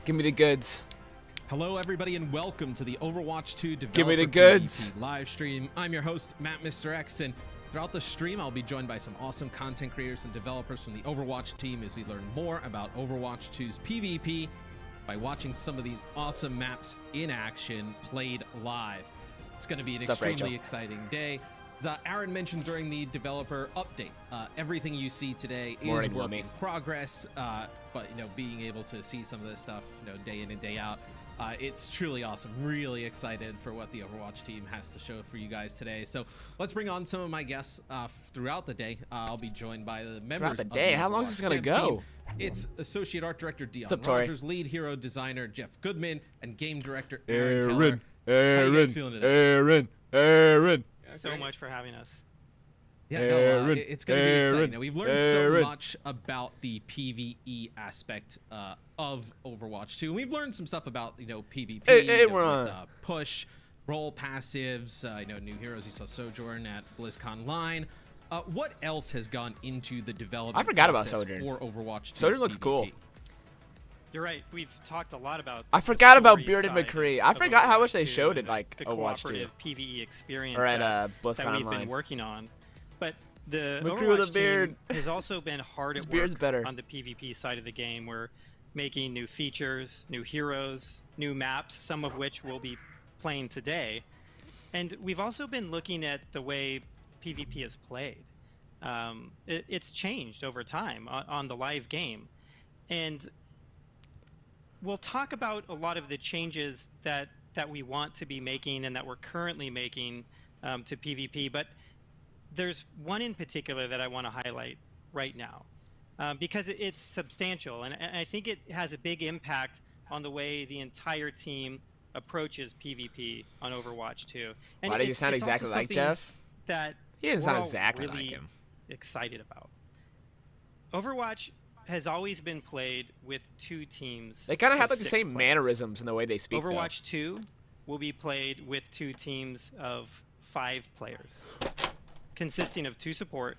Give me the goods. Hello, everybody, and welcome to the Overwatch 2 Developer Give me the goods. PVP Livestream. I'm your host, Matt Mr. X, and throughout the stream, I'll be joined by some awesome content creators and developers from the Overwatch team as we learn more about Overwatch 2's PvP by watching some of these awesome maps in action played live. It's going to be an extremely exciting day. As Aaron mentioned during the developer update, everything you see today is work in progress, but being able to see some of this stuff day in and day out, it's truly awesome. Really excited for what the Overwatch team has to show for you guys today. So let's bring on some of my guests throughout the day. I'll be joined by the members throughout the of day. the How long is this gonna go? team. It's Associate Art Director Dion Rogers, Lead Hero Designer Jeff Goodman, and Game Director Aaron Keller. How you guys feeling today? Aaron. So much for having us. Yeah, no, it's going to be exciting. Now, we've learned so much about the PvE aspect of Overwatch 2. We've learned some stuff about PvP, with push, role passives, new heroes. You saw Sojourn at BlizzCon Line. What else has gone into the development? I forgot about Sojourn. For Overwatch 2. Sojourn looks cool. You're right. We've talked a lot about. I forgot about Bearded McCree. I forgot how much they showed it, like the Overwatch 2. cooperative PvE experience or at BlizzCon that we've Online. been working on. But the McCree with Overwatch a beard team has also been hard at beard's work better. on the PvP side of the game. We're making new features, new heroes, new maps, some of which we'll be playing today. And we've also been looking at the way PvP is played. It's changed over time on the live game. And we'll talk about a lot of the changes that we want to be making and that we're currently making to PvP, but there's one in particular that I want to highlight right now because it's substantial, and I think it has a big impact on the way the entire team approaches PvP on Overwatch 2. And why did he sound exactly like Jeff? That he didn't sound exactly really like him. Excited about. Overwatch has always been played with two teams. They kind of have like the same players. mannerisms in the way they speak. Overwatch 2 will be played with two teams of 5 players, consisting of 2 support,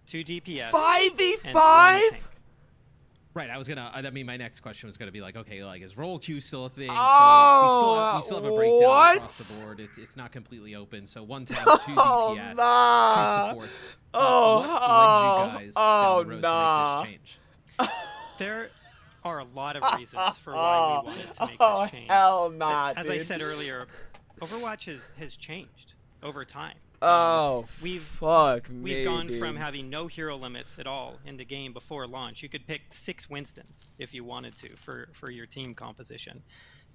2 DPS, 5v5. Right, I was gonna. I mean, my next question was gonna be like, okay, like is role queue still a thing? Oh, so we still have a breakdown across the board. It's not completely open. So 1 tank, 2 DPS, 2 supports. What led you guys down the road to make this change? There are a lot of reasons for why we wanted to make this change. Hell nah, As I said earlier, Overwatch has changed over time. We've gone from having no hero limits at all in the game before launch. You could pick 6 Winstons if you wanted to for your team composition,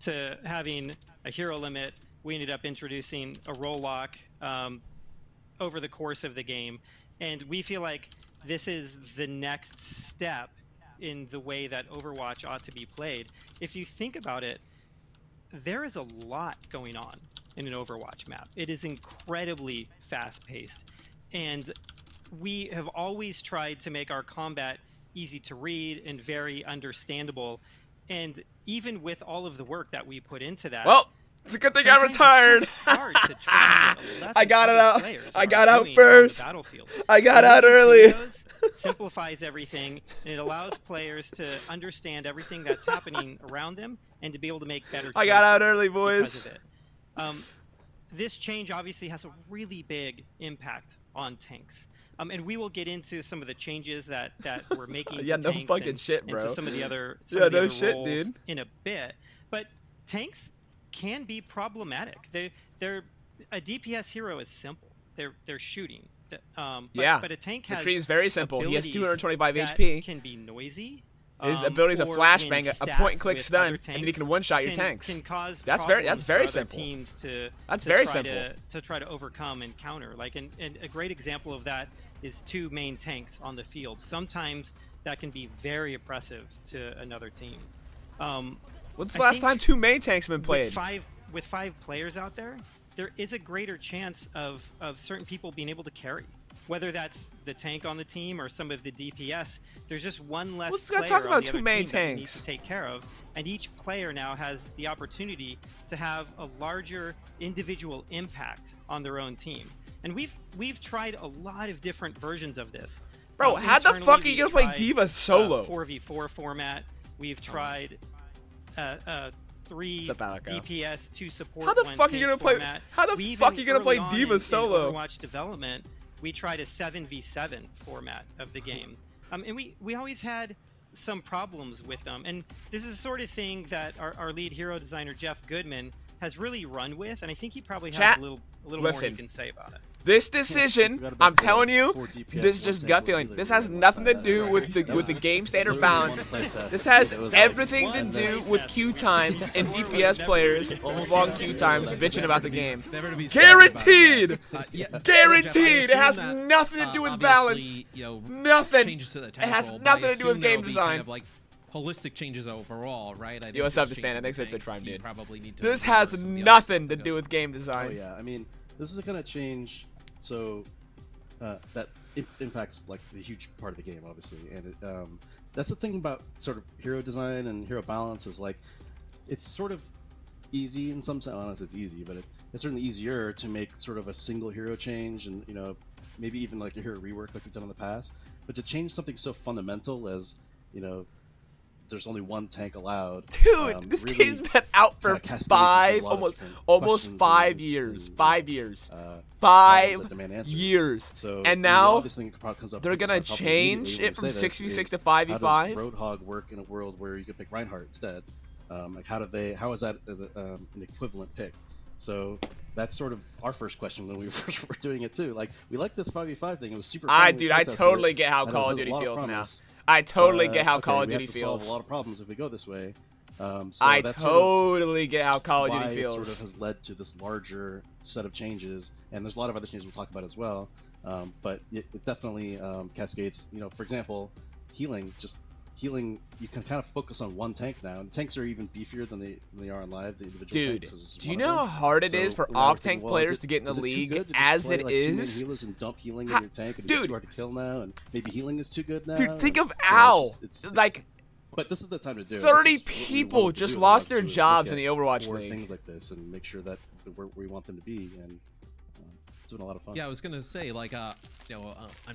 to having a hero limit. We ended up introducing a role lock over the course of the game, and we feel like this is the next step in the way that Overwatch ought to be played. If you think about it, there is a lot going on in an Overwatch map. It is incredibly fast-paced, and we have always tried to make our combat easy to read and very understandable. And even with all of the work that we put into that, well, it's a good thing I retired. Hard to try to I got it out. I got out first. I got out early. Simplifies everything, and it allows players to understand everything that's happening around them and to be able to make better choices. I got out early, boys. Because of it. This change obviously has a really big impact on tanks. And we will get into some of the changes that we're making yeah, to no tanks fucking shit, bro. and to some of the other, no shit, roles dude. in a bit. But tanks can be problematic. They're a DPS hero is simple. They're shooting. But a tank has McCree is very simple. He has 225 that HP. Can be noisy. His ability is a flashbang, a point-and-click stun, and then he can one-shot your tanks. Can cause that's very simple. Teams to try to overcome and counter. Like, and a great example of that is 2 main tanks on the field. Sometimes that can be very oppressive to another team. When's the last time 2 main tanks have been played? With 5 players out there is a greater chance of certain people being able to carry. Whether that's the tank on the team or some of the DPS, there's just one less player talk about on the 2 other main team that tanks. needs to take care of, and each player now has the opportunity to have a larger individual impact on their own team. And we've tried a lot of different versions of this. Bro, how the fuck are you gonna play D.Va solo? 4v4 format. We've tried 3 DPS 2 support. How the fuck are you gonna play? How the fuck are you gonna play D.Va solo? In Overwatch development, we tried a 7v7 format of the game, and we always had some problems with them. And this is the sort of thing that our lead hero designer Jeff Goodman has really run with, and I think he probably has a little more he can say about it. This decision, I'm telling you, this is just gut feeling. This has nothing to do with the game standard balance. This has everything to do with queue times and DPS players with long queue times bitching about the game. Guaranteed! Guaranteed! It has nothing to do with balance. Nothing. It has nothing to do with game design. Holistic changes overall, right? Yo, what's up, this fan? Thanks for the Prime, dude. This has nothing to do with game design. Oh yeah, I mean, this is gonna change, so that impacts like the huge part of the game, obviously, and that's the thing about sort of hero design and hero balance is like it's sort of easy in some sense. Honestly, it's easy, but it's certainly easier to make sort of a single hero change, and maybe even like a hero rework like we've done in the past. But to change something so fundamental as there's only one tank allowed. Dude, this really game's been out for almost 5 years. 5 years. 5 years. So, and now comes up they're gonna change it from 6v6 to 5v5. How does Roadhog work in a world where you could pick Reinhardt instead? Like how is that as an equivalent pick? So that's sort of our first question when we first were doing it too. Like, we like this 5v5 thing. It was super fun. Dude, I totally get how Call of Duty feels now. I totally get how Call of Duty feels. We have to solve a lot of problems if we go this way. So I totally get how Call of Duty feels. It sort of has led to this larger set of changes, and there's a lot of other changes we'll talk about as well. But it definitely cascades. For example, healing. Healing, you can kind of focus on one tank now, and tanks are even beefier than they are in live. The individual tanks. Do you know how hard it is for Offtank players to get in the league as it is? Too many healers and dump healing in your tank, and it's too hard to kill now, and maybe healing is too good now. Dude, think of Al. But this is the time to do it. 30 people just lost their jobs in the Overwatch League. Things like this, and make sure that where we want them to be, and it's been a lot of fun. Yeah, I was gonna say, like, I'm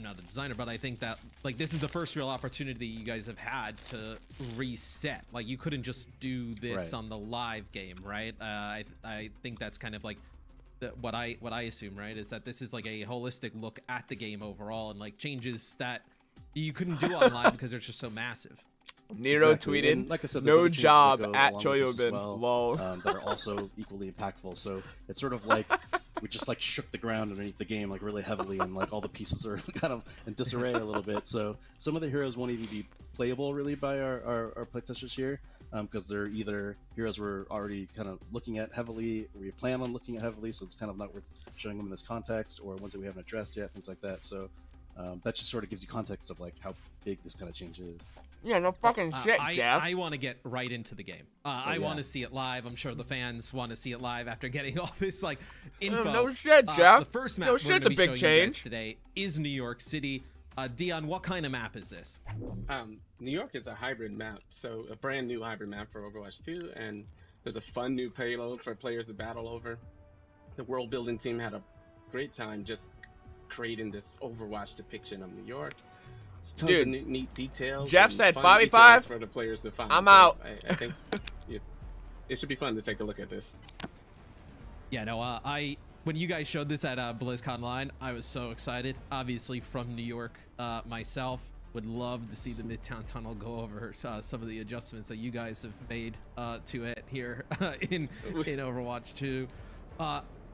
not the designer, but I think that like this is the first real opportunity you guys have had to reset. Like, you couldn't just do this on the live game, right? I think that's kind of like what I assume, right? Is that this is like a holistic look at the game overall, and like changes that you couldn't do on live because they're just so massive. Nero tweeted, like I said, no job at Choyobin. Lol. That are also equally impactful. So it's sort of like we just like shook the ground underneath the game like really heavily, and like all the pieces are kind of in disarray a little bit. So some of the heroes won't even be playable really by our playtesters here, because they're either heroes we're already kind of looking at heavily, or we plan on looking at heavily, so it's kind of not worth showing them in this context, or ones that we haven't addressed yet, things like that. So that just sort of gives you context of like how big this kind of change is. Yeah, no fucking shit, Jeff. I want to get right into the game. I want to see it live. I'm sure the fans want to see it live after getting all this like info. No shit, Jeff. The first map we're going to be showing you guys today is New York City. Dion, what kind of map is this? New York is a hybrid map, so a brand new hybrid map for Overwatch 2, and there's a fun new payload for players to battle over. The world building team had a great time just creating this Overwatch depiction of New York. Tons of neat details. Jeff said 5v5 for the players to find. I'm out. I think it should be fun to take a look at this. Yeah, no, when you guys showed this at BlizzCon Line, I was so excited. Obviously from New York myself, would love to see the Midtown Tunnel go over some of the adjustments that you guys have made to it here in Overwatch 2.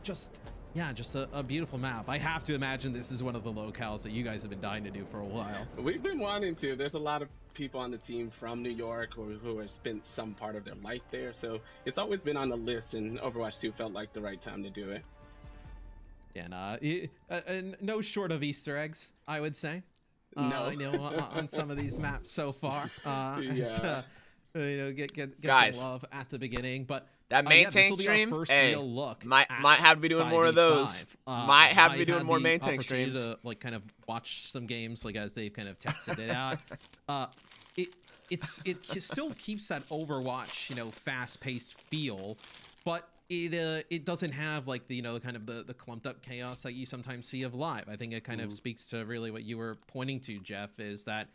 Just a beautiful map. I have to imagine this is one of the locales that you guys have been dying to do for a while. We've been wanting to. There's a lot of people on the team from New York who have spent some part of their life there, so it's always been on the list, and Overwatch 2 felt like the right time to do it. Yeah, no short of Easter eggs, I would say. No. I know on some of these maps so far. Yeah. Get guys, some love at the beginning, but that main tank stream, might have to be doing more of those. Might have to be doing more main tank streams. To like kind of watch some games like as they've kind of tested it out. It still keeps that Overwatch fast-paced feel, but it doesn't have like the kind of the clumped up chaos that you sometimes see of live. I think it kind of speaks to really what you were pointing to, Jeff, is that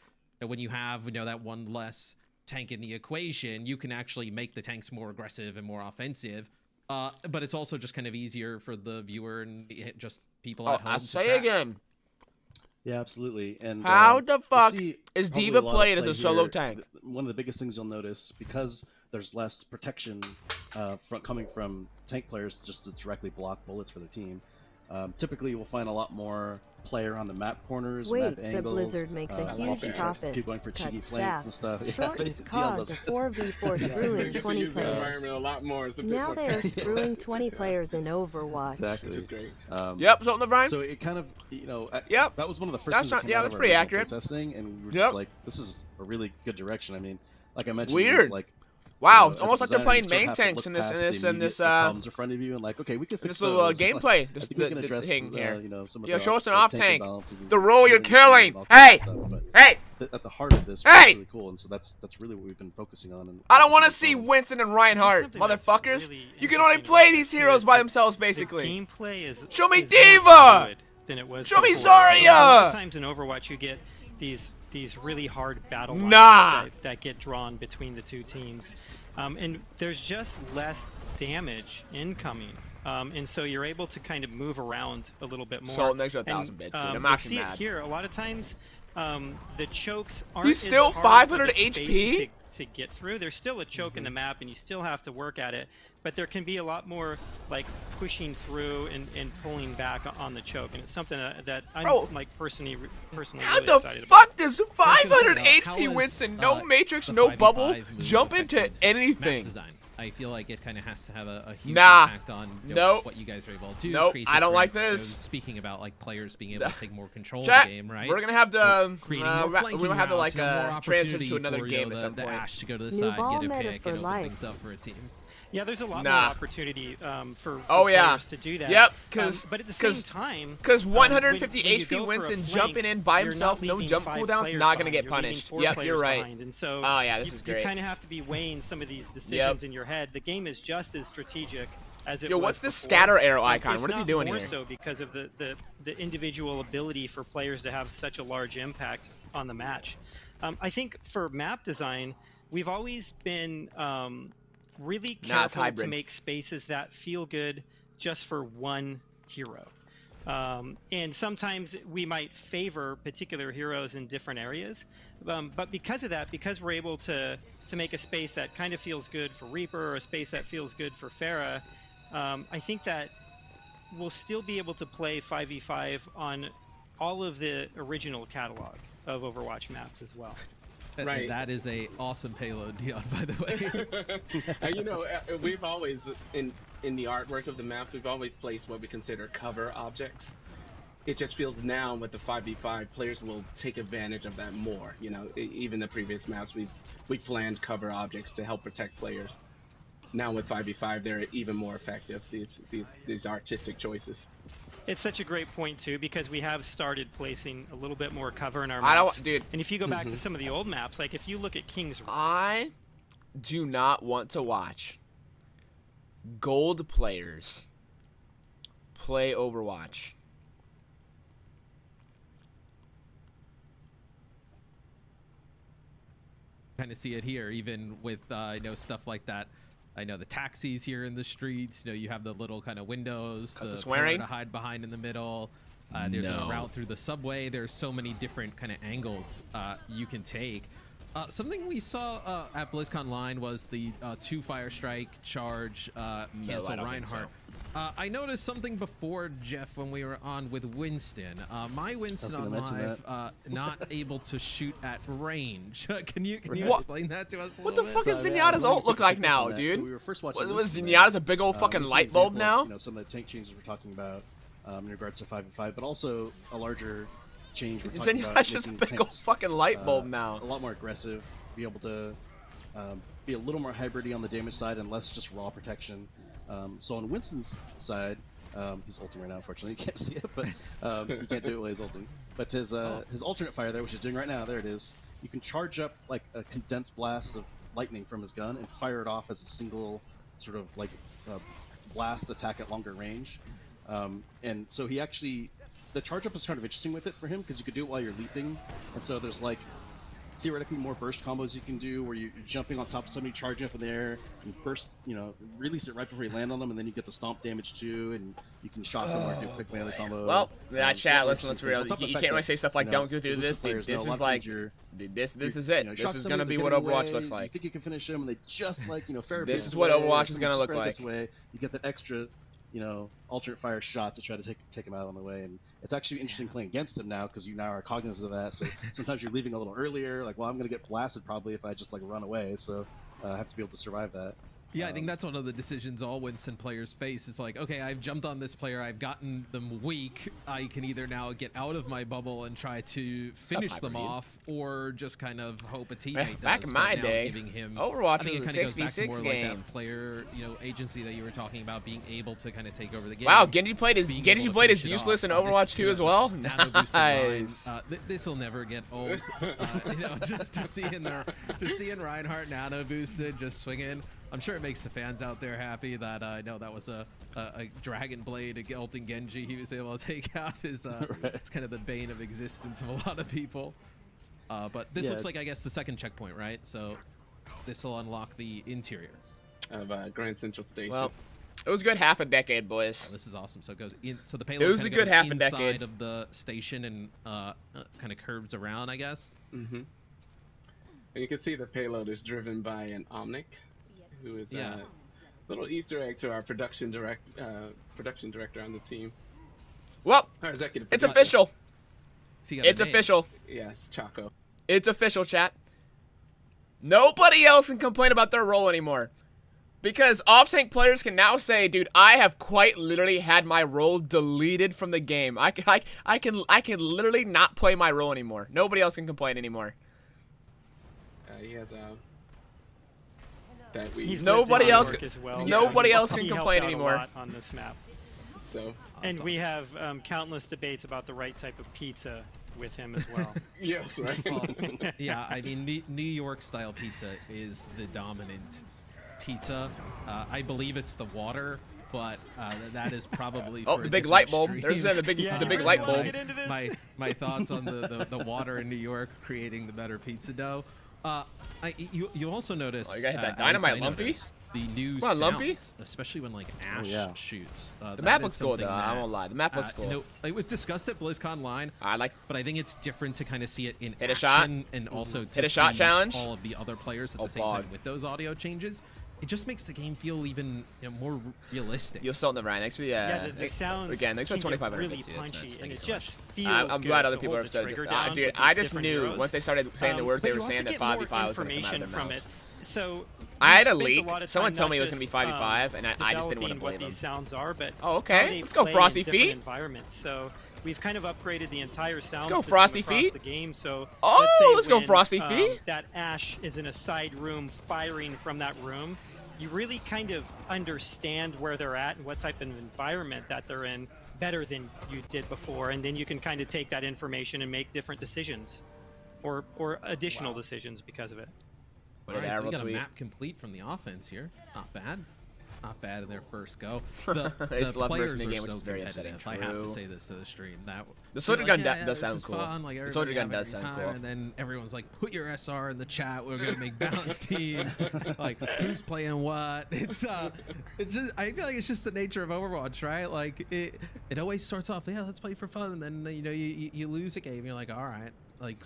when you have that one less tank in the equation, you can actually make the tanks more aggressive and more offensive. But it's also just kind of easier for the viewer and just people at home. I'll say again. Yeah, absolutely. And how the fuck is probably D.Va a lot of played as play a solo here. tank? One of the biggest things you'll notice, because there's less protection coming from tank players just to directly block bullets for their team, typically you'll find a lot more player on the map corners, map angles. Blizzard makes a huge profit. People going for cheeky Cuts flanks and stuff. Shortens COD to 4v4 screwing 20 players. A lot more, so now they are screwing 20 players in Overwatch. Exactly. Which is great. Yep, something to Brian. So it kind of, yep. That was one of the first things that came out of our pretty accurate. testing, and we were just like, this is a really good direction. I mean, like I mentioned, Weird. It's like, wow, you know, it's almost like they're playing main tanks in this problems in front of you, and like, okay, we can fix this little those. gameplay. I think we can address thing here. you know, some of Yo, the show us an tank Offtank. imbalances The role you're and killing. all that Hey, stuff, but hey. At the heart of this, Hey! really cool, and so that's really what we've been focusing on. And I don't want to see Winston and Reinhardt, motherfuckers. Really You can only play these heroes by themselves, The basically. gameplay is Show me is more D.Va! fluid than it was Show me before. A lot Zarya! of times in Overwatch, you get these really hard battle lines Nah. that get drawn between the two teams, and there's just less damage incoming. And so you're able to kind of move around a little bit more. Sold next to 1,000 And, bits, dude. I'm you actually see mad. it here a lot of times. The chokes aren't He's still as hard 500 of a space HP? to get through. There's still a choke in the map, and you still have to work at it. But there can be a lot more like pushing through and pulling back on the choke, and it's something that I'm Bro, like personally How really the excited about. fuck does 500 how HP is, Winston, no matrix, the no 5v5 bubble, move jump into affecting anything? map design? I feel like it kind of has to have a huge Nah. impact on Nope. what you guys are able to do. Nope, create I don't like different, this. Speaking about like players being able to take more control of Chat, the game, right? we're gonna have to, Creating more we're flanking gonna have to routes, like more transition opportunity to another for, game at some the point. Ash to go to the New side, ball get a meta pick, for and open life. things up for a team. Yeah, there's a lot Nah. more opportunity for Oh, yeah. players to do that. Yep, but at the same time, Because when 150 you HP go for a Winston flank, jumping in by you're himself, not no leaving jump 5 cooldown's players not gonna behind. get You're leaving punished. 4 Yep, players you're right. behind. And so Oh yeah, this you, is great. You kind of have to be weighing some of these decisions in your head. The game is just as strategic as it Yo, was what's this before. scatter arrow If icon? What is he not doing more here? so because of the individual ability for players to have such a large impact on the match. I think for map design, we've always been really careful to make spaces that feel good just for one hero. And sometimes we might favor particular heroes in different areas. But because of that, because we're able to make a space that kind of feels good for Reaper or a space that feels good for Pharah, I think that we'll still be able to play 5v5 on all of the original catalog of Overwatch maps as well. Right. That is a awesome payload, Dion, by the way. You know, we've always, in the artwork of the maps, we've always placed what we consider cover objects. It just feels now with the 5v5, players will take advantage of that more. You know, even the previous maps, we planned cover objects to help protect players. Now with 5v5, they're even more effective, these artistic choices. It's such a great point too, because we have started placing a little bit more cover in our maps. Dude. And if you go back to some of the old maps, like if you look at King's... I do not want to watch gold players play Overwatch. Kind of see it here, even with I know stuff like that. I know the taxis here in the streets. You know, you have the little kind of windows, the swearing pillar to hide behind in the middle. There's a route through the subway. There's so many different kind of angles you can take. Something we saw at BlizzCon Line was the 2 Fire Strike charge cancel Reinhardt. I noticed something before, Jeff, when we were on with Winston. My Winston on live not able to shoot at range. Can you explain that to us a What the little fuck bit? is Zenyatta's ult look like now, dude? So we were first watching Was Zenyatta's a big old fucking light bulb now? You know, some of the tank changes we're talking about in regards to 5v5, but also a larger change we're talking about. Zenyatta's just a big old fucking light bulb now. A lot more aggressive, be able to be a little more hybridy on the damage side and less just raw protection. So on Winston's side, he's ulting right now, unfortunately. You can't see it, but he can't do it while he's ulting. But his alternate fire there, which he's doing right now, there it is. You can charge up like a condensed blast of lightning from his gun and fire it off as a single sort of like blast attack at longer range. And so he actually, the charge up is kind of interesting with it for him because you could do it while you're leaping. And so there's like theoretically more burst combos you can do, where you're jumping on top of somebody, charging up in the air, and burst, release it right before you land on them, and then you get the stomp damage too, and you can shock them or do a quick melee combo. Well, chat, so listen, let's be real. You can't really say stuff like "don't go through this." Dude, this is like, this is it. This is gonna be what Overwatch looks like. You think you can finish them, and they just like fair. This is what Overwatch is gonna look like. You get that extra, alternate fire shot to try to take him out on the way, and it's actually interesting playing against him now because you now are cognizant of that. So sometimes you're leaving a little earlier, like, well, I'm gonna get blasted probably if I just like run away. So I have to be able to survive that. Yeah, I think that's one of the decisions all Winston players face. It's like, okay, I've jumped on this player, I've gotten them weak. I can either now get out of my bubble and try to finish them off, or just kind of hope a teammate does. Back in my day, Overwatch was a 6v6 game. Like that player, agency that you were talking about, being able to kind of take over the game. Wow, Genji played as useless in Overwatch 2 as well. Nice. This will never get old. Just seeing Reinhardt nano boosted, just swinging. I'm sure it makes the fans out there happy that I know that was a Dragon Blade, a Gelton Genji he was able to take out. It's kind of the bane of existence of a lot of people. But this looks like, I guess, the second checkpoint, right? So this will unlock the interior of Grand Central Station. Well, it was a good half a decade, boys. Oh, this is awesome. So it goes in. So the payload. It was a good half a decade inside of the station and kind of curves around, I guess. Mm-hmm. And you can see the payload is driven by an Omnic, who is a little Easter egg to our production director on the team. Well, our executive it's producer. official. It's official. Yes, Chaco. It's official, chat. Nobody else can complain about their role anymore. Because Offtank players can now say, dude, I have quite literally had my role deleted from the game. I can literally not play my role anymore. Nobody else can complain anymore. He has nobody else can He complain helped out anymore a lot on this map. So, and we have countless debates about the right type of pizza with him as well. Yes, right. Well, yeah, I mean, New York style pizza is the dominant pizza. I believe it's the water, but that is probably for the big light bulb. There's the big light bulb. My thoughts on the water in New York creating the better pizza dough. You also notice you got that dynamite lumpy. The new sounds, lumpy, especially when like Ash shoots. The map looks cool though. I won't lie. The map looks cool. It was discussed at BlizzCon Line. But I think it's different to kind of see it in hit a action shot and also to hit a shot see challenge. all of the other players at the same time with those audio changes. It just makes the game feel even more realistic. You'll still in the right next to the sounds again. Thanks for 2,500 really bits. punchy, and it just feels I'm glad other people have said it. Dude, I just knew once they started saying the words they were saying that 5v5 was going to come out of their mouths. So I had a leak. Someone told me it was going to be 5v5, and I just didn't want to believe them. These sounds are, but oh, okay. Let's go, Frosty Feet. Environments. So we've kind of upgraded the entire sound system across the game. So let's go, Frosty Feet. That Ash is in a side room firing from that room. You really kind of understand where they're at and what type of environment that they're in better than you did before, and then you can kind of take that information and make different decisions, or additional decisions because of it. All right, so we got a map complete from the offense here. Not bad. Not bad in their first go. The players are game, so which is very upsetting. I have to say this to the stream. The soldier gun does sound cool. Like, the soldier gun does sound cool. And then everyone's like, put your SR in the chat. We're gonna make balanced teams. Like, who's playing what? It's just, I feel like it's just the nature of Overwatch, right? Like it always starts off, yeah, let's play for fun, and then you lose a game. You're like, all right. Like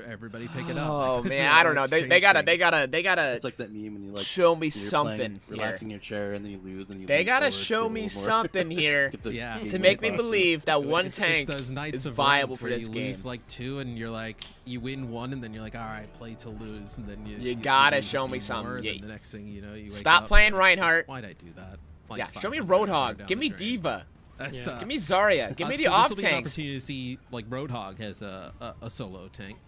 everybody pick it up. Oh like, man, I don't know. They gotta. It's like that meme when you like show me something. Relaxing your chair and then you lose. And they gotta show me something here to make me believe that one tank is viable for this game. You lose like 2 and you're like, you win 1 and then you're like, all right, play to lose, and then you gotta show me something. The next thing you know, you stop playing Reinhardt. Why'd I do that? Yeah, show me Roadhog. Give me Diva. Give me Zarya. Give me the off tanks. An opportunity to see like Roadhog has a solo tank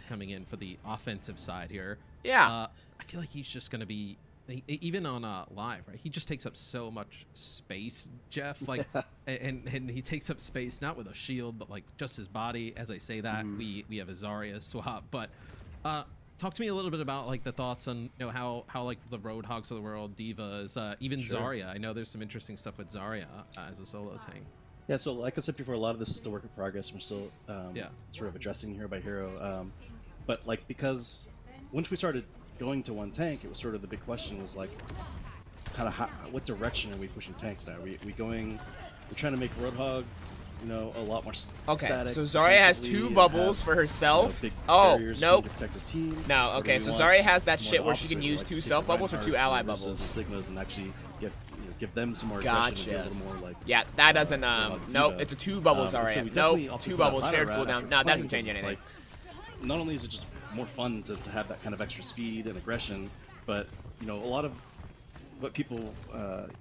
coming in for the offensive side here. Yeah. I feel like he's just gonna be even on live, right? He just takes up so much space, Jeff. Like, and he takes up space not with a shield, but like just his body. As I say that, we have a Zarya swap, but. Talk to me a little bit about like the thoughts on how like the Roadhogs of the world, Divas, even Zarya. I know there's some interesting stuff with Zarya as a solo tank. Yeah, so like I said before, a lot of this is the work in progress. We're still sort of addressing hero by hero. but like because once we started going to one tank, it was sort of the big question was like, kind of what direction are we pushing tanks now? Are we going? We're trying to make Roadhog, you know, a lot more static. So Zarya has 2 bubbles for herself. Oh, nope. No, okay, so Zarya has that shit where she can use 2 self bubbles or 2 ally bubbles. Sigmas and actually give them some more aggression. Gotcha. And a little more, like, yeah, that doesn't, nope, it's a 2 bubbles Zarya. Nope, 2 bubbles, shared cooldown. No, that doesn't change anything. Like, not only is it just more fun to have that kind of extra speed and aggression, but, you know, a lot of what people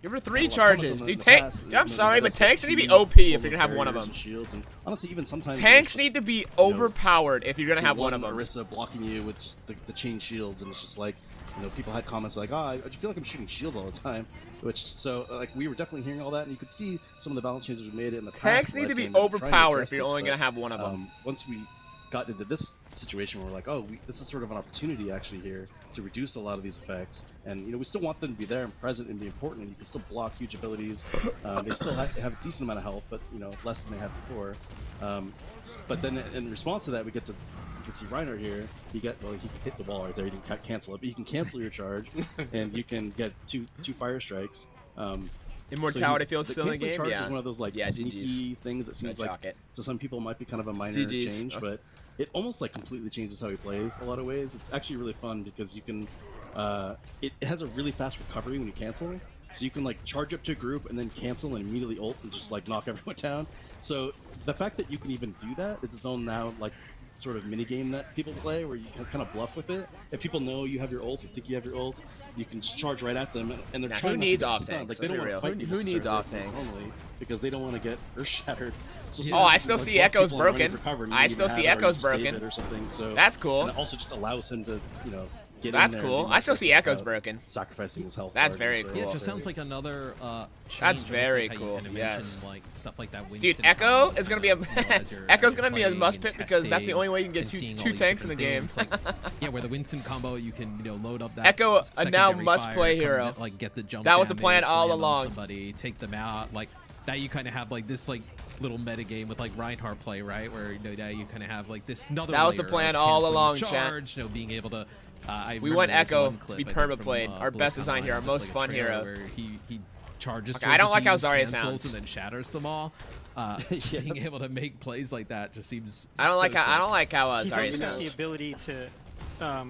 give her 3 charges. Dude, I'm sorry, but tanks need to be OP if you're gonna have one of them. And honestly, even sometimes tanks need to be overpowered if you're gonna have one of them. Orisa blocking you with just the chain shields, and it's just like, you know, people had comments like, "Oh, I feel like I'm shooting shields all the time," which like we were definitely hearing all that, and you could see some of the balance changes we made in the past. Tanks need to be overpowered if you're only gonna have one of them. Once we got into this situation where we're like, oh, this is sort of an opportunity actually here to reduce a lot of these effects, and you know, we still want them to be there and present and be important, and you can still block huge abilities. They still have a decent amount of health, but you know, less than they had before. But then in response to that, you can see Reinhardt here. He can hit the wall right there. He didn't cancel it, but you can cancel your charge, and you can get two fire strikes. Immortality feels still in the game. Charge is one of those like sneaky things that seems like to some people might be kind of a minor change, but it almost like completely changes how he plays a lot of ways. It's actually really fun because you can, it has a really fast recovery when you cancel, so you can like charge up to a group and then cancel and immediately ult and just like knock everyone down. So the fact that you can even do that is its own now like sort of mini game that people play where you can kind of bluff with it. If people know you have your ult, or think you have your ult, you can just charge right at them, and they're trying to get stunned. Like they don't want to fight you needs Offtanks normally because they don't want to get earth shattered. So I still see Echo's broken. I still see Echo's broken. Or something. So that's cool. And it also just allows him to, you know, get that's in there. Cool. I still see Echo's broken. Sacrificing his health. That's very cool. Yeah, it just sounds like another that's very cool. Yes. Like stuff like that. Dude, Echo is gonna be a Echo's gonna be a must pick because that's the only way you can get two tanks in the game. Like, yeah, where the Winston combo, you can load up that. Echo a now must play hero. Like get the jump. That was the plan all along. Somebody take them out. Like now you kind of have like this like little meta game with like Reinhardt play, right? Where now you kind of have like this another. That was the plan all along, chat. Being able to. We want Echo to be perma played. Our best design hero, our most fun hero. Where he charges. Okay, I don't like how Zarya sounds. And then shatters them all. Being able to make plays like that just seems. I don't like how Zarya sounds. The ability to I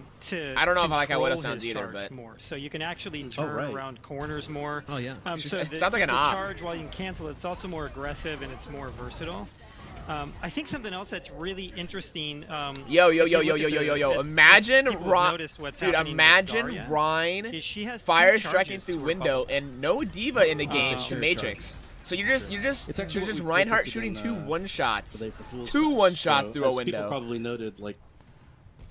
don't know if I like how Widow sounds either, but more. So you can actually turn around corners more. Oh yeah. So it sounds like an op. Charge while you can cancel it. It's also more aggressive and it's more versatile. I think something else that's really interesting. Yo! Imagine Rhine fire striking through window and no diva in the game to Matrix. So you're just Reinhardt shooting 2 1-shots, 2 1-shots through a window. People probably noted, like,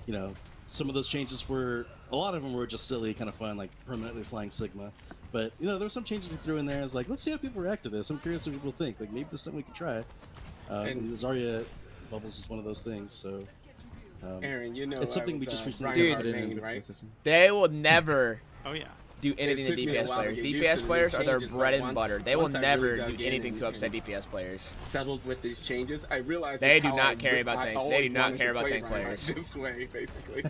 you know, some of those changes were, a lot of them were just silly, kind of fun, like permanently flying Sigma. But you know, there were some changes we threw in there. I was like, let's see how people react to this. I'm curious what people think. Like maybe this is something we can try. And Zarya bubbles is one of those things, so Aaron, you know, it's something we just recently put in, right? They will never yeah. do anything to DPS players. DPS players are their bread and butter. They will never do anything to upset DPS players. Settled with these changes, I realized they do not care about tank. They do not care about tank players. This way, basically.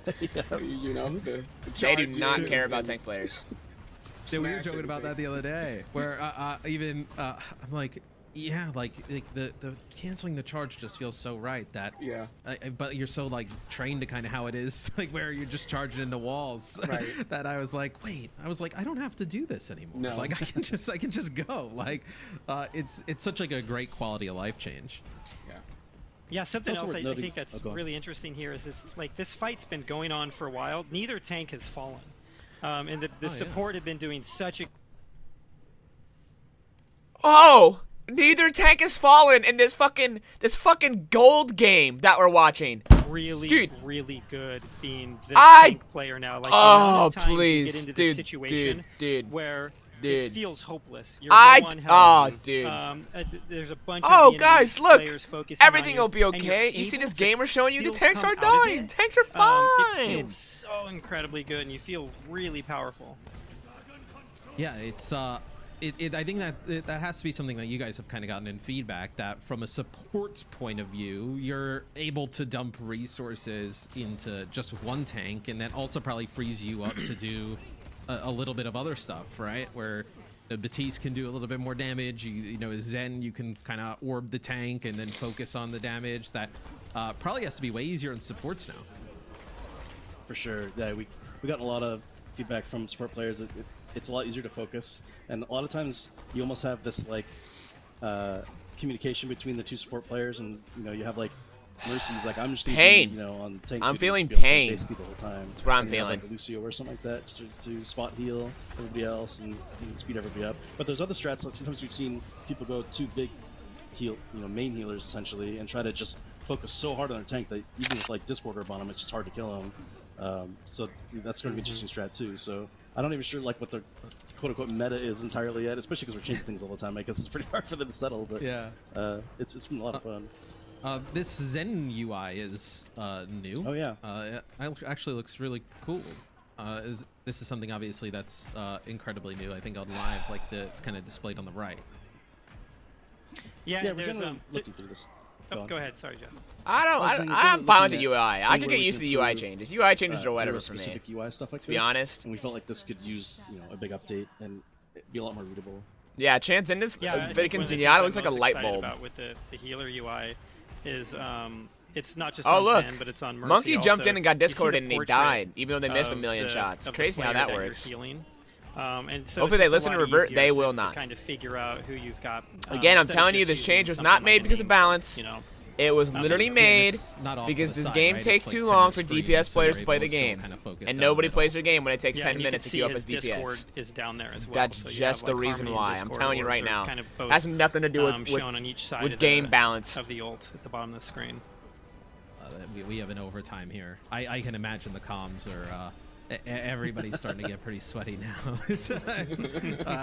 You know, they do not care about tank players. Yeah, we were joking about that the other day, where I'm like. Yeah, like the canceling the charge just feels so right that but you're so like trained to kind of how it is, like where you're just charging into walls, right? That I was like, wait, I don't have to do this anymore. No. Like I can just go. Like it's such like a great quality of life change. Yeah, something else I think that's really interesting here is this fight's been going on for a while. Neither tank has fallen, and the support had been doing such a neither tank has fallen in this fucking gold game that we're watching. Really good being the tank player now. Like please, you get into this situation where it feels hopeless. You're there's a bunch of guys, look, focusing everything will be okay. You see this gamer showing you the tanks are dying. Tanks are fine. It feels so incredibly good, and you feel really powerful. Yeah, it's I think that that has to be something that you guys have kind of gotten in feedback, that from a support's point of view, you're able to dump resources into just one tank, and that also probably frees you up to do a little bit of other stuff, right? Where Batiste can do a little bit more damage. You know, Zen, you can kind of orb the tank and then focus on the damage. That probably has to be way easier in supports now. For sure. Yeah, we got a lot of feedback from support players. It's a lot easier to focus, and a lot of times you almost have this like communication between the two support players, and you know, you have like Mercy's like, I'm just gonna be, you know, on tank. I'm feeling pain basically the whole time. That's what I'm feeling. Like Lucio or something like that, just to spot heal everybody else and you can speed everybody up. But there's other strats. Like sometimes we've seen people go too big heal, you know, main healers essentially, and try to just focus so hard on their tank that even with like Discord orb on them, it's just hard to kill them. So that's going to be an interesting strat too. So I'm not even sure like what the quote-unquote meta is entirely yet, especially because we're changing things all the time. I guess it's pretty hard for them to settle, but yeah, it's been a lot of fun. This Zen UI is new. Oh yeah, it actually looks really cool. This is something obviously that's incredibly new. I think on live, like it's kind of displayed on the right. Yeah, we're generally looking through this. Oh, go ahead. Sorry, Jeff. I'm fine with the UI. I can get used to the UI changes. UI changes or whatever for me. Specific UI stuff like to be honest. And we felt like this could use, you know, a big update and be a lot more readable. Yeah, Chance in this Vatican Zenyatta looks like a light bulb. About with the healer UI is it's not just on Zen, but it's on Mercy Monkey also. jumped in and got discorded and he died, even though they missed a million shots. It's crazy how that works. And so hopefully they listen and revert. They will not. Kind of figure out who you've got. Again, I'm telling you, this change was not made because of balance. You know, it was literally made because this game takes too long for DPS players to play the game, and nobody plays their game when it takes 10 minutes to queue up as DPS. Is down there as well. That's just the reason why. I'm telling you right now. It has nothing to do with game balance. Of the ult at the bottom of the screen. We have an overtime here. I can imagine the comms are. Everybody's starting to get pretty sweaty now.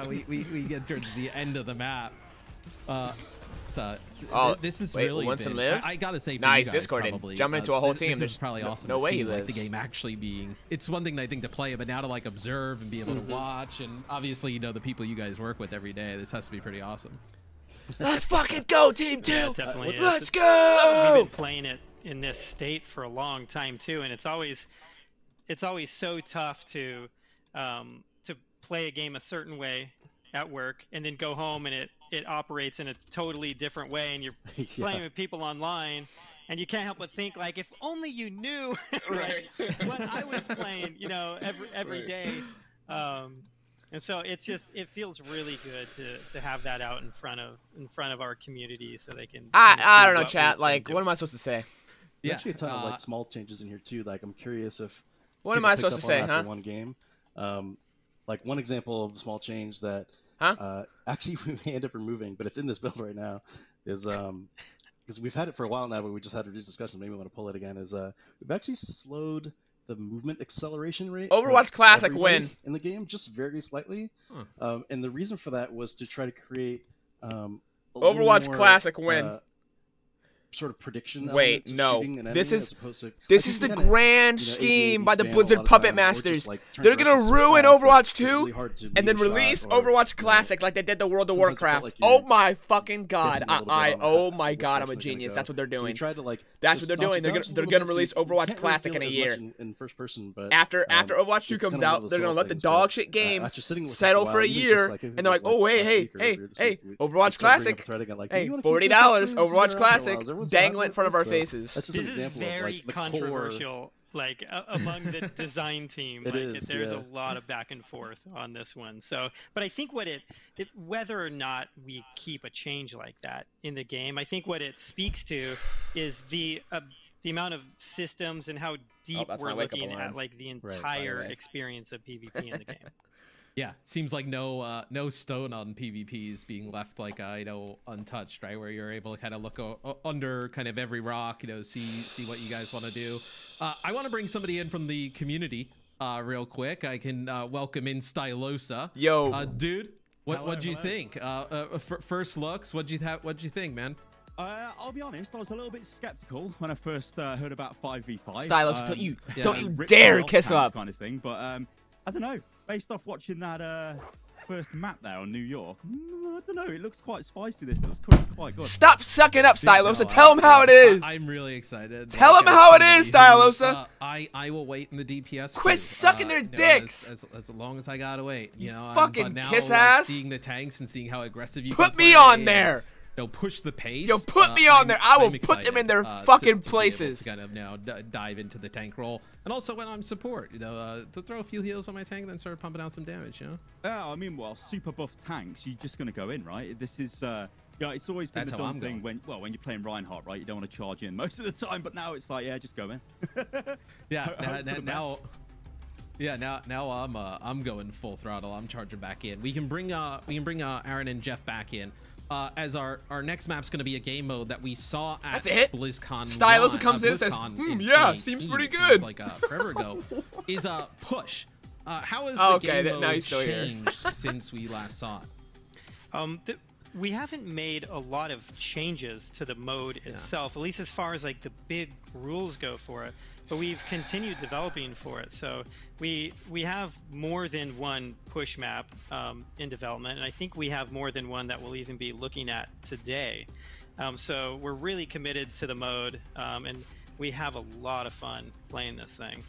We get towards the end of the map. This is really wants to live. I gotta say, nice discorded, jumping into a whole team. This is probably awesome. No way he like lives. The game actually being. It's one thing I think to play, but now to like observe and be able to watch, and obviously you know the people you guys work with every day. This has to be pretty awesome. Let's fucking go, Team 2. Yeah, definitely is. Let's go. We've been playing it in this state for a long time too, and it's always so tough to play a game a certain way at work and then go home and it operates in a totally different way, and you're playing with people online and you can't help but think like, if only you knew what I was playing, you know, every day. And so it feels really good to have that out in front of our community so they can. I don't know, chat. Like, what am I supposed to say? There's actually a ton of like small changes in here too. Like, I'm curious if. What am I supposed to say, huh? One game, like one example of a small change that actually we may end up removing, but it's in this build right now, is because we've had it for a while now, but we just had a discussion. Maybe we want to pull it again. Is we've actually slowed the movement acceleration rate. Overwatch Classic win in the game just very slightly, and the reason for that was to try to create Overwatch Classic win. Sort of prediction. Wait, no. This is the grand scheme by the Blizzard Puppet Masters. They're gonna ruin Overwatch 2 and then release Overwatch Classic like they did the World of Warcraft. Oh my fucking god! Oh my god! I'm a genius. That's what they're doing. That's what they're doing. They're gonna release Overwatch Classic in a year. After Overwatch 2 comes out, they're gonna let the dog shit game settle for a year, and they're like, oh wait, hey, Overwatch Classic. Hey, $40, Overwatch Classic. Dangle it in front of our faces. That's just this is very controversial, like among the design team. There's a lot of back and forth on this one. So, but I think whether or not we keep a change like that in the game, I think what it speaks to is the amount of systems and how deep we're looking at, like the entire experience of PvP in the game. Yeah, seems like no stone on PvPs being left like untouched, right? Where you're able to kind of look under kind of every rock, see what you guys want to do. I want to bring somebody in from the community real quick. I can welcome in Stylosa. Yo, dude, what'd you think? First looks, what'd you think, man? I'll be honest, I was a little bit skeptical when I first heard about 5v5. Stylosa, don't you dare kiss up, kind of thing. But I don't know. Based off watching that first map there on New York. I don't know. It looks quite spicy. This looks quite good. Stop sucking up, Stylosa. Tell him how it is. I'm really excited. Tell him how it is, Stylosa. I will wait in the DPS. Quit sucking their dicks. As long as I gotta wait. You know, fucking now, kiss ass. Seeing the tanks and seeing how aggressive you put me on there. They'll push the pace. Yo, put me on there. I will put them in their fucking places. To kind of now dive into the tank role, and also when I'm support, you know, to throw a few heals on my tank, then start pumping out some damage. You know. Yeah, I mean, well, super buff tanks, you're just gonna go in, right? This is, yeah, it's always been the dumb thing when you're playing Reinhardt, right? You don't want to charge in most of the time, but now it's like, yeah, just go in. Yeah, now I'm going full throttle. I'm charging back in. We can bring Aaron and Jeff back in. As our next map's going to be a game mode that we saw at BlizzCon. Stylosa comes in and says, yeah, seems pretty good. Like forever ago. Is push. How has the game mode changed since we last saw it? We haven't made a lot of changes to the mode itself, at least as far as like the big rules go for it. But we've continued developing for it. So we have more than one push map in development, and I think we have more than one that we'll even be looking at today. So we're really committed to the mode, and we have a lot of fun playing this thing.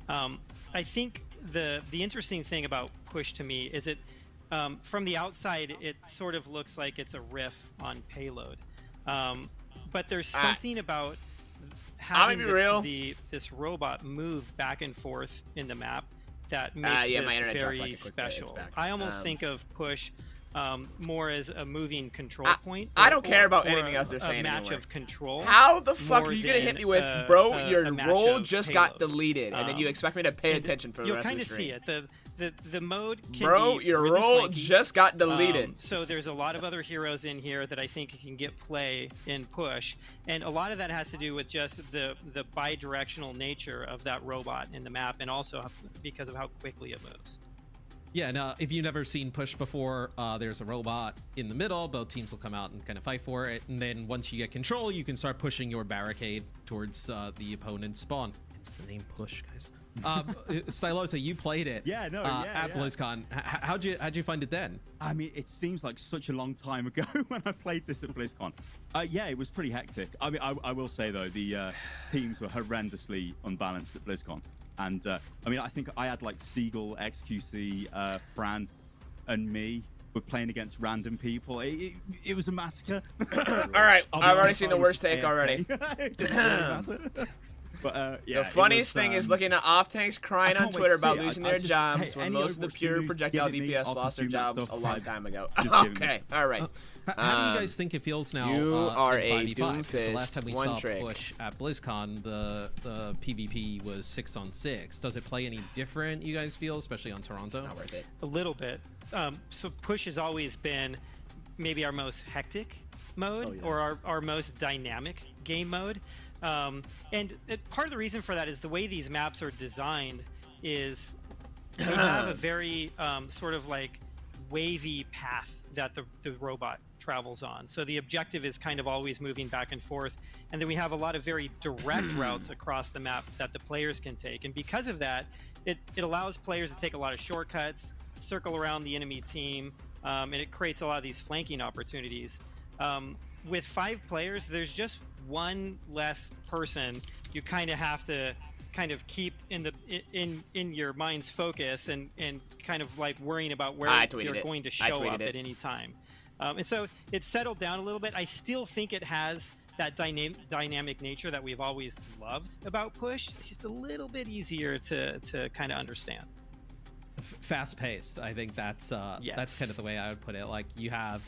I think the interesting thing about push to me is from the outside it sort of looks like it's a riff on payload, but there's something about having this robot move back and forth in the map that makes it very special. I almost think of push more as a moving control point. I don't care about anything else they're saying. A match of control. How the fuck are you gonna hit me with, bro? Your role just got deleted, and then you expect me to pay attention for the rest of the stream? You'll kind of see it. The mode can bro, be your really role flanky. just got deleted. So there's a lot of other heroes in here that I think can get play in push, and a lot of that has to do with just the bi-directional nature of that robot in the map, and also because of how quickly it moves. Yeah, now if you've never seen push before, there's a robot in the middle. Both teams will come out and kind of fight for it, and then once you get control, you can start pushing your barricade towards the opponent's spawn. It's the name push, guys. Stylosa, you played it. Yeah, no, at BlizzCon. How'd you find it then? I mean, it seems like such a long time ago when I played this at BlizzCon. Yeah, it was pretty hectic. I mean, I will say though, the teams were horrendously unbalanced at BlizzCon, and I mean, I think I had like Seagull, XQC, Fran, and me. We're playing against random people. It was a massacre. All right, I've already seen the worst take already. But, yeah, the funniest thing is looking at Offtanks crying on Twitter about losing their jobs when most of the pure projectile DPS lost their jobs a long time ago. Okay, all right. How do you guys think it feels now? You are a 5v5? doomfist. The last time we saw push at BlizzCon, the PvP was 6-on-6. Does it play any different, you guys feel, especially on Toronto? It's not worth it. A little bit. So push has always been maybe our most hectic mode, or our most dynamic game mode. And part of the reason for that is the way these maps are designed is they have a very sort of like wavy path that the robot travels on. So the objective is kind of always moving back and forth, and then we have a lot of very direct routes across the map that the players can take. And because of that, it allows players to take a lot of shortcuts, circle around the enemy team, and it creates a lot of these flanking opportunities. With 5 players, there's just one less person you kind of have to keep in your mind's focus and kind of like worrying about where you're going to show up at any time. And so it's settled down a little bit. I still think it has that dynamic nature that we've always loved about push. It's just a little bit easier to kind of understand. Fast-paced. I think that's kind of the way I would put it. Like you have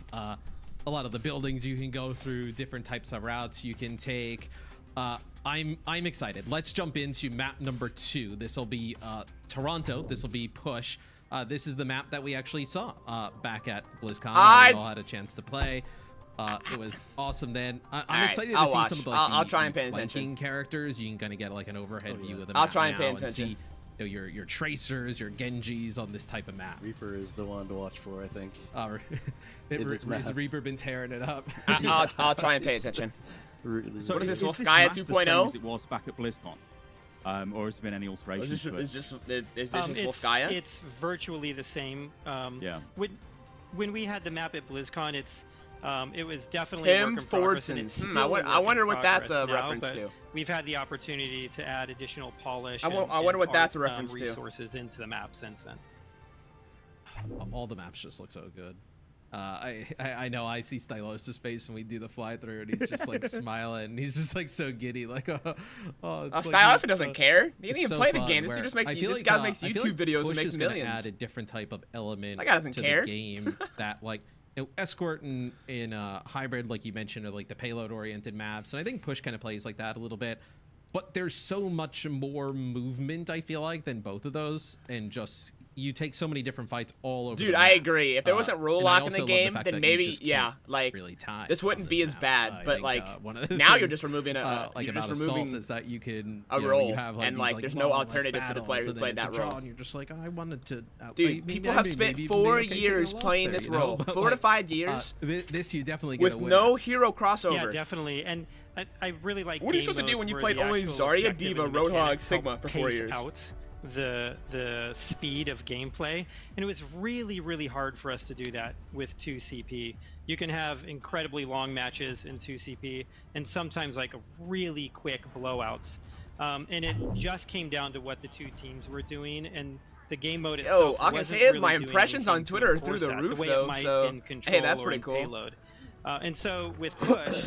a lot of the buildings you can go through, different types of routes you can take. I'm excited. Let's jump into map number 2. This will be Toronto. This will be push. This is the map that we actually saw back at BlizzCon. We all had a chance to play. It was awesome then. I'm excited to see some of the I'll try and pay attention. characters. You can kind of get like an overhead view of the map. I'll try and pay attention. See, you know, your tracers, your Genjis on this type of map. Reaper is the one to watch for, I think. Has Reaper been tearing it up? I'll try and pay attention. Really what is this, Sky at 2.0? It was back at BlizzCon. or has there been any alterations? Is this just Volskaya? It's virtually the same. Yeah. When we had the map at BlizzCon, it was definitely Tim a work in progress, and Fortson. it's still I wonder what that's a now, reference but to. We've had the opportunity to add additional polish. I wonder what that's a art, reference to. Resources into the map since then. All the maps just look so good. I know I see Stylos' face when we do the fly through, and he's just like smiling, and he's just like so giddy, like Stylos doesn't care. He didn't even so play the fun, game. This where dude just makes I feel this like, guy makes I feel YouTube like videos Push and makes is gonna millions. add a different type of element That guy doesn't to care. the game that like Escort in hybrid, like you mentioned, are like the payload oriented maps, and I think Push kind of plays like that a little bit. But there's so much more movement, I feel like, than both of those, and just you take so many different fights all over. Dude, the I map. agree. If there wasn't rule And I lock in the also love game, fact then that you maybe just can't like really time this wouldn't on be as map. bad. I But think, like one of the now you're things, just removing a like you're about just assault removing is that you can a you role, have, like, and these, like there's no long, alternative for the battles, player who and then played it's a that draw, role. and you're just like, I wanted to. Dude, people have spent 4 years playing this role. 4 to 5 years. This you definitely get with a win. no hero crossover. Yeah, definitely. And I really like. What are you supposed to do when you played only Zarya, D.Va, Roadhog, Sigma for 4 years? Out the speed of gameplay, and it was really hard for us to do that with 2CP. You can have incredibly long matches in 2CP, and sometimes like really quick blowouts. And it just came down to what the two teams were doing, and the game mode itself. All I can say is my impressions on Twitter are through the roof, though. So hey, that's pretty cool. Payload. And so with Push,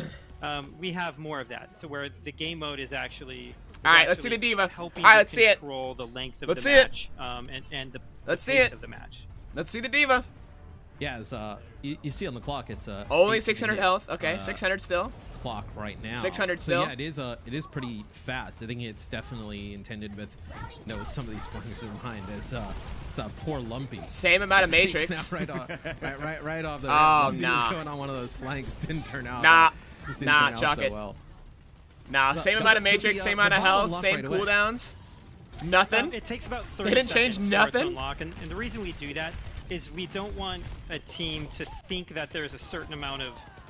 we have more of that, to where the game mode is actually. All right, let's see the D.Va. All Helping right, let's see it. Control the length of let's the see match, it. And the let's see pace it. of the match. Let's see the D.Va. Yeah, it's, you see on the clock, it's only 600 health. Okay, 600 still. Clock right now. 600 still. So yeah, it is pretty fast. I think it's definitely intended with some of these flames in mind as it's a poor Lumpy. Same amount of Matrix. right off the. Oh Lumpy nah. was going on one of those flanks. Didn't turn out. Nah, chuck so it. Well. Nah, same amount of Matrix, same amount of health, same cooldowns. Nothing. It takes about 30 They didn't change seconds nothing. to unlock, and the reason we do that is we don't want a team to think that there's a certain amount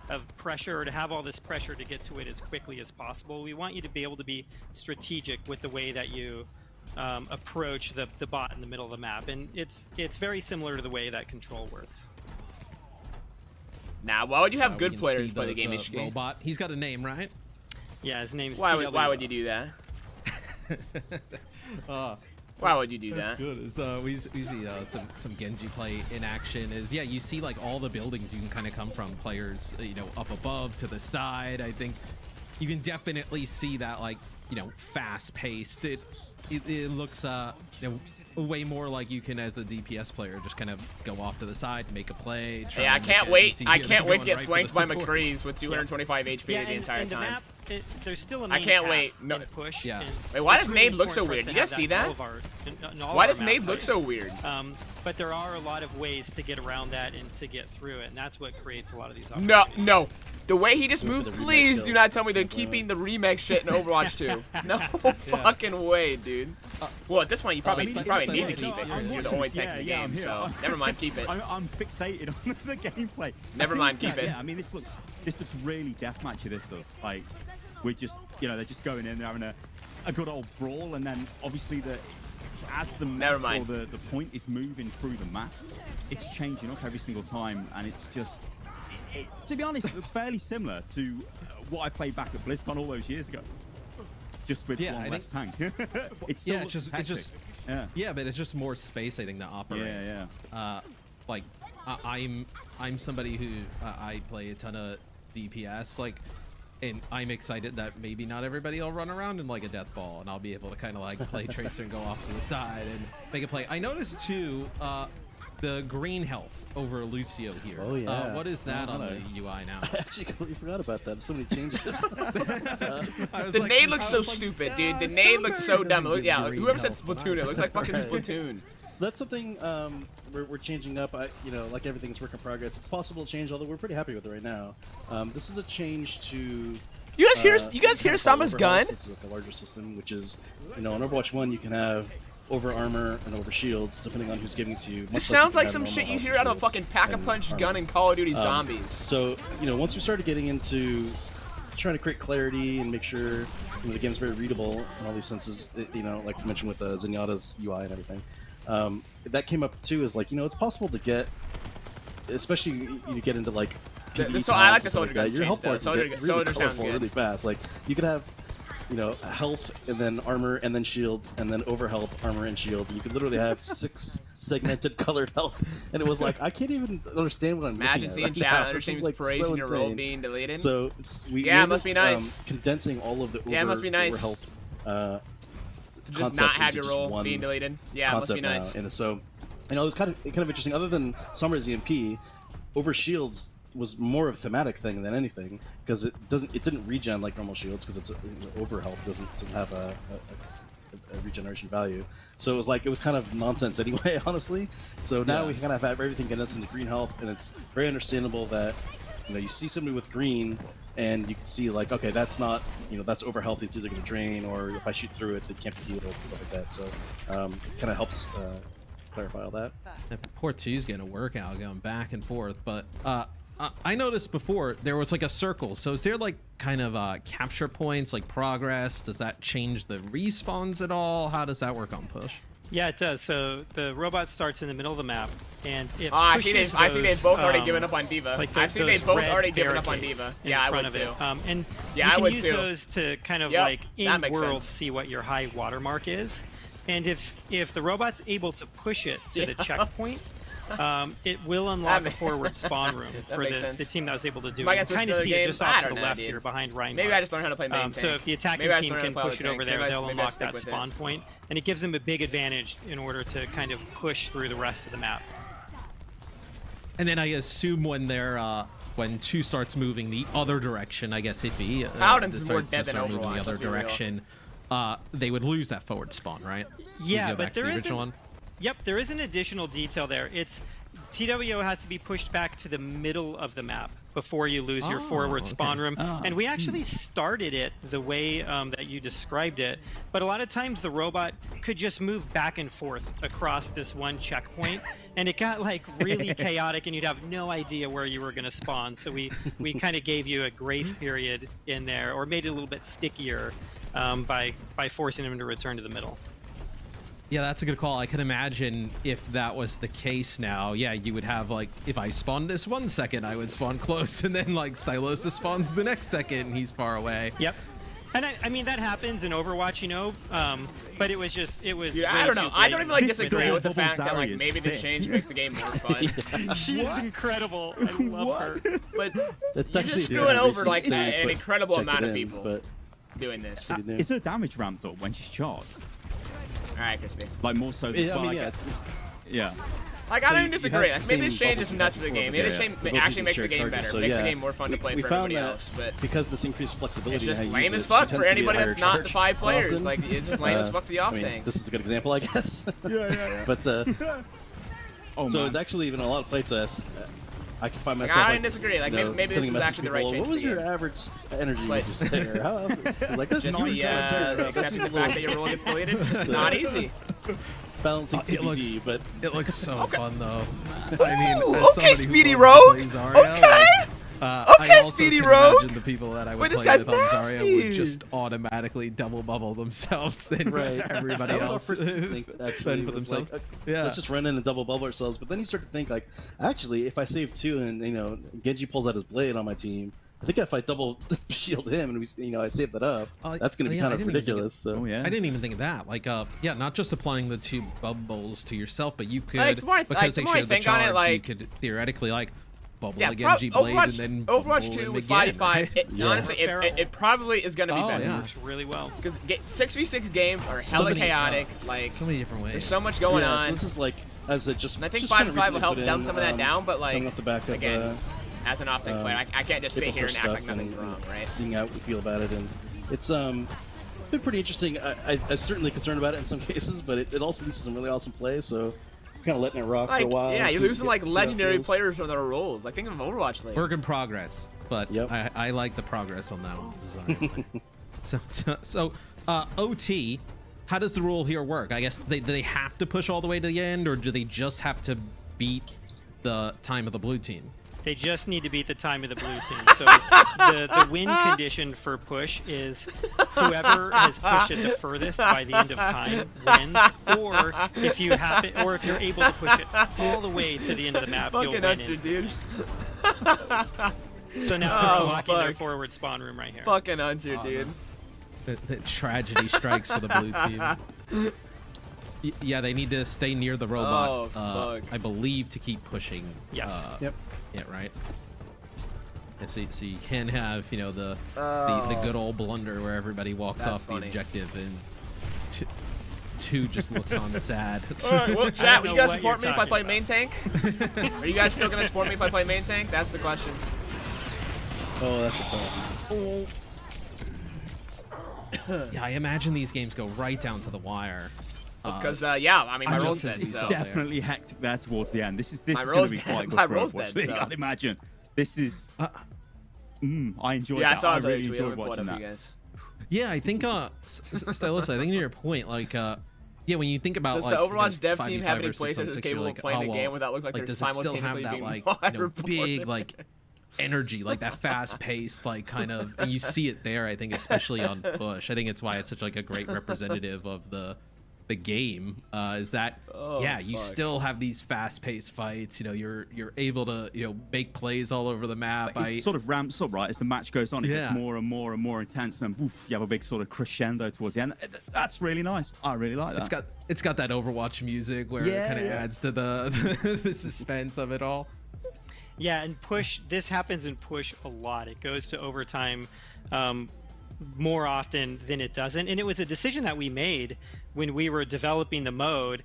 of pressure, or to have all this pressure to get to it as quickly as possible. We want you to be able to be strategic with the way that you approach the bot in the middle of the map, and it's very similar to the way that Control works. Nah, why would you have good players play the game, HK? Robot. He's got a name, right? Yeah, his name's why would you do that? Why would you do that? That's good. We see some Genji play in action. You see like all the buildings you can kind of come from, players up above to the side. I think you can definitely see that, like, fast paced. It looks way more like you can, as a DPS player, just kind of go off to the side, make a play. Yeah, I can't wait. I can't wait to get flanked by McCree's with 225 HP the entire time. Map, there's still a main I can't wait. No push. Yeah. Wait, why does Nade look so weird? Do you guys see that? Why does Nade look so weird? But there are a lot of ways to get around that and to get through it, and that's what creates a lot of these opportunities. No. The way he just moved, please do not tell me they're keeping the remix shit in Overwatch 2. No fucking way, dude. Well, at this point, you probably need to keep it because you're the only tank in the game. So never mind, keep it. I'm fixated on the gameplay. Never mind, keep it. Yeah, I mean, this looks really deathmatchy. This does. Like, we're just, they're just going in, they're having a good old brawl, and then obviously as the map or the point is moving through the map, it's changing up every single time, and it's just. To be honest, it looks fairly similar to what I played back at BlizzCon all those years ago. Just with one less tank. It's just but it's just more space, I think, to operate. Yeah. Like I'm somebody who I play a ton of DPS, like, and I'm excited that maybe not everybody will run around in like a death ball, and I'll be able to kind of like play Tracer and go off to the side and make a play. I noticed too. The green health over Lucio here. Oh yeah. What is that on the UI now? I actually completely forgot about that. There's so many changes. The nade looks so stupid, dude. The nade looks so dumb. Yeah, whoever said Splatoon, it looks like fucking Splatoon. So that's something we're changing up. Like everything's work in progress. It's possible to change, although we're pretty happy with it right now. This is a change to. You guys hear Sama's gun? This is like a larger system, which is, on Overwatch 1 you can have over armor and over shields, depending on who's giving it to you. This sounds like some shit you hear out of a fucking Pack-a-Punch gun in Call of Duty Zombies. So, once we started getting into trying to create clarity and make sure the game's very readable in all these senses. Like you mentioned with Zenyatta's UI and everything. That came up too. Is like it's possible to get, especially you get into like. So I like the soldier gun. Your health bar can get really colorful really fast. Like you could have, health and then armor and then shields and then over health, armor and shields. And you could literally have 6 segmented colored health. And it was like I can't even understand what I'm Imagine seeing chat understanding like praising your role being deleted. So it must be nice. Condensing all of the over, it must be nice. over health. To just not have your role being deleted. Yeah, it must be nice. And so, it was kind of interesting. Other than Summer's EMP, over shields was more of a thematic thing than anything because it didn't regen like normal shields because it's over health doesn't have a regeneration value. So it was kind of nonsense anyway, honestly. So now we kind of have everything condensed into green health, and it's very understandable that you see somebody with green and you can see like, okay, that's not that's over health. It's either going to drain, or if I shoot through it, it can't be healed and stuff like that. So it kind of helps clarify all that. Port 2's getting a workout going back and forth, but I noticed before there was like a circle. So is there like kind of capture points, like progress? Does that change the respawns at all? How does that work on push? Yeah, it does. So the robot starts in the middle of the map, and it I see they've both already given up on Diva. Like I've seen they've both already given up on Diva. Yeah, I would too. And yeah, you I would can use too. those to kind of like in world see what your high watermark is, and if the robot's able to push it to the checkpoint, it will unlock a forward spawn room for the team that was able to do it. You can kind of see it just off to the left here behind Ryan. Maybe I just learned how to play main tank. So if the attacking team can push it over there, they'll unlock that spawn point, and it gives them a big advantage in order to kind of push through the rest of the map. And then I assume when they're when 2 starts moving the other direction, I guess it'd be Paladins is more dead than Overwatch. The other direction, they would lose that forward spawn, right? Yeah, but there is there is an additional detail there. It's TWO has to be pushed back to the middle of the map before you lose your forward spawn room. And we actually started it the way that you described it, but a lot of times the robot could just move back and forth across this one checkpoint, and it got like really chaotic, and you'd have no idea where you were going to spawn. So we kind of gave you a grace period in there, or made it a little bit stickier by forcing him to return to the middle. Yeah, that's a good call. I can imagine if that was the case now, yeah, you would have like, if I spawned this 1 second, I would spawn close, and then like Stylosa spawns the next second and he's far away. Yep. And I mean, that happens in Overwatch, but it was just, Yeah, I don't know. I don't even like disagree with the fact that like maybe this change makes the game more fun. She is incredible. I love her. But you're just screwing over like an incredible amount of people doing this. Is her damage ramped up when she's charged? Alright, Crispy. Like more so than yeah. Like, I don't even disagree. Like, maybe this change is nuts for the game. Maybe this change actually makes the game better. Makes the game more fun to play for everybody else. But because this increased flexibility, it's just lame as fuck for anybody that's not the 5 players. Like, it's just lame as fuck for the Offtanks. This is a good example, I guess. Yeah. But so it's actually even a lot of playtests. I can find myself. I don't disagree. Like maybe this is actually the right change. What was your average energy? Would you say? Or how? I was like, that's just the accepting the fact that your role gets deleted. Just not easy. Balancing TBD, but it looks so fun though. I mean, okay, Speedy Rogue. Okay. Okay, Speedy Rogue. The people that I would play with on Zarya would just automatically double bubble themselves and everybody else. Actually, for themselves. Like, let's just run in and double bubble ourselves. But then you start to think like, actually, if I save 2 and Genji pulls out his blade on my team, I think if I double shield him and I save that up, that's going to be kind of ridiculous. So I didn't even think of that. Like, not just applying the 2 bubbles to yourself, but you could because they share the charge, you could theoretically like. Bubble again, G-Blade, and then Overwatch 2 with 5v5, honestly, it probably is going to be better. It works really well. Because 6v6 games are hella chaotic. Like, so many different ways. There's so much going on. So this is like, as a just. And I think 5v5 will help dumb some of that down, but like, off the back of, again, as an Offtank player, I can't just sit here and act like nothing's wrong, right? Seeing how we feel about it, and it's been pretty interesting. I'm certainly concerned about it in some cases, but it also leads to some really awesome plays, so. Kind of letting it rock for a while. Yeah, you're losing like legendary players from their roles. Like think of Overwatch lately. Work in progress, but I like the progress on that one. So OT, how does the rule here work? I guess do they have to push all the way to the end, or do they just have to beat the time of the blue team? They just need to beat the time of the blue team. So the win condition for push is whoever has pushed it the furthest by the end of time wins. Or if you have it, or if you're able to push it all the way to the end of the map, you'll win it. Dude. So now they're unlocking their forward spawn room right here. Fucking Hunter, dude. The tragedy strikes for the blue team. Yeah, they need to stay near the robot. I believe to keep pushing. Yes. Yep. Yeah, right. And so you can have, you know, the good old blunder where everybody walks off the objective and two just looks on sad. Alright, well, chat, will you guys support me if I play main tank? Are you guys still gonna support me if I play main tank? That's the question. Oh, that's a problem. Yeah, I imagine these games go right down to the wire. Because yeah, I mean my role's dead. It's so. definitely hectic there towards the end. This is going to be quite good. My role's dead. So. I'd imagine. This is. I enjoyed that. Yeah, I saw it. I really enjoyed watching that. You guys. Yeah, I think Stylosa, I think to your point, like yeah, when you think about does like the Overwatch dev 5v5 team have any or players that's capable of playing a game without looking like they're does it still simultaneously have that, being like, live big like energy, like that fast paced, like kind of, and you see it there. I think especially on push. I think it's why it's such like a great representative of the game. Is that you still have these fast paced fights. You know, you're able to make plays all over the map. It sort of ramps up right as the match goes on. It gets more and more and more intense, and woof, you have a big sort of crescendo towards the end. That's really nice. I really like that. It's got that Overwatch music where it kind of adds to the suspense of it all. Yeah, and push, this happens in push a lot. It goes to overtime more often than it doesn't. And it was a decision that we made when we were developing the mode,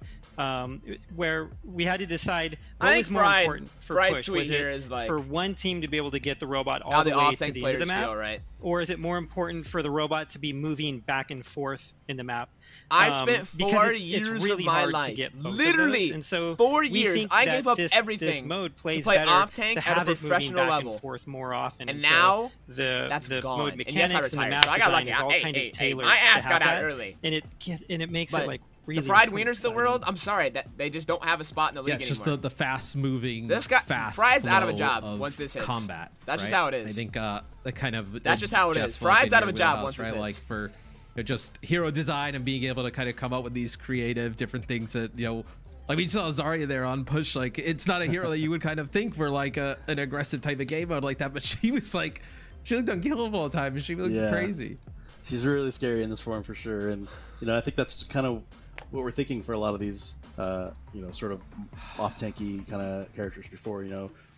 where we had to decide what was more important for push. Was it like, for one team to be able to get the robot all the way to the end of the map? Right? Or is it more important for the robot to be moving back and forth in the map? I spent 4 years of my life, literally, and so 4 years. I gave up everything mode plays to play Offtank at a professional level. And forth more often. And now that's gone. Mode mechanics and the map design is all kind of tailored. My ass got out early, and it makes it like really the fried wieners of the world. I'm sorry that they just don't have a spot in the league anymore. Anymore. Just the fast moving. Fried's out of a job once this hits. Combat. That's just how it is. I think that kind of. That's just how it is. Fried's out of a job once this hits. Like for just hero design and being able to kind of come up with these creative different things that like we saw Zarya there on push. Like it's not a hero that you would kind of think for like an aggressive type of game mode like that, but she was like she looked unkillable all the time and she looked crazy. She's really scary in this form for sure, and I think that's kind of what we're thinking for a lot of these sort of off-tanky kind of characters before,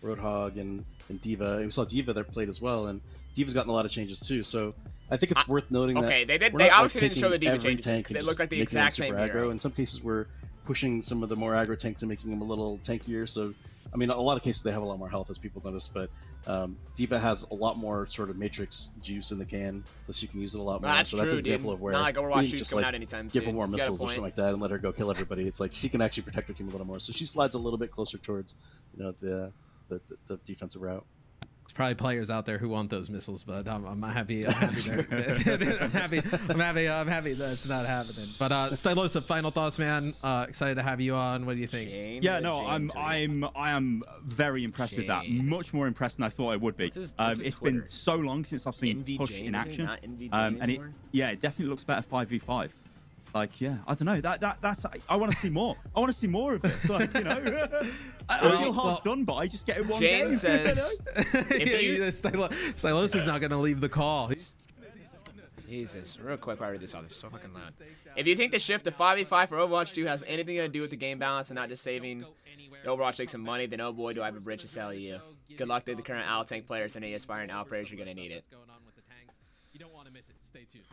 Roadhog and Diva. We saw Diva there played as well, and Diva's gotten a lot of changes too, so I think it's worth noting that they obviously didn't show the Diva changes because they look like the exact same hero. In some cases we're pushing some of the more aggro tanks and making them a little tankier, so I mean a lot of cases they have a lot more health as people notice, but Diva has a lot more sort of matrix juice in the can, so she can use it a lot more. That's an example of where not like Overwatch just coming out anytime give soon. her more missiles or something like that and let her go kill everybody. It's like she can actually protect her team a little more, so she slides a little bit closer towards the defensive route. There's probably players out there who want those missiles, but I'm happy. I'm happy that's not happening. But Stylosa, final thoughts, man. Excited to have you on. What do you think? I am very impressed with that. Much more impressed than I thought I would be. It's been so long since I've seen push in action, and it definitely looks better 5v5. Like, I don't know. That's I want to see more. I want to see more of this. Like, I feel half done, but I just get it one game. Jane says, Stylosa's not going to leave the call. Jesus, real quick, I read this off. It's so fucking loud. If you think the shift to 5v5 for Overwatch 2 has anything to do with the game balance and not just saving the Overwatch League some money, then oh boy, do I have a bridge to sell you. Good luck to the current Tank players and any aspiring outplayers. You're going to need it. You don't want to miss it. Stay tuned.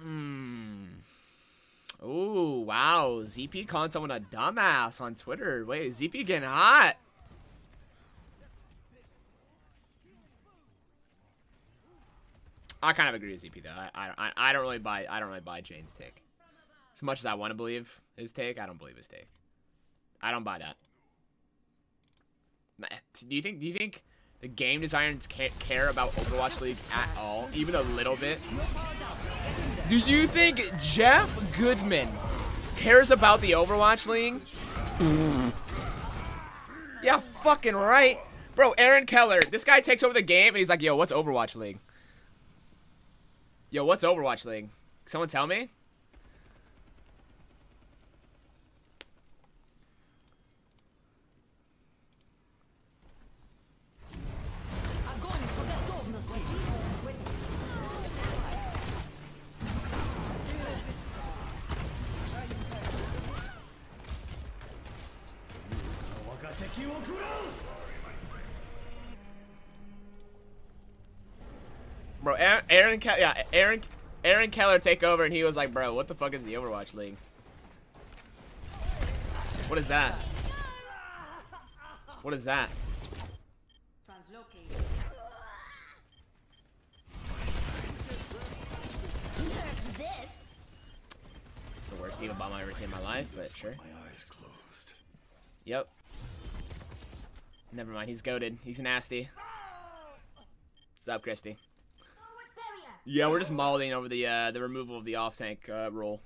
Ooh, wow. ZP calling someone a dumbass on Twitter. Wait, ZP getting hot. I kind of agree with ZP though. I don't really buy Jane's take. As much as I want to believe his take, I don't believe his take. I don't buy that. Do you think the game designers care about Overwatch League at all, even a little bit? Do you think Jeff Goodman cares about the Overwatch League? Yeah, fucking right. Bro, Aaron Keller, this guy takes over the game, and he's like, yo, what's Overwatch League? Yo, what's Overwatch League? Someone tell me? Bro, Aaron Keller take over, and he was like, bro, what the fuck is the Overwatch League? What is that? What is that? It's the worst diva bomb I've ever seen in my life, but sure. Yep. Never mind, he's goated. He's nasty. What's up, Christy? Yeah, we're just mauling over the removal of the Offtank role.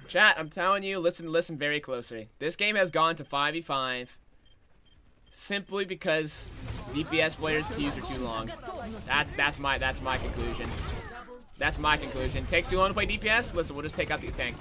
Chat, I'm telling you, listen very closely. This game has gone to 5v5 simply because DPS players' queues are too long. That's my conclusion. That's my conclusion. Takes too long to play DPS. Listen, we'll just take out the tank.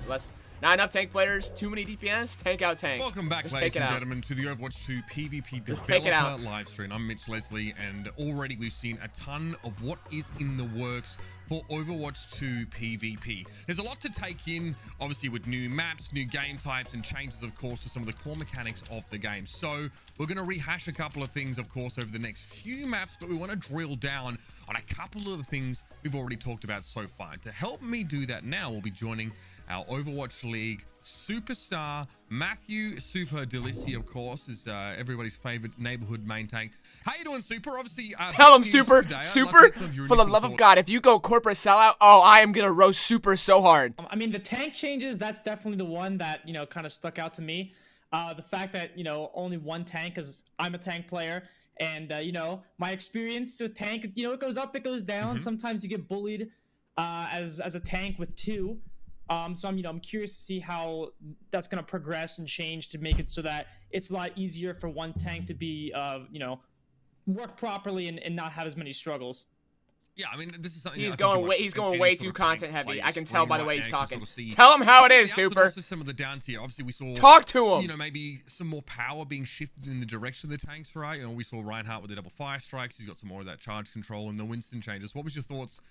Not enough tank players, too many DPS, tank out tank. Welcome back, ladies and gentlemen, to the Overwatch 2 PVP Developer Livestream. I'm Mitch Leslie, and already we've seen a ton of what is in the works for Overwatch 2 PVP. There's a lot to take in, obviously, with new maps, new game types, and changes, of course, to some of the core mechanics of the game. So we're going to rehash a couple of things, of course, over the next few maps, but we want to drill down on a couple of the things we've already talked about so far. To help me do that now, we'll be joining our Overwatch League superstar, Matthew Super Delissi, of course, is everybody's favorite neighborhood main tank. How you doing, Super? Obviously, tell him, Super. Super, for the love of God, if you go corporate sellout, oh, I am gonna roast Super so hard. I mean, the tank changes, that's definitely the one that, you know, kind of stuck out to me. The fact that, you know, only one tank, because I'm a tank player, and, you know, my experience with tank, you know, it goes up, it goes down. Sometimes you get bullied as a tank with two. So I'm curious to see how that's going to progress and change to make it so that it's a lot easier for one tank to be, you know, work properly and not have as many struggles. Yeah, I mean, this is something he's going way too content heavy. I can tell by the way he's talking. Tell him how it is, Super. Also some of the downs here. Obviously, we saw talk to him. You know, maybe some more power being shifted in the direction of the tanks, right? You know, we saw Reinhardt with the double fire strikes. He's got some more of that charge control and the Winston changes. What was your thoughts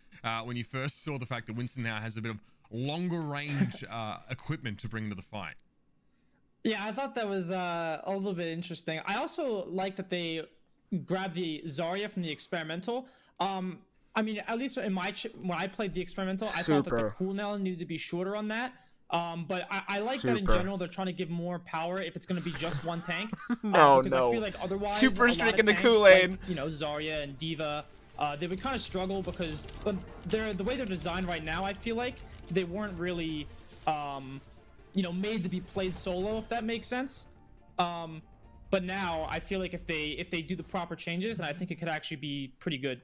when you first saw the fact that Winston now has a bit of longer range equipment to bring to the fight? Yeah, I thought that was a little bit interesting. I also like that they grabbed the Zarya from the experimental. I mean, at least in when I played the experimental, I thought that the cooldown needed to be shorter on that. But I like that in general. They're trying to give more power if it's going to be just one tank. Because I feel like otherwise, Super's drinking the Kool-Aid. Like, you know, Zarya and Diva, they would kind of struggle because the way they're designed right now, I feel like they weren't really, you know, made to be played solo, if that makes sense. But now I feel like if they do the proper changes, then I think it could actually be pretty good.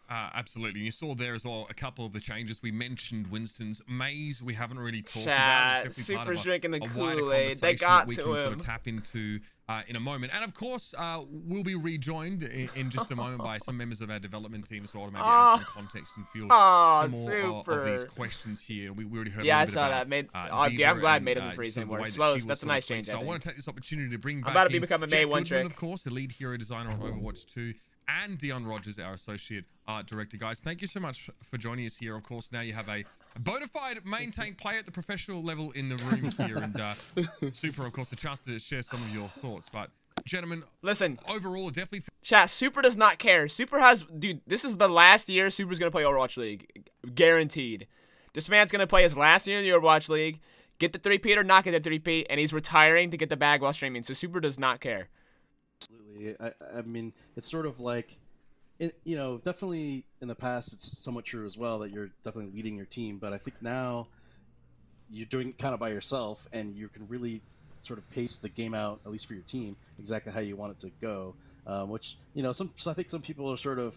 Absolutely. You saw there as well a couple of the changes. We mentioned Winston's maze. We haven't really talked about. It's Super's drinking the Kool-Aid. They got we to can him. Sort of tap into in a moment. And of course, we'll be rejoined in just a moment by some members of our development team as well to maybe add some context and fuel some more of these questions here. We already heard. Yeah, a I bit saw about, that. I'm glad Made doesn't freeze anymore. Slow. That's a nice change. So I want to take this opportunity to bring back. I'm about to become a May one trick. Of course, the lead hero designer on Overwatch 2. And Dion Rogers, our associate art director. Guys, thank you so much for joining us here. Of course, now you have a bona fide main tank player at the professional level in the room here. And Super, of course, a chance to share some of your thoughts. But, gentlemen, listen, overall, definitely... Chat, Super does not care. Super has... Dude, this is the last year Super's going to play Overwatch League. Guaranteed. This man's going to play his last year in the Overwatch League, get the 3-peat or not get the 3-peat, and he's retiring to get the bag while streaming. So Super does not care. Absolutely. I mean, it's sort of like, you know, definitely in the past it's somewhat true as well that you're definitely leading your team, but I think now you're doing it kind of by yourself and you can really sort of pace the game out, at least for your team, exactly how you want it to go, which, you know, so I think some people are sort of,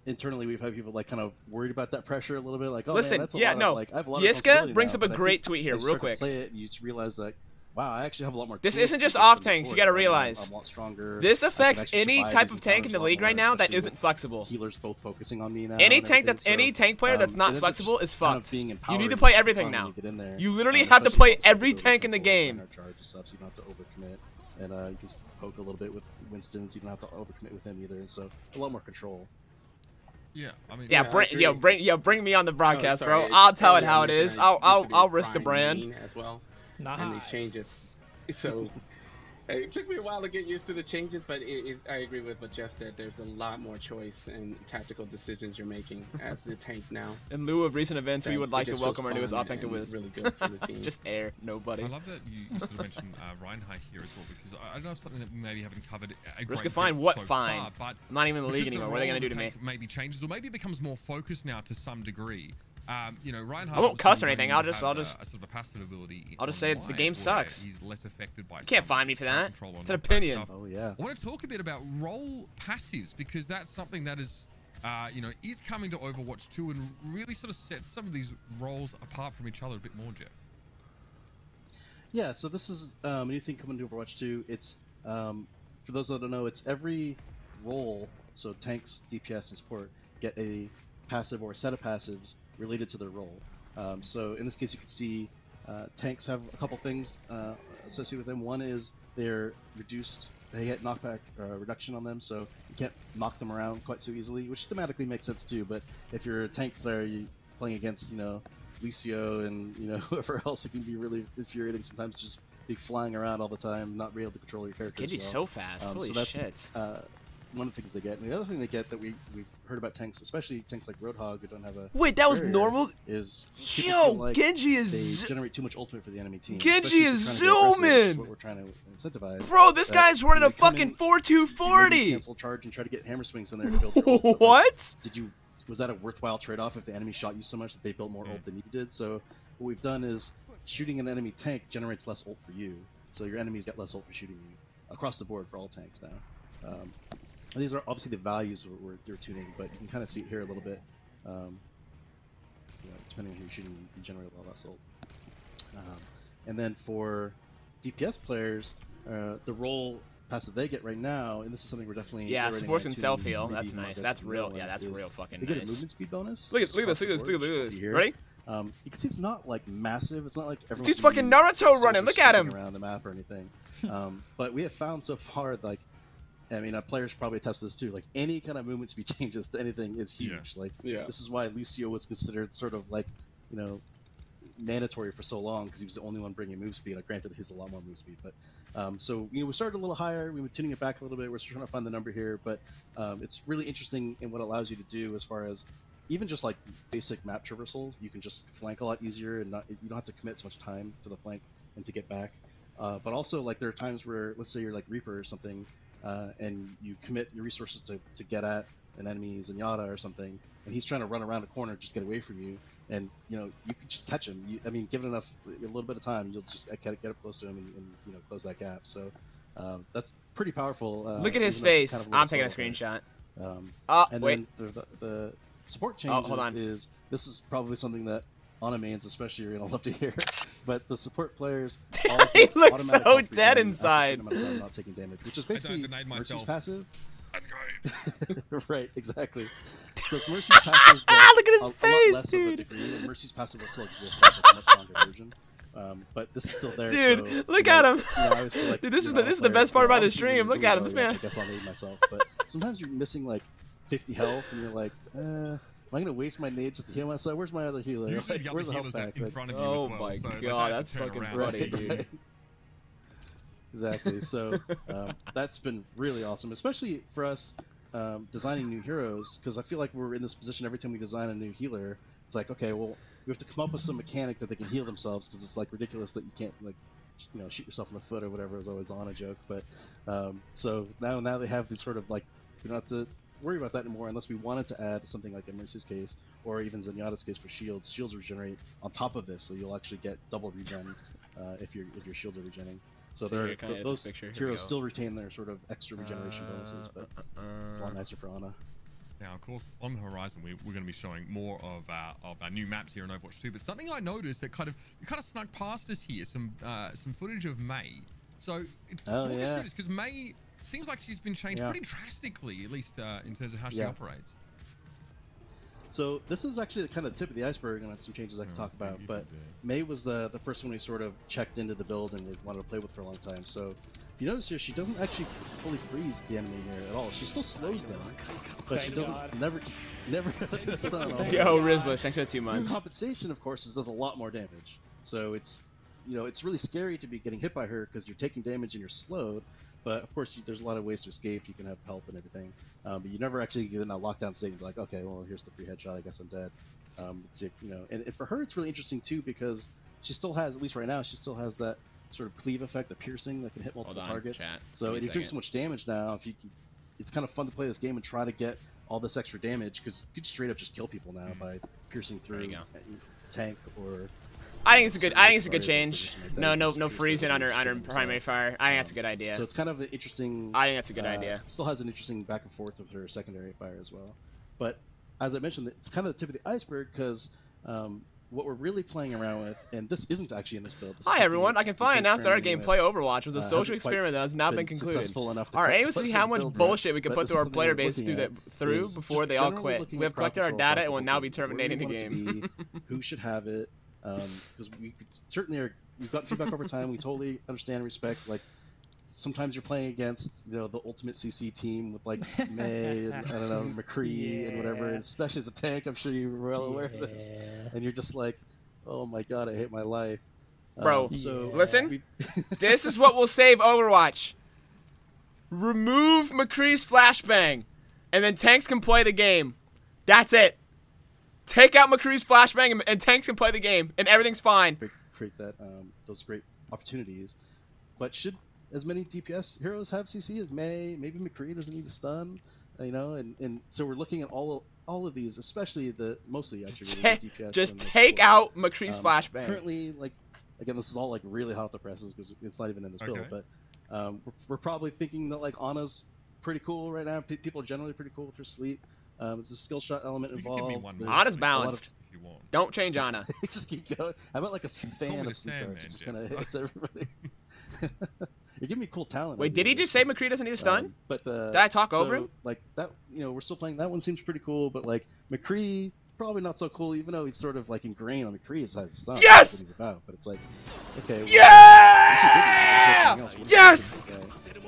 internally we've had people like kind of worried about that pressure a little bit, like, oh, listen, man, that's a yeah, lot no, of, like, I have a lot Yiska of brings up a but great tweet here real quick. Play it, and you just realize that wow, I actually have a lot more. This tools isn't just than off before. tanks. You gotta realize. I'm a lot stronger. This I can affects actually any survive type these of tank in encounters the a lot league right more, now that especially isn't with flexible. Healers both focusing on me now. Any and tank everything, any tank player that's it not ends up flexible just is kind of fucked. being You need to empowering play for everything fun when now. you get in there. You literally have to Especially play once you every build tank in the cancel game. and charge and stuff, so you don't have to overcommit. And you can poke a little bit with Winston, so you don't have to overcommit with him either. And so a lot more control. Yeah, I mean, bring me on the broadcast, sorry, bro. I'll tell it earlier I how it mentioned is. I used to be I'll a risk the Prime brand. main as well. Nice. And these changes. So it took me a while to get used to the changes, but I agree with what Jeff said. There's a lot more choice and tactical decisions you're making as the tank now. In lieu of recent events, we would like to welcome our newest Offtank to Wiz. Wiz. Really good for the team. Just air, nobody. I love that you sort of mentioned Reinhardt here as well, because I don't know if something that we maybe haven't covered. Risk of fine, what so fine? Far, but I'm not even in the league anymore. What are they gonna do to me? Maybe changes, or maybe it becomes more focused now to some degree. You know, Reinhardt. I won't cuss or anything. I'll just a sort of a passive ability. I'll just say the game sucks. He's less affected by. You can't find me for that. It's an opinion. Oh yeah. I want to talk a bit about role passives, because that's something that is, you know, is coming to Overwatch 2 and really sort of sets some of these roles apart from each other a bit more, Jeff. Yeah, so this is a new thing coming to Overwatch 2. It's for those that don't know, it's every role. So tanks, DPS, and support get a passive or a set of passives related to their role. So in this case, you can see tanks have a couple things associated with them. One is they're reduced. They get knockback reduction on them, so you can't knock them around quite so easily, which thematically makes sense too. But if you're a tank player, you playing against, you know, Lucio and, you know, whoever else, it can be really infuriating sometimes, just be flying around all the time, not be able to control your character. Genji's so fast. Holy so that's, shit. One of the things they get. And the other thing they get that we've heard about tanks, especially tanks like Roadhog who don't have a Wait, that was barrier, normal? is Yo, like Genji is... they generate too much ultimate for the enemy team. Genji is zooming! Which is what we're trying to incentivize. Bro, this guy's running a fucking 4-2-40! Cancel charge and try to get hammer swings in there to build their ult, what? Was that a worthwhile trade-off if the enemy shot you so much that they built more ult than you did? So what we've done is shooting an enemy tank generates less ult for you, so your enemies get less ult for shooting you across the board for all tanks now. And these are obviously the values we're tuning, but you can kind of see it here a little bit. You know, depending on who you're shooting, you generate a lot less ult. And then for DPS players, the role passive they get right now, and this is something we're definitely supports and self heal. That's nice. That's real. Yeah, that's real fucking nice. They get a movement speed bonus. Look at this. Ready? You can see it's not like massive. It's not like everyone's Dude's fucking Naruto running. Look at him around the map or anything. But we have found so far, like, I mean, players probably attest to this too. Like, any kind of movement speed changes to anything is huge. This is why Lucio was considered sort of like, you know, mandatory for so long, because he was the only one bringing move speed. Granted, he's a lot more move speed, but so, you know, we started a little higher. We were tuning it back a little bit. We're trying to find the number here, but it's really interesting in what it allows you to do as far as even just like basic map traversal. You can just flank a lot easier, and you don't have to commit so much time to the flank and to get back. But also, like, there are times where, let's say you're like Reaper or something, and you commit your resources to get at an enemy Zenyatta or something, and he's trying to run around a corner just get away from you, and, you know, you can just catch him. I mean, give it a little bit of time, you'll just get up close to him and you know, close that gap. So that's pretty powerful. Look at his face. Kind of I'm taking a screenshot. And wait. Then the support changes is, this is probably something that Ana mains especially are gonna love to hear, but the support players all he looks so dead inside. Not taking damage, which is basically Mercy's passive. That's great. Right, exactly. So it's Mercy's passive, but look at his a face, lot less dude. of a degree, and Mercy's passive will still exist. That's a much stronger version. But this is still there. Dude, so, look you know, at him. You know, I always feel like, dude, this you is know, the best part about the stream. Look at him, really this man. I guess I'll nade myself, but sometimes you're missing like 50 health, and you're like, am I gonna waste my nade just to heal myself? Where's my other healer? Usually Like, the where's the healers health pack? in front of you oh as well. my So god, that's fucking funny, dude. Right. Exactly. So that's been really awesome, especially for us designing new heroes, because I feel like we're in this position every time we design a new healer. It's like, okay, well, we have to come up with some mechanic that they can heal themselves, because it's like ridiculous that you can't, like, you know, shoot yourself in the foot or whatever. It was always on a joke, but so now they have these sort of, like, we don't have to worry about that anymore unless we wanted to add something like in Mercy's case, or even Zenyatta's case for shields. Shields regenerate on top of this, so you'll actually get double regen if your shields are regening. So those heroes still retain their sort of extra regeneration bonuses, but it's a lot nicer for Ana. Now, of course, on the horizon, we're going to be showing more of our new maps here in Overwatch 2. But something I noticed that kind of snuck past us here, some footage of May. So, because May seems like she's been changed pretty drastically, at least in terms of how she operates. So this is actually the kind of tip of the iceberg, and some changes I can talk about. But May was the first one we sort of checked into the build and wanted to play with for a long time. So if you notice here, she doesn't actually fully freeze the enemy here at all. She still slows them, but she doesn't never stun. Yo, Rizzler, thanks for the 2 months. Compensation, of course, does a lot more damage. So it's it's really scary to be getting hit by her because you're taking damage and you're slowed. But of course, there's a lot of ways to escape. You can have help and everything, but you never actually get in that lockdown state and be like, okay, well, here's the free headshot. I guess I'm dead. And for her, it's really interesting too because she still has, at least right now, she still has that sort of cleave effect, the piercing that can hit multiple targets. So you're doing so much damage now. If you can, it's kind of fun to play this game and try to get all this extra damage because you could straight up just kill people now by piercing through tank or. I think it's a good change. No freezing under primary fire. I think that's a good idea. So it's kind of an interesting. I think that's a good idea. Still has an interesting back and forth with her secondary fire as well. But as I mentioned, it's kind of the tip of the iceberg because what we're really playing around with, and this isn't actually in this build. Hi everyone, I can finally announce that our gameplay Overwatch was a social experiment that has now been concluded. Our aim is to see how much bullshit we can put through our player base through before they all quit. We have collected our data and will now be terminating the game. Who should have it? Because we certainly we've gotten feedback over time. We totally understand and respect. Like sometimes you're playing against the ultimate CC team with like May and I don't know McCree and whatever. And especially as a tank, I'm sure you're well aware of this. And you're just like, oh my god, I hate my life. Bro, listen. This is what will save Overwatch. Remove McCree's flashbang, and then tanks can play the game. That's it. Take out McCree's flashbang and tanks can play the game, and everything's fine. Create that those great opportunities. But should as many DPS heroes have CC as May? Maybe McCree doesn't need to stun, and so we're looking at all of these, especially mostly actually DPS. Just take out McCree's flashbang. Currently, like again, this is all like really hot off the presses because it's not even in this build, but we're probably thinking that like Ana's pretty cool right now. People are generally pretty cool with her sleep. There's a skill shot element involved. Ana's balanced. Don't change Ana. Just keep going. How about like a fan of sleep darts? It just kind of hits everybody. You're giving me cool talent. Wait, did he just say McCree doesn't need a stun? But did I talk over him? Like that, we're still playing. That one seems pretty cool, but like McCree, probably not so cool. Even though he's sort of like ingrained on McCree as a stun. Yes. That's what he's about. But it's like, okay. Well, yeah. Yes.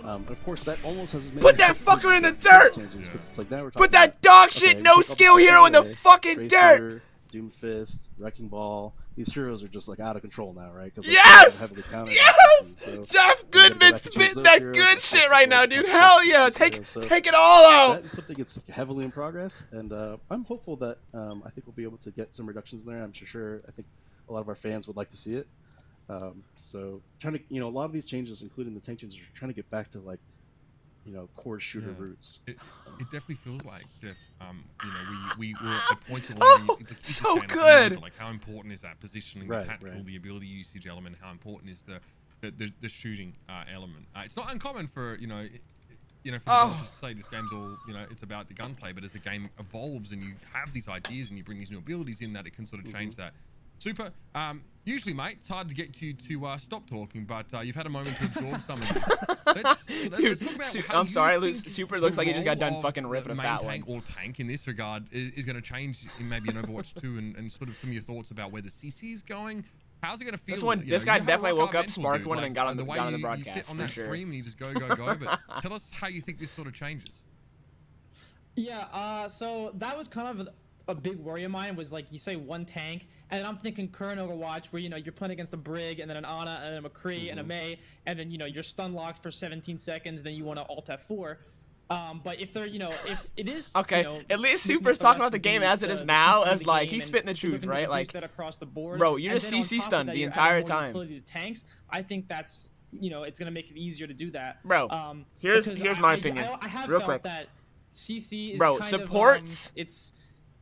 But of course, that almost has. Put that fucker in the dirt. It's like now we're put that dog shit, no skill hero in the fucking dirt. Doomfist, Wrecking Ball. These heroes are just like out of control now, right? Yes! Yes! So Jeff Goodman's spitting that good shit right now, dude. Hell yeah! Take it all out! That is something that's heavily in progress, and I'm hopeful that I think we'll be able to get some reductions in there. I'm sure. I think a lot of our fans would like to see it. So trying to, a lot of these changes, including the tank changes, are trying to get back to like, core shooter roots. It definitely feels like, Jeff, we were at the point where so good. Like how important is that positioning, the tactical, the ability usage element, how important is the shooting element. It's not uncommon for, for developers to say this game's all, it's about the gunplay, but as the game evolves and you have these ideas and you bring these new abilities in, that it can sort of change that. Super. Usually, mate, it's hard to get you to stop talking, but you've had a moment to absorb some of this. Let's talk about how I'm sorry, Super looks like he just got done fucking ripping a fat one. Or tank in this regard is going to change in maybe in Overwatch 2 and sort of some of your thoughts about where the CC is going. How's it going to feel? This guy definitely woke up, sparked one, and then got on the broadcast. You sit on that stream and you just go. But tell us how you think this sort of changes. Yeah, so that was kind of a big worry of mine, was like you say one tank, and then I'm thinking current Overwatch where you're playing against a Brig and then an Ana and then a McCree and a May, and then you're stun locked for 17 seconds, then you want to alt F4. But if they're if it is at least Super's talking about the game as it is now, as like he's spitting the truth, right? Like that across the board, bro, you're just CC stunned the entire time. To tanks, I think that's it's gonna make it easier to do that, bro. Here's my opinion. I have real felt quick that CC is bro, kind supports of, it's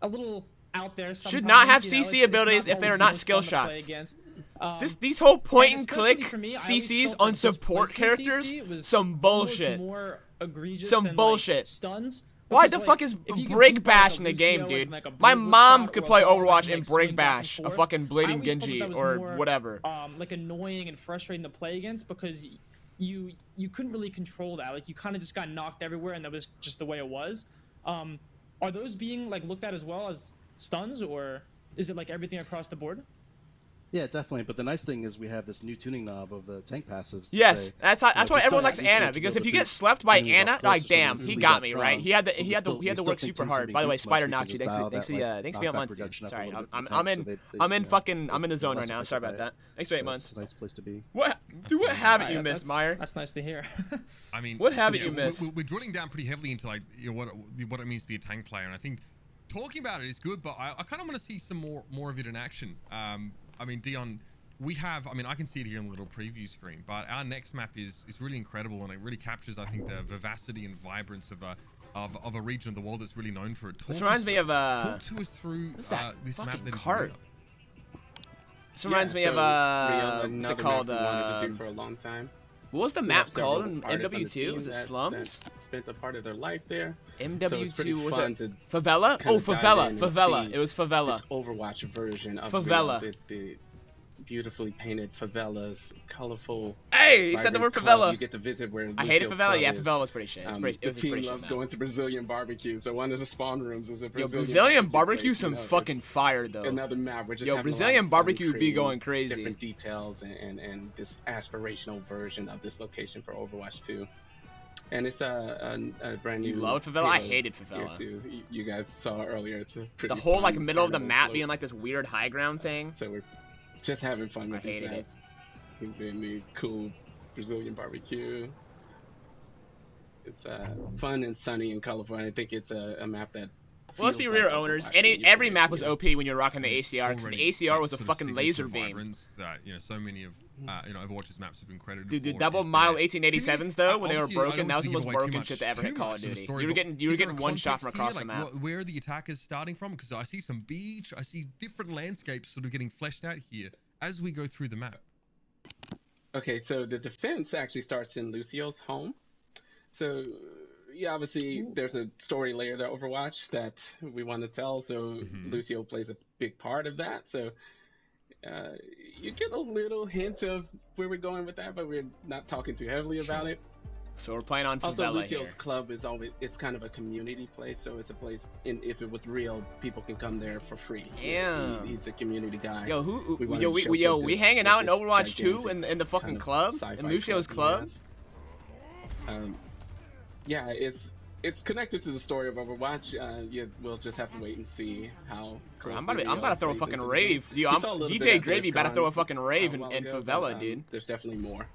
a little out there. Should not have CC abilities if they are not skill shots. These whole point and click CCs on support characters, some bullshit. More egregious some than, bullshit. Like, stuns. Why the fuck is Break Bash in the game, dude? My mom could play Overwatch and Break Bash, a fucking Bleeding Genji or whatever. Like annoying and frustrating to play against because you couldn't really control that. Like you kind of just got knocked everywhere, and that was just the way it was. Are those being like looked at as well as stuns, or is it like everything across the board? Yeah, definitely. But the nice thing is we have this new tuning knob of the tank passives. Yes, that's why everyone likes Ana, because if you get slept by Ana, like damn, he got me right. He had to work super hard. By the way, Spider Nachi, thanks for 8 months, dude. Sorry, I'm in the zone right now. Sorry about that. Thanks for 8 months. It's a nice place to be. What haven't you missed, Meyer? That's nice to hear. I mean, what haven't you missed? We're drilling down pretty heavily into like what it means to be a tank player, and I think talking about it is good, but I kind of want to see some more of it in action. I mean, Dion. I can see it here on the little preview screen, but our next map is really incredible, and it really captures, I think, the vivacity and vibrance of a region of the world that's really known for it. This reminds me of talk to us through this map that cart. This reminds me of what's it called? Wanted to do for a long time. What was the map called in MW2? Was it Slums? That spent a part of their life there. MW2 was it Favela? Oh, Favela. It was Favela. This Overwatch version of Favela. The beautifully painted favelas, colorful. Hey, he said the word favela. You get to visit where I hated favela. Yeah, favela was pretty shit. The team loves going to Brazilian barbecue, so one of the spawn rooms is a Brazilian barbecue. Some fucking fire though. Another map. Brazilian barbecue be going crazy. Different details and this aspirational version of this location for Overwatch 2. And it's a brand new. You loved favela? I hated favela. Too. You guys saw earlier. It's a pretty the whole like middle of the map being like this weird high ground thing. So we're just having fun with these guys. It. Cool Brazilian barbecue. It's fun and sunny and colorful. And I think it's a map that. Well, let's be real, owners. Every map was OP when you're rocking the ACR, because the ACR was a fucking laser beam. That so many of Overwatch's maps have been credited. Dude, the double mile 1887s though, when they were broken, that was the most broken shit to ever hit Call of Duty. You were getting one shot from across the map. Where are the attackers starting from? Because I see some beach, I see different landscapes sort of getting fleshed out here as we go through the map. Okay, so the defense actually starts in Lucio's home. So. Yeah, obviously there's a story layer to Overwatch that we want to tell, so Lucio plays a big part of that. So you get a little hint of where we're going with that, but we're not talking too heavily about it. So we're playing on Favela also, Lucio's club is it's kind of a community place, so it's a place. If it was real, people can come there for free. Yeah, he's a community guy. Yo, we hanging out in Overwatch 2 in the fucking club, in Lucio's club. Yeah, it's connected to the story of Overwatch. We'll just have to wait and see how. I'm about to throw a fucking rave. Dude, DJ Gravy about to throw a fucking rave in Favela, dude. There's definitely more.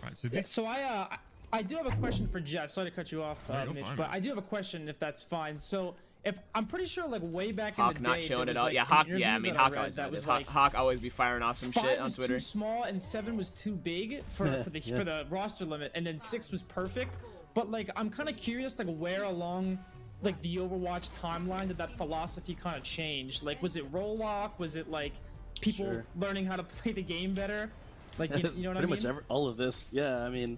Right, so this. So I do have a question for Jeff. Sorry to cut you off, Mitch, but I do have a question if that's fine. So if I'm pretty sure like way back in the day, not showing it all. Yeah, Hawk. Yeah, I mean Hawk's always that was like, Hawk always be firing off some shit on Twitter. 5 was too small and 7 was too big for the roster limit, and then 6 was perfect. But like I'm kind of curious, like where along like the Overwatch timeline did that philosophy kind of change? Like was it role lock? Was it like people learning how to play the game better? Like you know what I mean? Pretty much all of this. Yeah, I mean,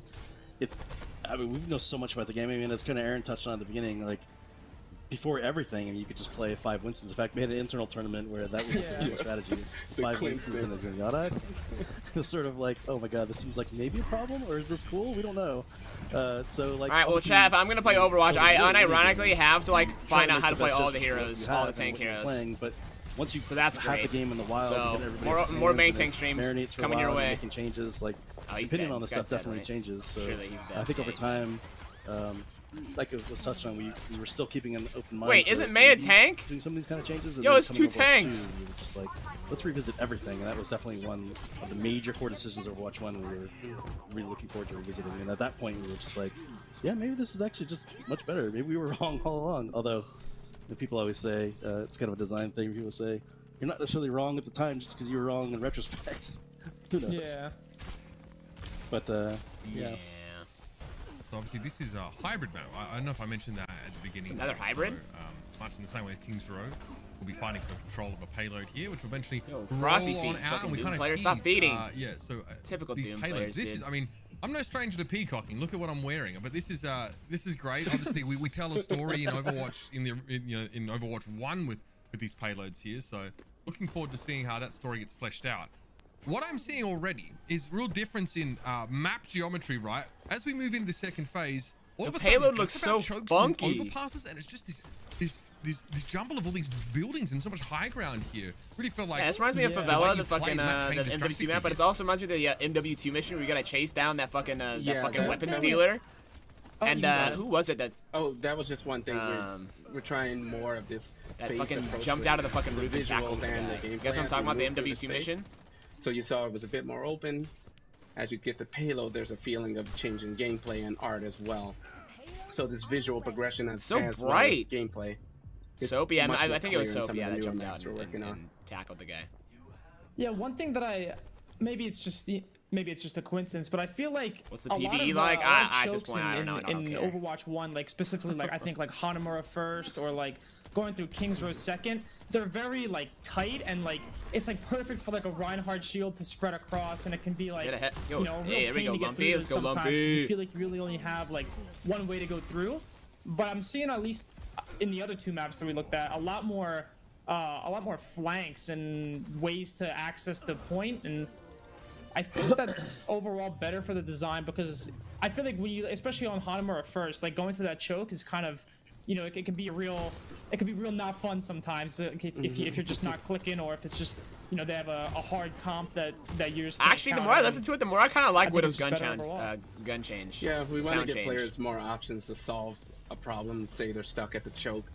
we know so much about the game. I mean, as kind of Aaron touched on at the beginning, like. Before everything, and you could just play 5 Winstons. In fact, we had an internal tournament where that was the strategy. 5 Winstons and a Zenyatta. It was sort of like, oh my god, this seems like maybe a problem, or is this cool? We don't know. So like. All right, well, Chav, if I'm gonna play Overwatch, I unironically have to like find out how to play all the heroes, all the tank heroes. But once you have the game in the wild, so more main tank streams coming your way. Making changes, like opinion on the stuff definitely changes. So I think over time. Like it was touched on, we were still keeping an open mind. Wait, isn't May a tank? Doing some of these kind of changes. And yo, it's 2 tanks. We were just like, let's revisit everything, and that was definitely one of the major core decisions of Overwatch 1 we were really looking forward to revisiting. And at that point, we were just like, yeah, maybe this is actually just much better. Maybe we were wrong all along. Although, people always say it's kind of a design thing. People say you're not necessarily wrong at the time just because you were wrong in retrospect. Who knows? Yeah. But yeah. So obviously this is a hybrid map. I don't know if I mentioned that at the beginning. It's another hybrid? So, much in the same way as Kings Row, we'll be fighting for control of a payload here, which will eventually Frosty roll on feet, out, and we kind of stop feeding. Yeah, so typical these Doom payloads. players, this dude. is, I mean, I'm no stranger to peacocking. Look at what I'm wearing. But this is great. Obviously, we tell a story in Overwatch in Overwatch 1 with these payloads here. So looking forward to seeing how that story gets fleshed out. What I'm seeing already is real difference in map geometry, right? As we move into the second phase, all of a sudden, payload looks so funky. Overpasses, and it's just this jumble of all these buildings and so much high ground here. Really feel like this reminds me of Favela, the fucking the MW2 map, but it also reminds me of the MW2 mission where you gotta chase down that fucking weapons dealer. And who was it that? Oh, that was just one thing. We're trying more of this. That fucking jumped out of the fucking roof and tackled the guy. You guys know what I'm talking about? The MW2 mission. So you saw it was a bit more open. As you get the payload, there's a feeling of changing gameplay and art as well. So this visual progression as so as bright well as gameplay. Soap, yeah, I think it was Soap, yeah, that jumped out and tackled the guy. Yeah, one thing that maybe it's just a coincidence, but I feel like what's the PvE like? At this point, I don't know. In Overwatch 1, like specifically, like I think like Hanamura first or like going through King's Row second, they're very like tight and like it's like perfect for like a Reinhardt shield to spread across, and it can be like you know, real pain to get through sometimes because you feel like you really only have like one way to go through. But I'm seeing at least in the other two maps that we looked at a lot more flanks and ways to access the point, and I think that's overall better for the design because I feel like when you, especially on Hanamura first, like going through that choke is kind of, you know, it can be real not fun sometimes if you're just not clicking, or if it's just, you know, they have a hard comp that you're just actually the more I listen to it, the more I kind of like Widow's gun change. Yeah, we want to give players more options to solve a problem. Say they're stuck at the choke,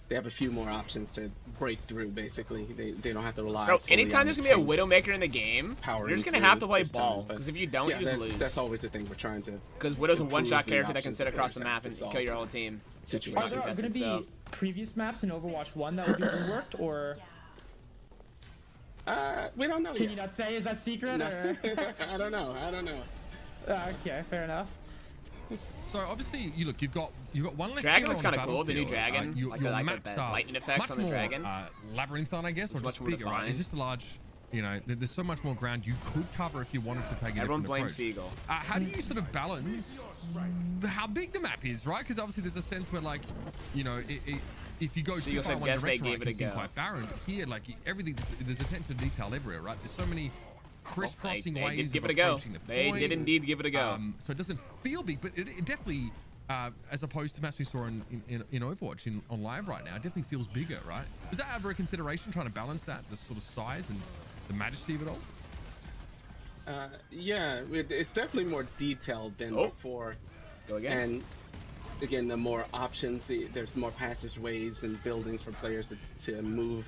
they have a few more options to break through. Basically, they don't have to rely. Bro, anytime there's gonna be a Widowmaker in the game, you're just gonna have to play ball, because if you don't, you just lose. That's always the thing we're trying to. Because Widow's a one-shot character that can sit across the map and kill your whole team. Are there gonna be previous maps in Overwatch 1 that would be reworked, or? We don't know yet. Can you not say? Is that secret? No. Or? I don't know. Okay, fair enough. So obviously, you've got one less. Dragon looks kind of cool. The new dragon, your maps are lightning effects on the dragon. Labyrinthine, I guess, or just bigger, right? It's just a large. You know, there's so much more ground you could cover if you wanted to take it. Everyone blames Seagull. How do you sort of balance how big the map is, right? Because obviously there's a sense where, like, you know, if you go too far one direction, it can seem quite barren. But here, like, everything, there's attention to detail everywhere, right? There's so many crisscrossing ways of approaching the point. They did indeed give it a go. So it doesn't feel big, but it definitely, as opposed to maps we saw in Overwatch on live right now, it definitely feels bigger, right? Was that ever a consideration, trying to balance that, the sort of size and the majesty of it all? Yeah, it's definitely more detailed than before. Go again. And again, the more options, there's more passageways and buildings for players to move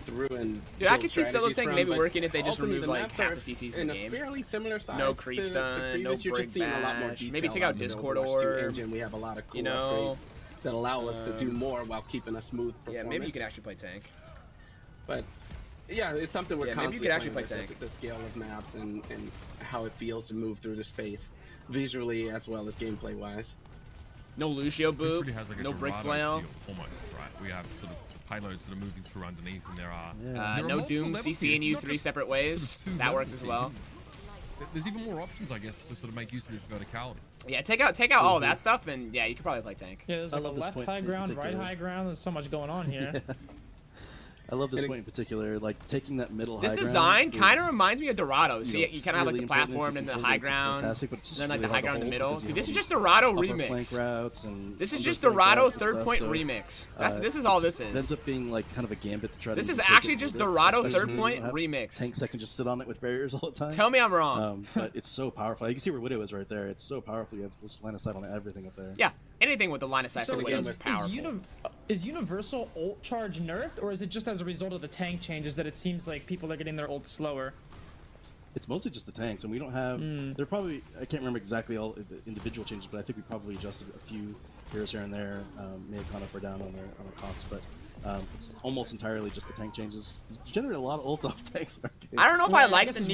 through and dude, I could see Solo Tank maybe working if they just remove like half the CCs in the game. A fairly similar size. No crease stun, no break bash. Maybe take out Discord Orb. We have a lot of cool upgrades that allow us to do more while keeping a smooth performance. Yeah, maybe you could actually play tank. But yeah, it's something we're constantly maybe you could actually play tank. The scale of maps and how it feels to move through the space, visually as well as gameplay wise. No Lucio boop, really like no brick flail. Almost, right? We have sort of payloads that are moving through underneath, and there are no Doom CCing you 3 separate ways. Sort of that works as well. There's even more options, I guess, to sort of make use of this verticality. Yeah, take out all that stuff, and yeah, you could probably play tank. Yeah, there's like a left high ground, right high ground. There's so much going on here. I love this point in particular, like taking that middle high ground. This design kind of reminds me of Dorado. See, you kind of have like the platform and the high ground, and then like the high ground in the middle. Dude, this is just Dorado remix. This is just Dorado third point remix. This is all this is. It ends up being like kind of a gambit to try to. This is actually just Dorado third point remix. Tanks that can just sit on it with barriers all the time. Tell me I'm wrong. But it's so powerful. You can see where Widow is right there. It's so powerful. You have this line of sight on everything up there. Yeah. Anything with the line of sight for Widow is powerful. Is Universal ult charge nerfed, or is it just as a result of the tank changes that it seems like people are getting their ult slower? It's mostly just the tanks, and we don't have. They're probably, I can't remember exactly all the individual changes, but I think we probably adjusted a few heroes here and there. May have gone up or down on their costs, but it's almost entirely just the tank changes. You generate a lot of ult off tanks in our game. I don't know if I like the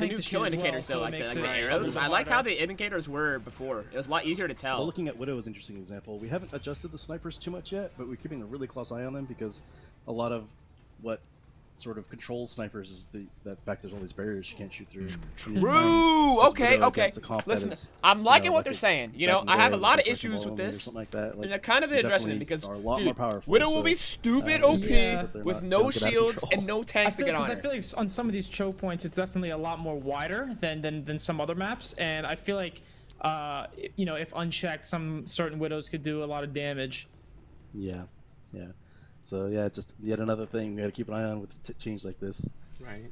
new kill indicators though, like the arrows. I like how the indicators were before. It was a lot easier to tell. Well, looking at Widow is an interesting example. We haven't adjusted the snipers too much yet, but we're keeping a really close eye on them because a lot of what sort of controls snipers is the fact there's all these barriers you can't shoot through. True. Okay. Listen, I'm liking what they're saying. You know, I have a lot of issues with this. Like that. Like, and they're kind of addressing it because, dude, powerful, Widow will be stupid OP with no shields and no tanks to get on her. I feel like on some of these choke points, it's definitely a lot more wider than some other maps, and I feel like, you know, if unchecked, some certain Widows could do a lot of damage. Yeah. So yeah, just yet another thing we got to keep an eye on with change like this. Right.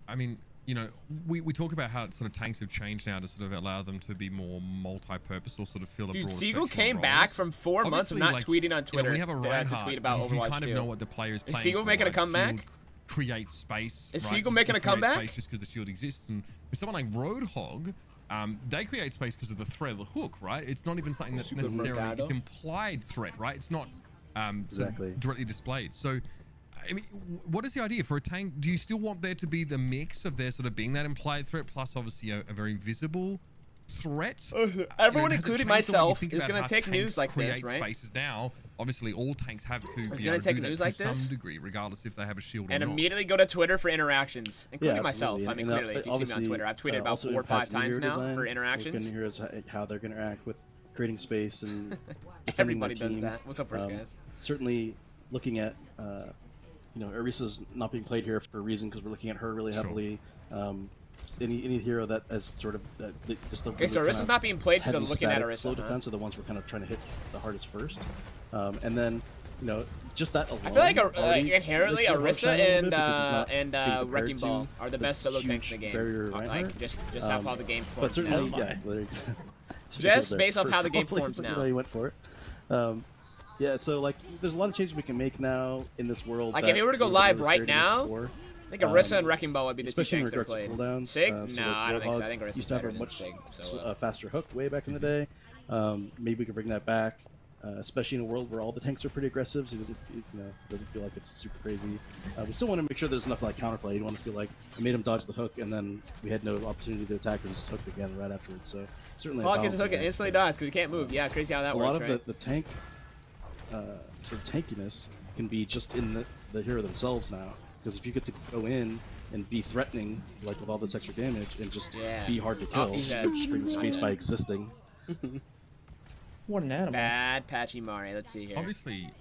I mean, you know, we talk about how sort of tanks have changed now to sort of allow them to be more multi-purpose or sort of fill a broad spectrum of roles. Seagull came back from 4 months of not tweeting on Twitter. You know, when you have a to tweet about Overwatch you kind of know what the player is playing. Is Seagull making a comeback? Create space. Is Seagull making a comeback? Space just because the shield exists, and with someone like Roadhog, they create space because of the threat of the hook, right? It's not even something that's necessarily it's implied threat, right? It's not exactly directly displayed. So, I mean, what is the idea for a tank? Do you still want there to be the mix of there sort of being that implied threat plus obviously a very visible threat? Everyone, including myself, is going to take news like this, right? Spaces now. Obviously, all tanks have to be able to take do news that like to some degree, regardless if they have a shield or not. not. And immediately go to Twitter for interactions, including myself. I mean, clearly, if you see me on Twitter, I've tweeted about 4 or 5 times now for interactions. Here's how they're going to interact with creating space and everybody does that. What's up, first guys? Certainly, looking at you know, Arisa's not being played here for a reason because we're looking at her really heavily. Any hero that as sort of just the so Arisa's not being played because I'm looking at Arisa. Slow defense are the ones we're kind of trying to hit the hardest first, and then you know just that alone. I feel like inherently Arisa and Wrecking Ball are the best solo tanks in the game. Like just how the game forms. But certainly, yeah. Just based off how the game forms now. You went for it. Yeah, so like, there's a lot of changes we can make now in this world. Like, if it were to go live right now, I think Arisa and Wrecking Ball would be the two tanks that played. Sig? No, I don't think so. I think Arisa's better than Sig. So, faster hook way back in the day. Maybe we can bring that back, especially in a world where all the tanks are pretty aggressive, so it doesn't feel like it's super crazy. We still want to make sure there's enough like counterplay. You don't want to feel like I made him dodge the hook and then we had no opportunity to attack and just hooked again right afterwards. So certainly. Paul gets his hook and instantly dies because he can't move. Yeah, crazy how that works. A lot of the tank. Sort of tankiness can be just in the hero themselves now, because if you get to go in and be threatening, like with all this extra damage, and just be hard to kill, just bring space by existing. What an animal. Bad Patchy Mari. Let's see here. Obviously,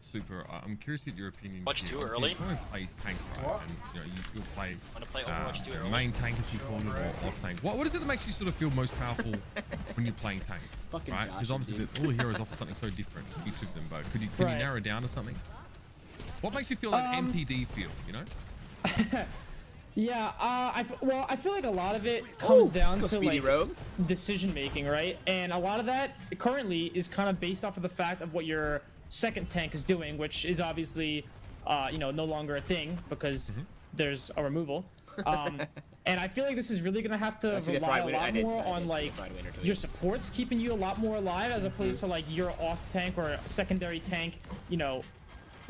Super, I'm curious at your opinion. Overwatch 2 early? If someone plays tank, right, and you know, you'll play, Overwatch 2 early? Main tank as you call it, or off tank. What is it that makes you sort of feel most powerful when you're playing tank? Right? Because obviously all the heroes offer something so different, each of them both. Can you narrow down to something? What makes you feel like MTD feel, you know? Yeah, I feel like a lot of it comes down to like decision making, right? And a lot of that currently is kind of based off of the fact of what your second tank is doing, which is obviously, you know, no longer a thing because there's a removal. And I feel like this is really gonna have to rely a lot more on like your supports keeping you a lot more alive as opposed to like your off tank or secondary tank, you know,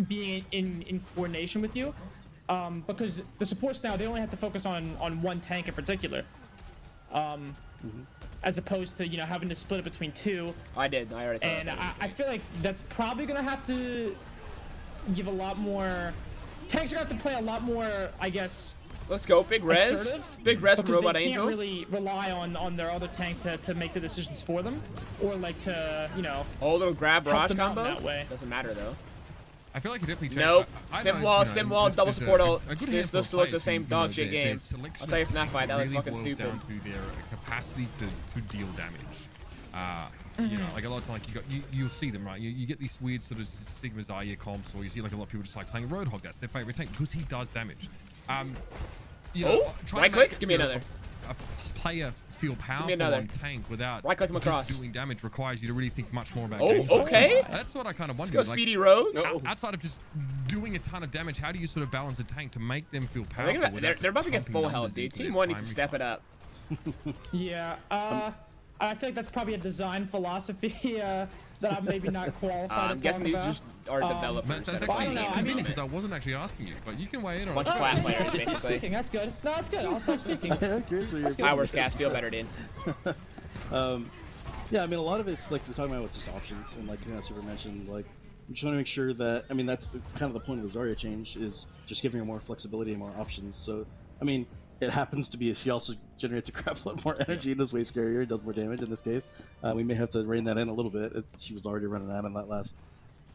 being in coordination with you. Because the supports now, they only have to focus on one tank in particular. As opposed to, you know, having to split it between two. I already saw and I feel like that's probably going to have to give a lot more... Tanks are going to have to play a lot more, I guess... Let's go, big res. Assertive, big res from Robot Angel. They can't really rely on their other tank to make the decisions for them. Or like to, you know... Oh, little grab barrage combo? That way. Doesn't matter though. I feel like it definitely changed. Nope. Sim wall, double support ult. This still looks the same dog shit game. I'll tell you from that fight, that looks fucking stupid. Down to their capacity to deal damage. You know, like a lot of times, like you'll see them, right? You get these weird sort of Sigma Zarya comps, or you see like a lot of people just like playing Roadhog. That's their favorite tank because he does damage. You know, right clicks. Give me another. A player feel powerful on tank without just doing damage requires you to really think much more about games. Okay. That's what I kind of wonder. Let's go Speedy Road. Outside of just doing a ton of damage, how do you sort of balance a tank to make them feel powerful? They're about to get full health, dude. Team 1 needs to step it up. Yeah. I feel like that's probably a design philosophy that I'm maybe not qualified I'm guessing these just are developers. That's actually because I wasn't actually asking you, but you can weigh in on bunch of class players, basically. Speaking. That's good. No, that's good. I'll stop speaking. Hours cast, feel better, dude. Yeah, I mean, a lot of it's like we're talking about with just options, and like Super mentioned, like You just want to make sure that, I mean, that's kind of the point of the Zarya change, is just giving her more flexibility and more options. So, I mean, it happens to be she also generates a crap load more energy and is way scarier. It does more damage in this case. We may have to rein that in a little bit. She was already running out on that last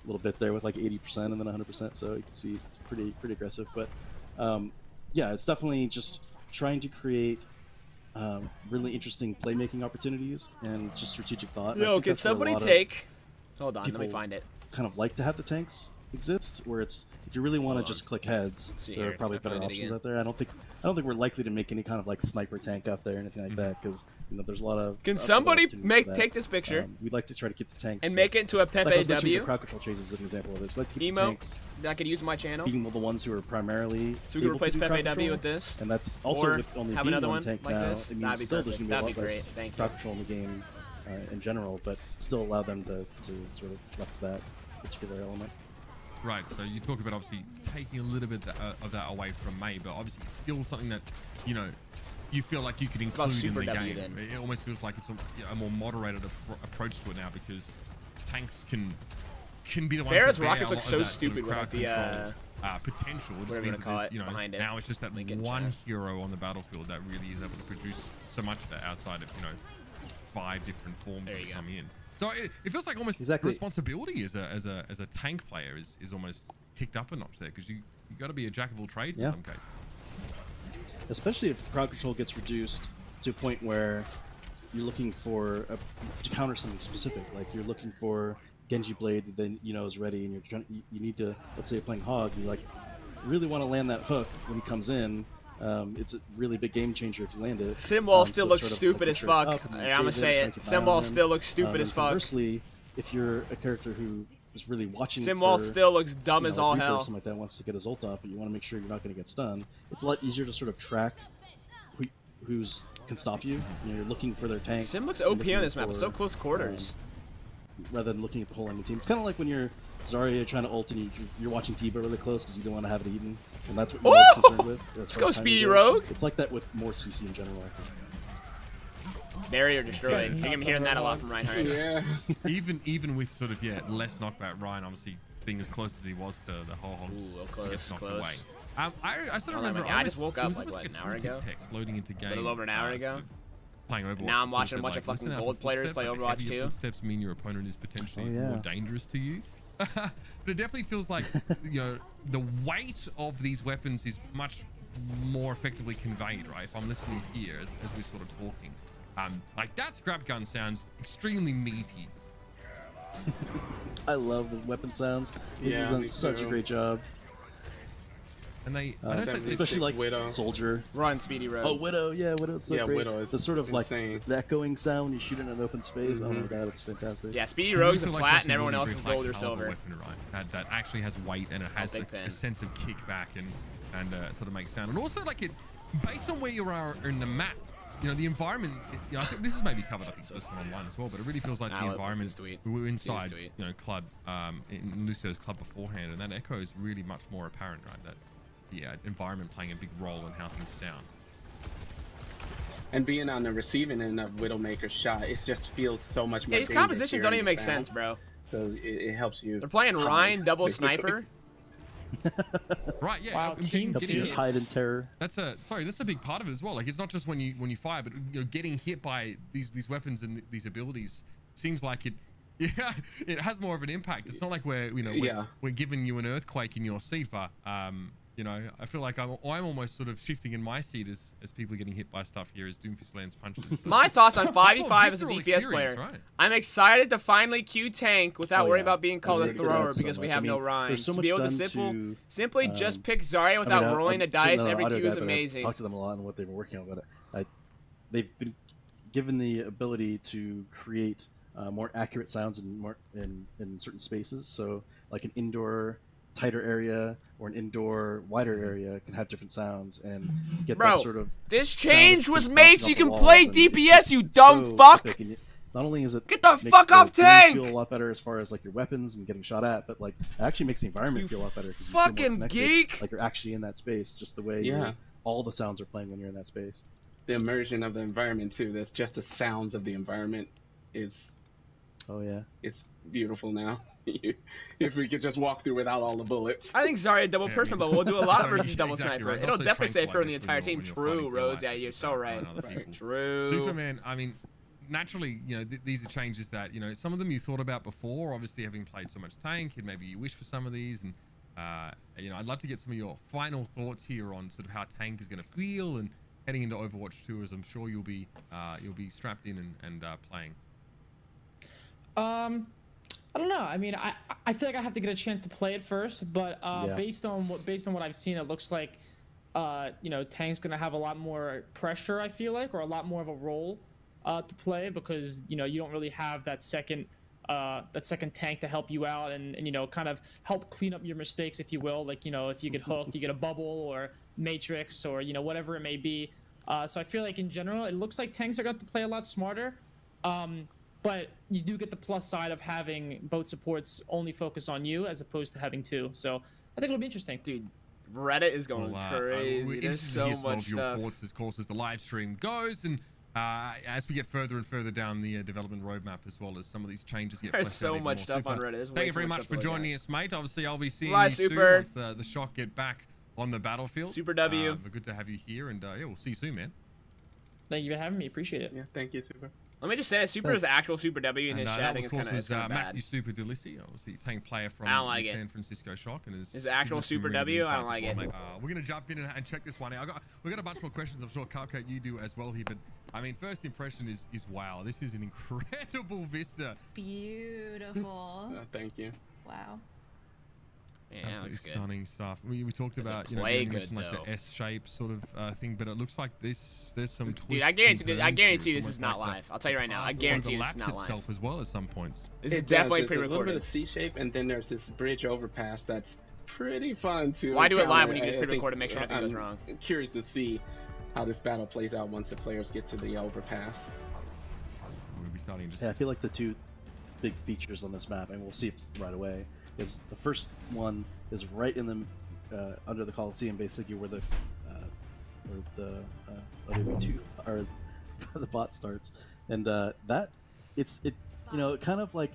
little bit there with like 80% and then 100%. So you can see it's pretty aggressive. But yeah, it's definitely just trying to create really interesting playmaking opportunities and just strategic thought. Yo, can somebody take? Hold on, let me find it. Kind of like to have the tanks exist, where it's if you really want to just click heads, there are probably better options out there. I don't think we're likely to make any kind of like sniper tank out there or anything like that, because you know there's a lot of. Can somebody take this picture? We'd like to try to keep the tanks and make it into a Pepe W. Crowd control changes is an example of this. We'd like to keep Emo the tanks that I could use on my channel. Being the ones who are primarily so we can replace Pepe W with this, and that's also or with only have being another one one tank like now. this. It means That'd be still there's perfect. gonna be a That'd lot be less great. crowd control in the game in general, but still allow them to sort of flex that particular element. Right, so you talk about obviously taking a little bit of that away from May, but obviously it's still something that, you know, you feel like you could include in the game. It almost feels like it's a more moderated approach to it now, because tanks can be the ones Farrah's that rockets bear look a lot so of that stupid sort of without crowd the potential. It just whatever means to call that it, you know, behind it. now it's just that one hero on the battlefield that really is able to produce so much of that outside of, you know, 5 different forms that come in. So it feels like almost responsibility as a tank player is almost kicked up a notch there, because you got to be a jack of all trades in some cases. Especially if crowd control gets reduced to a point where you're looking for to counter something specific, like you're looking for Genji Blade that then you know is ready, and you need to, let's say you're playing Hog, you like really want to land that hook when he comes in. It's a really big game changer if you land it. Simwall still looks stupid as fuck. I'm gonna say it. Simwall still looks stupid as fuck. Conversely, if you're a character who is really watching, Simwall still looks dumb as all hell. Something like that wants to get his ult off, but you want to make sure you're not going to get stunned. It's a lot easier to sort of track who's can stop you. You know, you're looking for their tank. Sim looks OP on this map. It's so close quarters. Rather than looking at the whole enemy team, it's kind of like when you're Zarya trying to ult and you're watching T-Ba really close because you don't want to have it even, and that's what you're most concerned with. Let's go Speedy Rogue. It's like that with more CC in general, I think. Barrier destroyed. I think I'm hearing that a lot from Reinhardt. Yeah. even with sort of less knockback, Ryan obviously being as close as he was to the whole gets knocked away. I sort of remember. I just woke up like what, an hour ago? Text loading into game. A little over an hour ago. Playing Overwatch. Now I'm watching a bunch of fucking gold players play Overwatch too. Footsteps mean your opponent is potentially more dangerous to you. But it definitely feels like the weight of these weapons is much more effectively conveyed, right? If I'm listening here as we're sort of talking, like that scrap gun sounds extremely meaty. I love the weapon sounds. He's done such a great job. And they, especially like Widow. Soldier. Run, Speedy Rogue. Oh, Widow, yeah, Widow's so great. Widow is the sort of insane. like the echoing sound when you shoot in an open space. Oh my god, it's fantastic. Yeah, Speedy Rogue's a plat and everyone else is gold or silver. Weapon, right? That actually has weight and it has a sense of kickback and sort of makes sound. And also like it, based on where you are in the map, you know, the environment, I think this is maybe covered up in online as well, but it really feels like the environment, we were inside, you know, club, in Lucio's club beforehand, and that echo is really much more apparent, right? That environment playing a big role in how things sound. And being on the receiving end of Widowmaker's shot, it just feels so much more. Yeah, these compositions don't even make sense, bro. So it helps you. They're playing Rhine double sniper. Right, yeah. Wow, team hide in terror. That's a big part of it as well. Like it's not just when you fire, but getting hit by these weapons and these abilities seems like it. Yeah, it has more of an impact. It's not like we're giving you an earthquake in your seat, but you know, I feel like I'm almost sort of shifting in my seat as people getting hit by stuff here as Doomfist lands punches. So. My thoughts on 5v5 as a DPS player. Right. I'm excited to finally queue tank without worrying about being called a thrower because we have no Rhyme. So to be able to simply just pick Zarya without rolling a dice every queue is amazing. I've talked to them a lot on what they've been working on, but they've been given the ability to create more accurate sounds in certain spaces. So like an indoor tighter area or an indoor wider area can have different sounds and get that sort of. This change was made so you can play DPS, you dumb fuck. Not only is it get the fuck off tank, feel a lot better as far as like your weapons and getting shot at, but like it actually makes the environment feel a lot better because you fucking geek. Like you're actually in that space, just the way all the sounds are playing when you're in that space. The immersion of the environment too. That's just the sounds of the environment is. Oh yeah. It's beautiful now. If we could just walk through without all the bullets. I think Zarya double person, but we'll do a lot versus double exactly sniper. right. It'll Also definitely save her and the tranquilize entire when team. you're True, fighting for your Rose. life Yeah, you're so right. True. Superman, I mean, naturally, you know, these are changes that, you know, some of them you thought about before, obviously having played so much tank, and maybe you wish for some of these, and you know, I'd love to get some of your final thoughts here on sort of how tank is going to feel and heading into Overwatch 2, as I'm sure you'll be strapped in and playing. I don't know. I mean, I feel like I have to get a chance to play it first, but based on what I've seen, it looks like you know, tank's gonna have a lot more pressure, I feel like, or a lot more of a role to play, because you know, you don't really have that second tank to help you out and you know, kind of help clean up your mistakes, if you will. Like, you know, if you get hooked, you get a bubble or matrix or, you know, whatever it may be. So I feel like in general, it looks like tanks are going to play a lot smarter. But you do get the plus side of having both supports only focus on you as opposed to having two. So I think it'll be interesting. Dude, Reddit is going crazy. There's so much stuff. Your thoughts, of course, as the live stream goes, and as we get further and further down the development roadmap, as well as some of these changes get There's so much stuff on Reddit. Thank you very much for joining us, mate. Obviously, I'll be seeing you soon once the shock get back on the battlefield. Super W. Good to have you here, and yeah, we'll see you soon, man. Thank you for having me. Appreciate it. Yeah, thank you, Super. Let me just say, Super is actual Super W in his chat. I think it's kind of bad. Matthew Super Delissi, obviously tank player from the San Francisco Shock, and is actual Super W. I don't like it. We're gonna jump in and check this one out. We got a bunch more questions. I'm sure Calcate you do as well here, but I mean, first impression is wow. This is an incredible vista. It's beautiful. Thank you. Wow. Yeah, absolutely stunning stuff. We talked about, you know, you mentioned like the S shape sort of thing, but it looks like there's some twists. Dude, I guarantee this is not live. I'll tell you right now. I guarantee this is not live. Itself as well at some points. This is definitely pre-recorded. A little bit of C shape, and then there's this bridge overpass that's pretty fun to. Why do it live when you can just pre-record and make sure nothing goes wrong? I'm curious to see how this battle plays out once the players get to the overpass. We'll be starting to. Yeah, I feel like the two big features on this map, and we'll see it right away, is the first one is right in the under the Coliseum, basically where the OW2 or the bot starts, and that it you know, it kind of like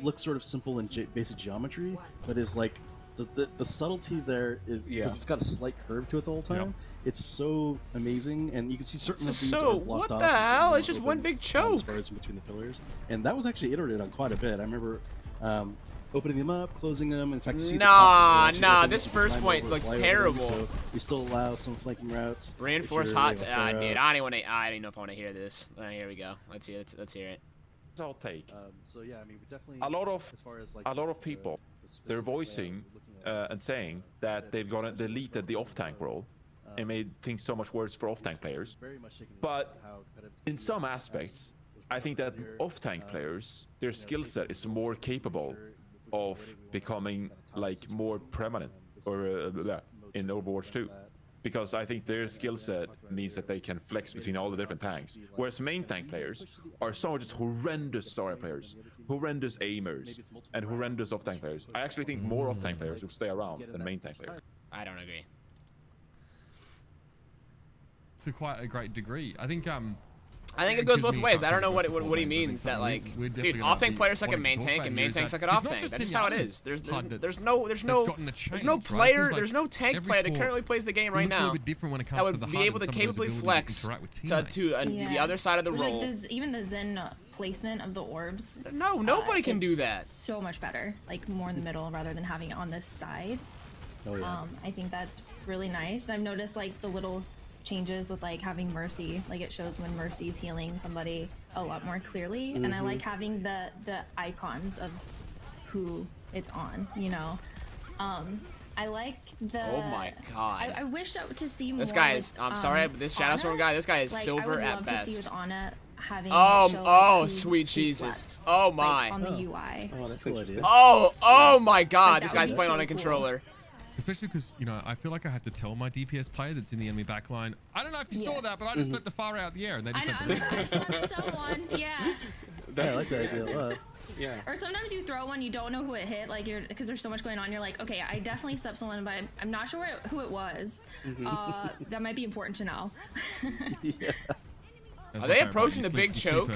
looks sort of simple in basic geometry, but is like the subtlety there is because it's got a slight curve to it the whole time. It's so amazing, and you can see certain of these are blocked off. What the hell? It's just one big choke. Spares in between the pillars, and that was actually iterated on quite a bit. I remember opening them up, closing them. In fact, nah, this first point looks terrible. So we still allow some flanking routes. Reinforced hot. Dude, I don't even know if I want to hear this. Here we go. Let's hear it. I'll take. So yeah, I mean, we definitely a lot of as far as, like, a lot of people they're voicing and saying that they've deleted the Offtank role and made things so much worse for Offtank players. But in some aspects, I think that Offtank players, their skill set is more capable of becoming like more permanent or in Overwatch 2. Because I think their skill set means that they can flex between all the different tanks. Whereas main tank players are so just horrendous Zarya players, horrendous aimers, and horrendous off-tank players. I actually think more off-tank players will stay around than main tank players. I don't agree. To quite a great degree. I think it goes both ways. I don't know what he means. That like, dude, off-tank players suck at main tank, and main tank suck at off-tank. That's just how it is. There's no player, there's no tank player that currently plays the game right now that would be able to capably flex to the other side of the role. Does even the Zen placement of the orbs? No, nobody can do that. So much better, like more in the middle rather than having it on this side. Oh yeah. I think that's really nice. I've noticed like the little changes with like having Mercy, like it shows when Mercy's healing somebody a lot more clearly, and I like having the icons of who it's on, you know. I like the. Oh my god! I wish to see more. This guy is. I'm sorry, but this Shadowstorm guy. This guy is like, silver at best. I would love to see with Ana having. Oh, sweet Jesus! Oh my! Like, on the UI. Oh, that's a cool idea. Oh my god! This guy's playing on a cool controller. Especially because, you know, I feel like I have to tell my DPS player that's in the enemy backline, I don't know if you saw that, but I just let the fire out the air, and they just I slapped someone, yeah. I like that idea a lot. Yeah. Or sometimes you throw one, you don't know who it hit, like because there's so much going on. You're like, okay, I definitely stepped someone, but I'm not sure who it was. That might be important to know. Yeah. Are they approaching the big choke?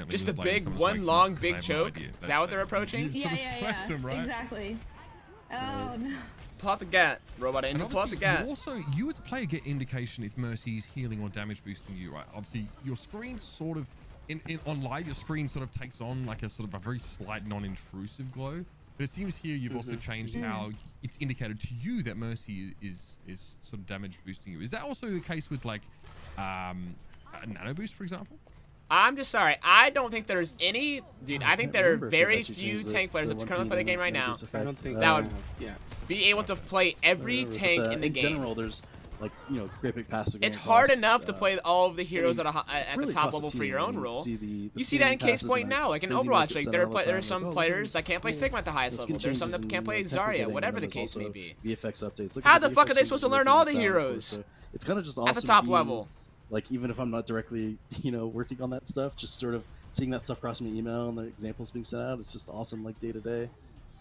Just a big, one long big choke? Is that what they're approaching? Yeah, exactly. Oh no. Pull out the gat, robot angel. Pull out the gat. You as a player get indication if Mercy is healing or damage boosting you, right? Obviously, your screen sort of on live, your screen sort of takes on like a sort of a very slight non-intrusive glow. But it seems here you've also changed how it's indicated to you that Mercy is sort of damage boosting you. Is that also the case with like a nano boost, for example? I'm just sorry. I don't think there's any, dude. I think there are very few tank players that currently play the game right now that would be able to play every tank in the game. In general, there's like great big passive. It's hard enough to play all of the heroes at the top level for your own role. You see that in Case Point now, like in Overwatch. Like there are some players that can't play Sigma at the highest level. There's some that can't play Zarya, whatever the case may be. VFX updates. How the fuck are they supposed to learn all the heroes? It's kind of just awesome at the top level. Like even if I'm not directly, working on that stuff, just sort of seeing that stuff cross my email and the examples being sent out, it's just awesome, like day to day,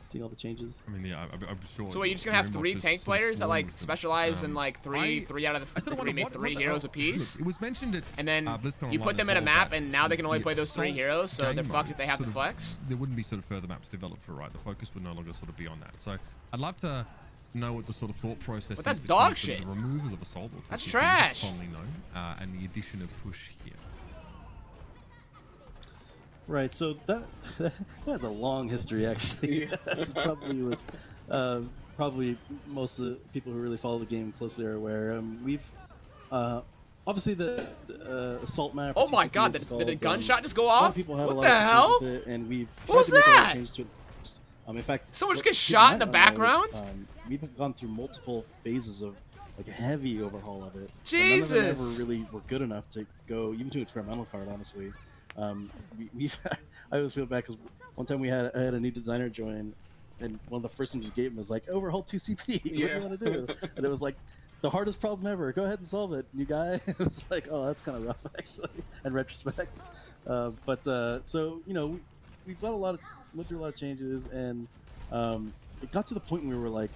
seeing all the changes. I mean, yeah, I'm sure. So what, you're just gonna have 3 tank players that like specialize in like three out of the 3 make 3 heroes apiece? It was mentioned at and then you put them in a map, and now they can only play those 3 heroes, so they're fucked if they have to flex. There wouldn't be sort of further maps developed for the focus would no longer sort of be on that. So I'd love to know what the sort of thought process is. That's dog shit. The removal of Assault. That's trash. And the addition of Push here. Right. So that has a long history actually. This probably was probably most of the people who really follow the game closely are aware. We've obviously the Assault map. Oh my god! Did the gunshot just go off? What the hell? And we've what was that? In fact, someone just gets shot in the background. We've gone through multiple phases of like a heavy overhaul of it. Jesus! None of them ever really were good enough to go even to experimental card, honestly. I always feel bad because one time I had a new designer join, and one of the first things we gave him was like, overhaul 2CP. What do you want to do? And it was like the hardest problem ever. Go ahead and solve it, new guy. It was like, oh, that's kind of rough actually, in retrospect. So we've got went through a lot of changes, and it got to the point where we were like,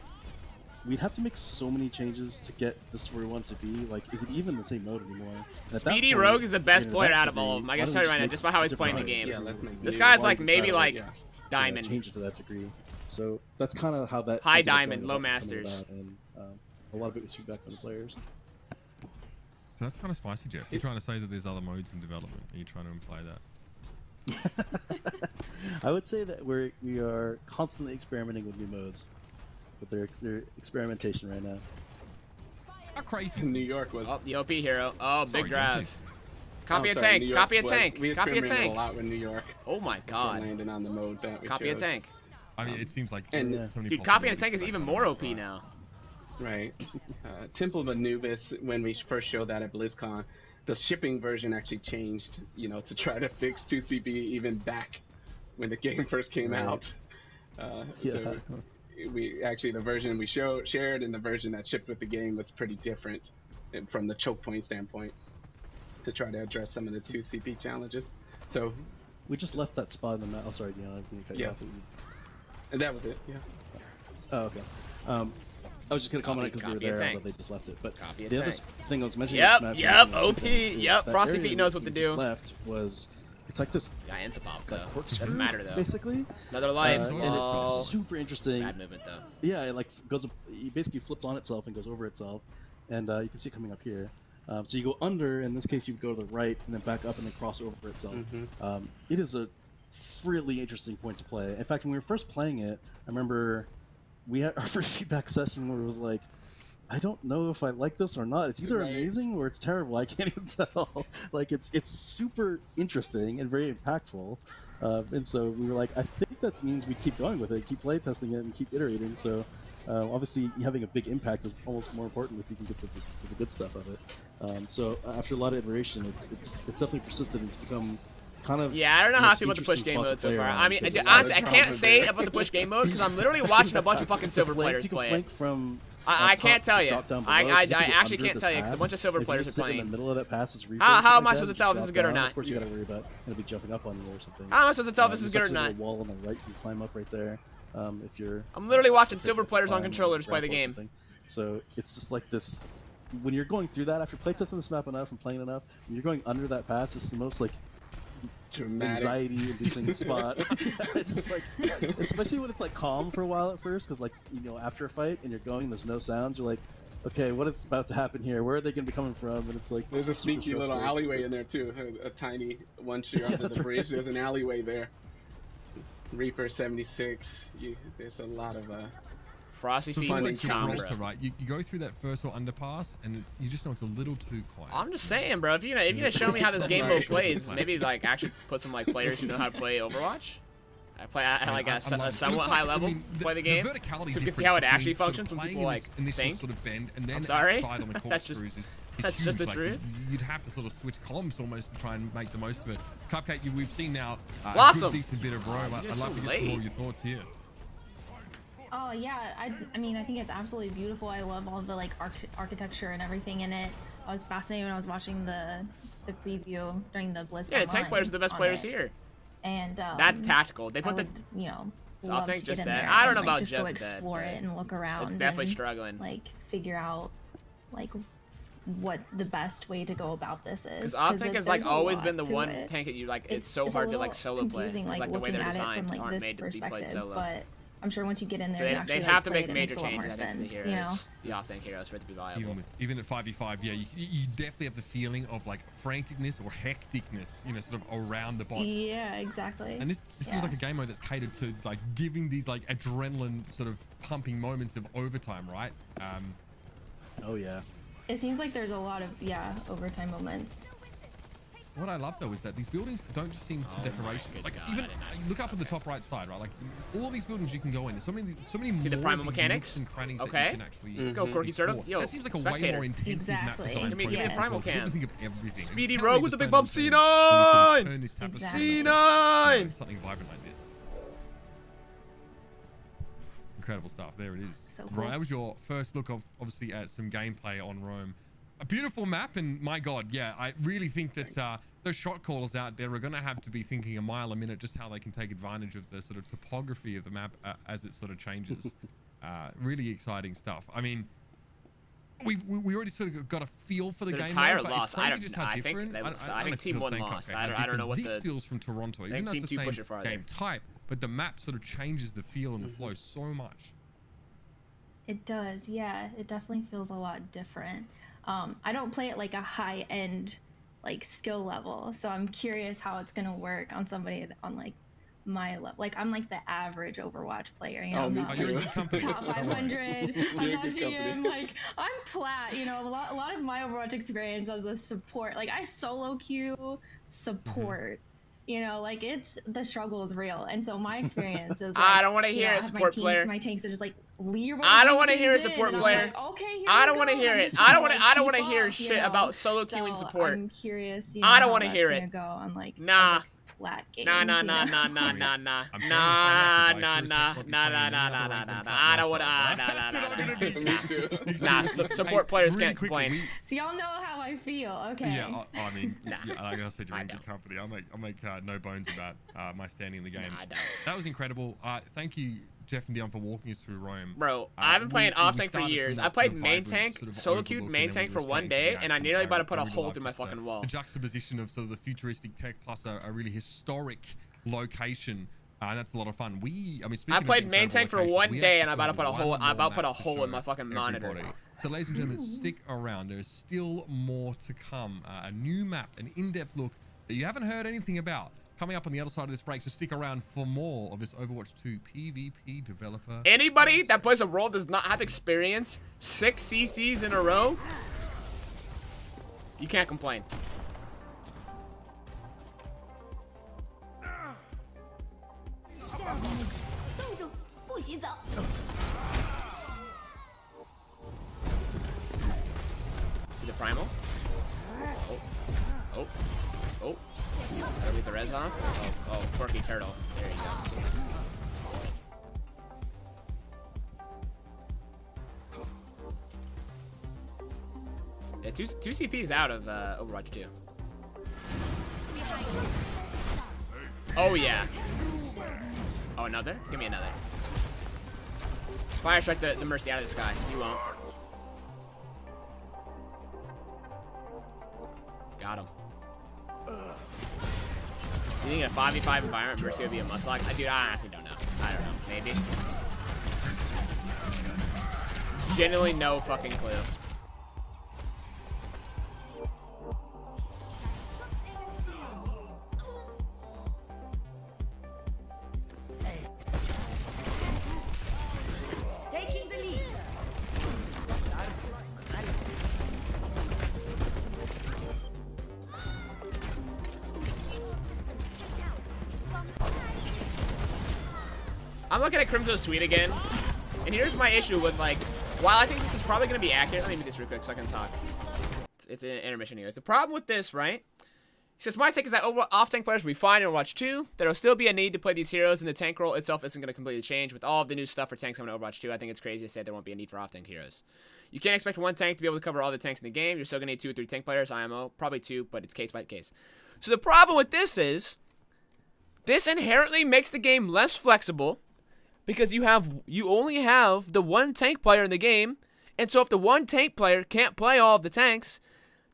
we'd have to make so many changes to get this where we want it to be. Like, is it even the same mode anymore? Speedy Rogue is the best player out of all of them. I can tell you right now, just by how he's playing the game. This guy's like maybe like Diamond. Change it to that degree. So that's kind of how that. High Diamond, low Masters. And a lot of it was feedback from the players. So that's kind of spicy, Jeff. You're trying to say that there's other modes in development. Are you trying to imply that? I would say that we are constantly experimenting with new modes, but they're experimentation right now. How crazy! New York was the OP hero. Oh, big grab. Copy a sorry, tank. Copy a tank. We copy a tank. a lot with New York. Oh my god. Landing on the mode that we copy chose. a tank. I mean, it seems like dude, copying a tank is even more OP now. Right. Temple of Anubis, when we first showed that at BlizzCon, the shipping version actually changed, to try to fix 2CP even back when the game first came out. So we actually, the version we shared and the version that shipped with the game was pretty different from the choke point standpoint to try to address some of the 2CP challenges. So we just left that spot in the map. Oh, sorry, Dion, I cut you off. And that was it. Yeah. Oh, okay. I was just gonna comment because we were there, but they just left it. But the other thing I was mentioning, OP, Frosty Pete knows what to do. Left was, it's like this. Yeah, ends up doesn't matter though. Basically, another life. And it's super interesting. Bad movement though. Yeah, it like goes. It basically flips on itself and goes over itself, and you can see it coming up here. So you go under. In this case, you go to the right and then back up and then cross over itself. It is a really interesting point to play. In fact, when we were first playing it, I remember we had our first feedback session where it was like, I don't know if I like this or not. It's either amazing or it's terrible. I can't even tell. Like it's super interesting and very impactful. And so we were like, I think that means we keep going with it, keep play testing it, and keep iterating. So obviously having a big impact is almost more important if you can get the good stuff of it. So after a lot of iteration, it's definitely persisted and it's become kind of I don't know how I feel about the push game mode so far. I mean, honestly, I can't say about the push game mode because I'm literally watching a bunch of fucking silver players play it. I can't tell you. I actually can't tell you because a bunch of silver players are playing. In the middle of that pass is how am I supposed to tell if this is good or not? Of course, you gotta worry about gonna be jumping up on you or something. How am I supposed to tell if this is good or not? A wall on the right, you climb up right there. If you're. I'm literally watching silver players on controllers play the game. So it's just like this when you're going through that after playtesting this map enough and playing enough, when you're going under that pass, it's the most like dramatic, anxiety-inducing spot. It's just like, especially when it's like calm for a while at first, because like after a fight and you're going, there's no sounds. You're like, okay, what is about to happen here? Where are they going to be coming from? And it's like there's a sneaky little alleyway in there too. A tiny once you're under the bridge, there's an alleyway there. Reaper 76. There's a lot of Frosty Feet and Sombra. Right, you go through that first or underpass, and you just know it's a little too quiet. I'm just saying, bro. If you're gonna show me how this game mode plays, maybe like actually put some like players who know how to play Overwatch. I play at like a somewhat high level, play the game, so you can see how it actually functions when people like think. Sort of bend and then I'm sorry, that's just the truth. You'd have to sort of switch columns almost to try and make the most of it. Cupcake, we've seen now a good, decent bit of roam. I'd love to get some more of your thoughts here. Oh yeah, I mean I think it's absolutely beautiful. I love all the like architecture and everything in it. I was fascinated when I was watching the preview during the BlizzCon. Yeah, the tank players are the best players here. And that's tactical. They put so Offtank just dead. I don't know about just go explore it and look around. It's definitely and, struggling. Like figure out like what the best way to go about this is. Because Offtank has like always been the one tank that you like. It's so hard to like solo play. Like the way they're designed from, like, aren't this made to be played solo. But I'm sure once you get in there, so and they have to make major changes to the heroes, the Offtank heroes, for it to be viable. Even at 5v5, yeah, you definitely have the feeling of like franticness or hecticness, sort of around the bot. Yeah, exactly. And this seems like a game mode that's catered to like giving these like adrenaline sort of pumping moments of overtime, right? Oh yeah. It seems like there's a lot of overtime moments. What I love though is that these buildings don't just seem decoration. Like even look up at the top right side, right? Like all these buildings you can go in. There's so many See more the primal mechanics and crannies okay. that you can actually go Corky Turtle. Yo, that seems like a way more intensive map design. Give me a primal cam. Think of everything. Speedy Rogue with the big bump. C9. C9. Something vibrant like this. Incredible stuff. There it is. So cool. Right, that was your first look of obviously at some gameplay on Rome. A beautiful map, and my God, yeah, I really think that those shot callers out there are going to have to be thinking a mile a minute just how they can take advantage of the sort of topography of the map as it sort of changes. Really exciting stuff. I mean, we already sort of got a feel for the game. But lost. I think Team 1 lost. I don't know what this feels from Toronto. Even though it's the same game type, but the map sort of changes the feel and the flow so much. It does, yeah. It definitely feels a lot different. I don't play at like a high-end like skill level, so I'm curious how it's gonna work on somebody on like my level. Like I'm like the average Overwatch player, I'm not like, top 500. I'm not GM. Like I'm plat. A lot of my Overwatch experience as a support. Like I solo queue support. Like the struggle is real, and so my experience is. Like, I don't want to hear a support player. My tanks are just like leave. I don't want to hear a support player. Like, okay, I don't want to hear it. I don't want to hear shit about solo queuing support. I'm curious. I don't want to hear it. Go on like nah. Plat games. Nah. I don't want to. Nah. Support players can't complain. So y'all know how I feel, okay? Yeah, I mean, like I said, you're in good company. I make no bones about my standing in the game. I don't. That was incredible. Thank you, Jeff and Dion, for walking us through Rome. Bro, I've been playing Offtank for years. I played main tank, solo queued main tank for one day, and I nearly about to put a hole through my fucking wall. The juxtaposition of sort of the futuristic tech plus a really historic location. That's a lot of fun. I played main tank for one day, and I about to put a hole. I about put a hole in my fucking monitor. So, ladies and gentlemen, stick around. There is still more to come. A new map, an in-depth look that you haven't heard anything about, coming up on the other side of this break. So stick around for more of this Overwatch 2 PvP developer. Anybody that plays a role does not have experience 6 CCs in a row. You can't complain. See the primal? Oh. Gotta leave the res on. Oh, Corky Turtle. There you go. Yeah, two CPs out of Overwatch 2. Oh yeah. Oh, another? Give me another. Fire strike the Mercy out of the sky. You won't. Got him. You think in a 5v5 environment, Mercy would be a must-lock? Dude, I actually don't know. I don't know. Maybe. Genuinely no fucking clue. Taking the lead. I'm looking at Crimso's tweet again, and here's my issue with, like, while I think this is probably going to be accurate, let me do this real quick so I can talk. It's an intermission anyways. The problem with this, right? He says, my take is that off-tank players will be fine in Overwatch 2. There will still be a need to play these heroes, and the tank role itself isn't going to completely change. With all of the new stuff for tanks coming to Overwatch 2, I think it's crazy to say there won't be a need for off-tank heroes. You can't expect one tank to be able to cover all the tanks in the game. You're still going to need 2 or 3 tank players, IMO. Probably 2, but it's case by case. So the problem with this is, this inherently makes the game less flexible, because you only have the one tank player in the game, and so if the one tank player can't play all of the tanks,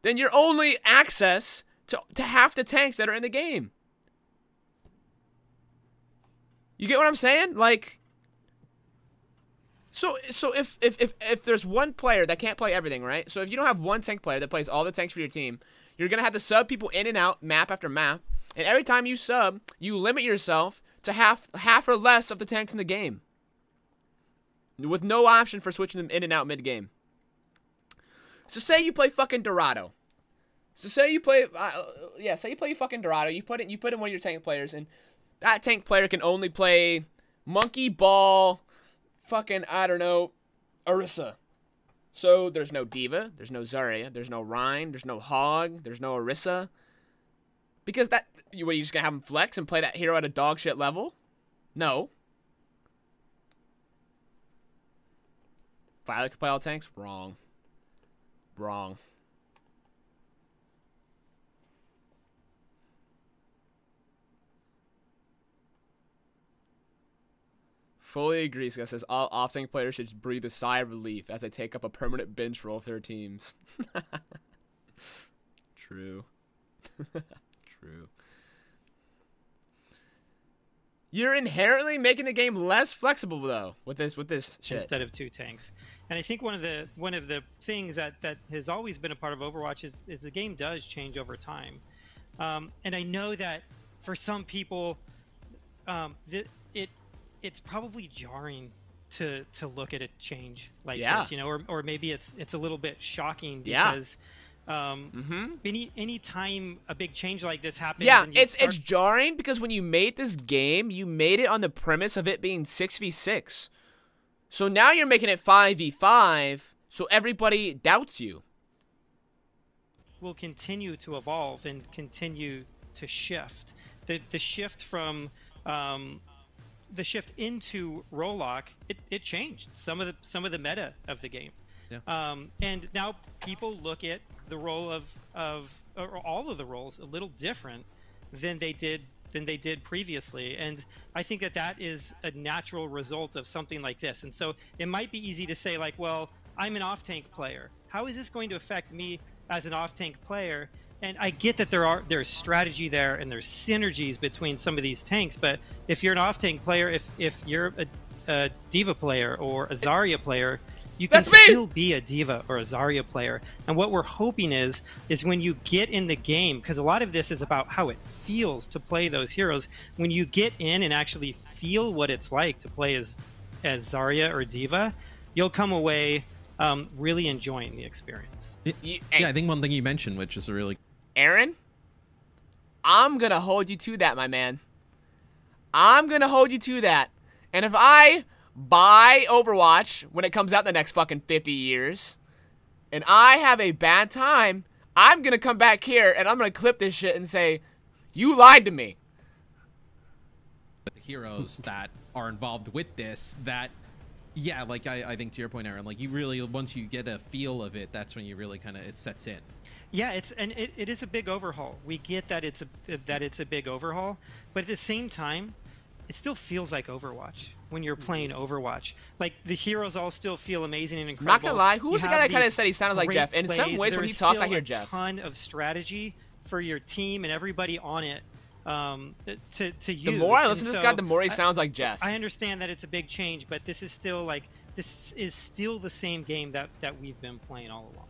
then you're only access to half the tanks that are in the game. You get what I'm saying? Like, so if there's one player that can't play everything, right? So if you don't have one tank player that plays all the tanks for your team, you're gonna have to sub people in and out, map after map, and every time you sub, you limit yourself to half or less of the tanks in the game, with no option for switching them in and out mid-game. So say you play fucking Dorado. So say you play, say you play fucking Dorado. You put in one of your tank players, and that tank player can only play Monkey Ball, fucking, I don't know, Orisa. So there's no Diva, there's no Zarya, there's no Rhine, there's no Hog, there's no Orisa. Because that, what, are you just gonna have him flex and play that hero at a dog shit level? No. Violet can play all tanks? Wrong. Wrong. Fully agree. Scott says all off-tank players should breathe a sigh of relief as they take up a permanent bench role for their teams. True. True. You're inherently making the game less flexible though with this shit. Instead of 2 tanks. And I think one of the things that has always been a part of Overwatch is the game does change over time. And I know that for some people it's probably jarring to look at a change like this, you know, or maybe it's a little bit shocking because any time a big change like this happens, it's jarring because when you made this game, you made it on the premise of it being 6v6. So now you're making it 5v5, so everybody doubts you. Will continue to evolve and continue to shift. The shift from the shift into role lock, it changed some of the meta of the game. Yeah. And now people look at the role of all of the roles a little different than they did previously, and I think that is a natural result of something like this. And so it might be easy to say, like, well, I'm an off-tank player. How is this going to affect me as an off-tank player? And I get that there's strategy there and there's synergies between some of these tanks, but if you're an off-tank player, if you're a Diva player or a Zarya player, you can still be a Diva or a Zarya player. And what we're hoping is when you get in the game, because a lot of this is about how it feels to play those heroes, when you get in and actually feel what it's like to play as Zarya or Diva, you'll come away really enjoying the experience. Yeah, I think one thing you mentioned, which is a really... Aaron, I'm going to hold you to that, my man. I'm going to hold you to that. And if I buy Overwatch when it comes out in the next fucking 50 years, and I have a bad time, I'm going to come back here and I'm going to clip this shit and say, you lied to me. The heroes that are involved with this, that, yeah, like I think to your point, Aaron, like you really, once you get a feel of it, that's when you really kind of, it sets in. Yeah, it is a big overhaul. We get that it's a big overhaul, but at the same time, it still feels like Overwatch when you're playing Overwatch. Like the heroes all still feel amazing and incredible. Not gonna lie, who was the guy that kind of said he sounded like Jeff? In some ways, when he talks, I hear Jeff. There's still a ton of strategy for your team and everybody on it to use. The more I listen to this guy, the more he sounds like Jeff. I understand that it's a big change, but this is still the same game that we've been playing all along.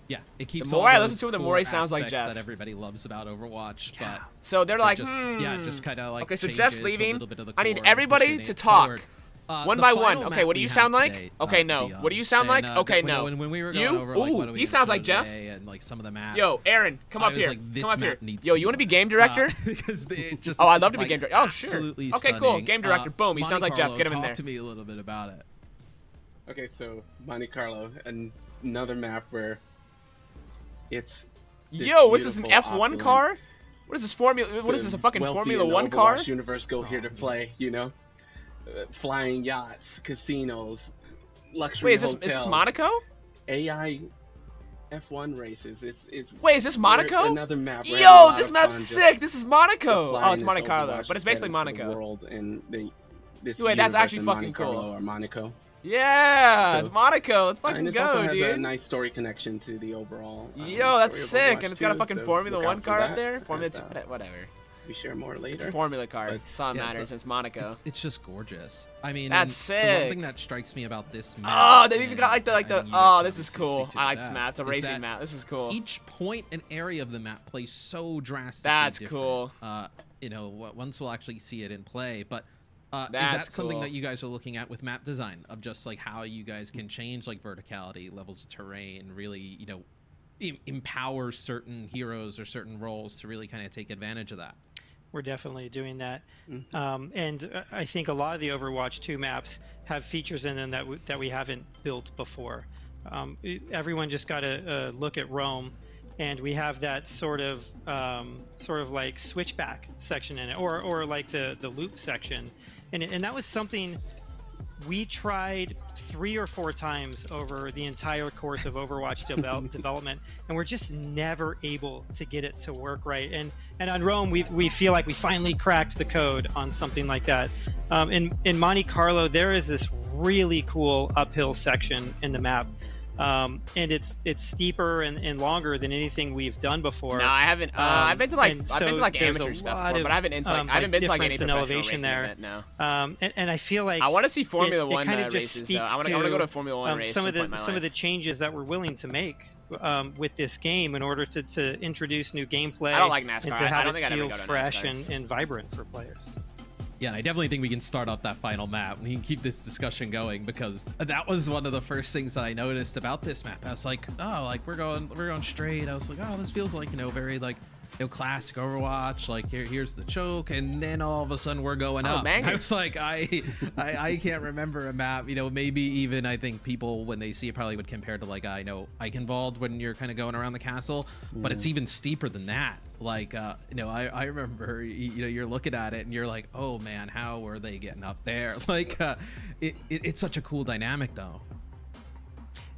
Yeah, it keeps. The more I listen to it, the more he sounds like Jeff. That everybody loves about Overwatch, but so they're like, just kind of like. Okay, so Jeff's leaving. I need everybody to talk. One by one. Okay, what do you sound like? Okay, no. What do you sound like? Okay, no. When we were going over, like, what do we he sounds like Jeff. And like some of the maps. Yo, Aaron, come up here. Come up here. Yo, you want to be game director? Oh, I'd love to be game director. Oh, sure. Okay, cool. Game director. Boom. He sounds like Jeff. Get him in there. Talk to me a little bit about it. Okay, so Monte Carlo, another map where it's. Yo, what's this, an F1 car? What is this Formula? What is this, a fucking Formula 1 car? Universe go here to play, you know, flying yachts, casinos, luxury hotels. Wait, is this Monaco? AI F1 races. Wait, is this Monaco? Another map. Yo, this map's sick. This is Monaco. Oh, it's Monte Carlo, but it's basically Monaco. Wait, that's actually fucking cool. Or Monaco. Yeah, it's Monaco. Let's fucking go, dude. It also has a nice story connection to the overall. Yo, that's sick, and it's got a fucking Formula 1 car up there. Formula 2, whatever. We share more later. It's a Formula car. That's all that matters. It's Monaco. It's just gorgeous. I mean, that's sick. The one thing that strikes me about this map. Oh, they've even got like the. Oh, this is cool. I like this map. It's a racing map. This is cool. Each point and area of the map plays so drastically. That's different. cool. You know, once we'll actually see it in play, but. Is that something that you guys are looking at with map design, of just like how you guys can change like verticality, levels of terrain, really, you know, empower certain heroes or certain roles to really kind of take advantage of that? We're definitely doing that. And I think a lot of the Overwatch 2 maps have features in them that we haven't built before. Everyone just got to look at Rome, and we have that sort of like switchback section in it, or like the loop section. And that was something we tried 3 or 4 times over the entire course of Overwatch development, and we're just never able to get it to work right. And on Rome, we feel like we finally cracked the code on something like that. In Monte Carlo, there is this really cool uphill section in the map. And it's steeper and longer than anything we've done before. No, I haven't. I've been to like amateur stuff before, but I haven't been to like I haven't been to like any professional racing event. No. And I feel like I want to see Formula 1 races though. I want to go to a Formula 1 race. Some of the changes that we're willing to make with this game in order to introduce new gameplay. I don't like NASCAR. And to have it feel fresh and vibrant for players. Yeah, and I definitely think we can start off that final map. We can keep this discussion going, because that was one of the first things that I noticed about this map. I was like, oh, like we're going straight. I was like, oh, this feels like, you know, very like, you know, classic Overwatch. Like here's the choke, and then all of a sudden we're going up. I was like, I can't remember a map. You know, maybe even I think people when they see it probably would compare to like I know Eichenwald when you're kind of going around the castle, but it's even steeper than that. Like, you know, I remember, you know, you're looking at it and you're like, oh man, how were they getting up there? Like, it's such a cool dynamic though.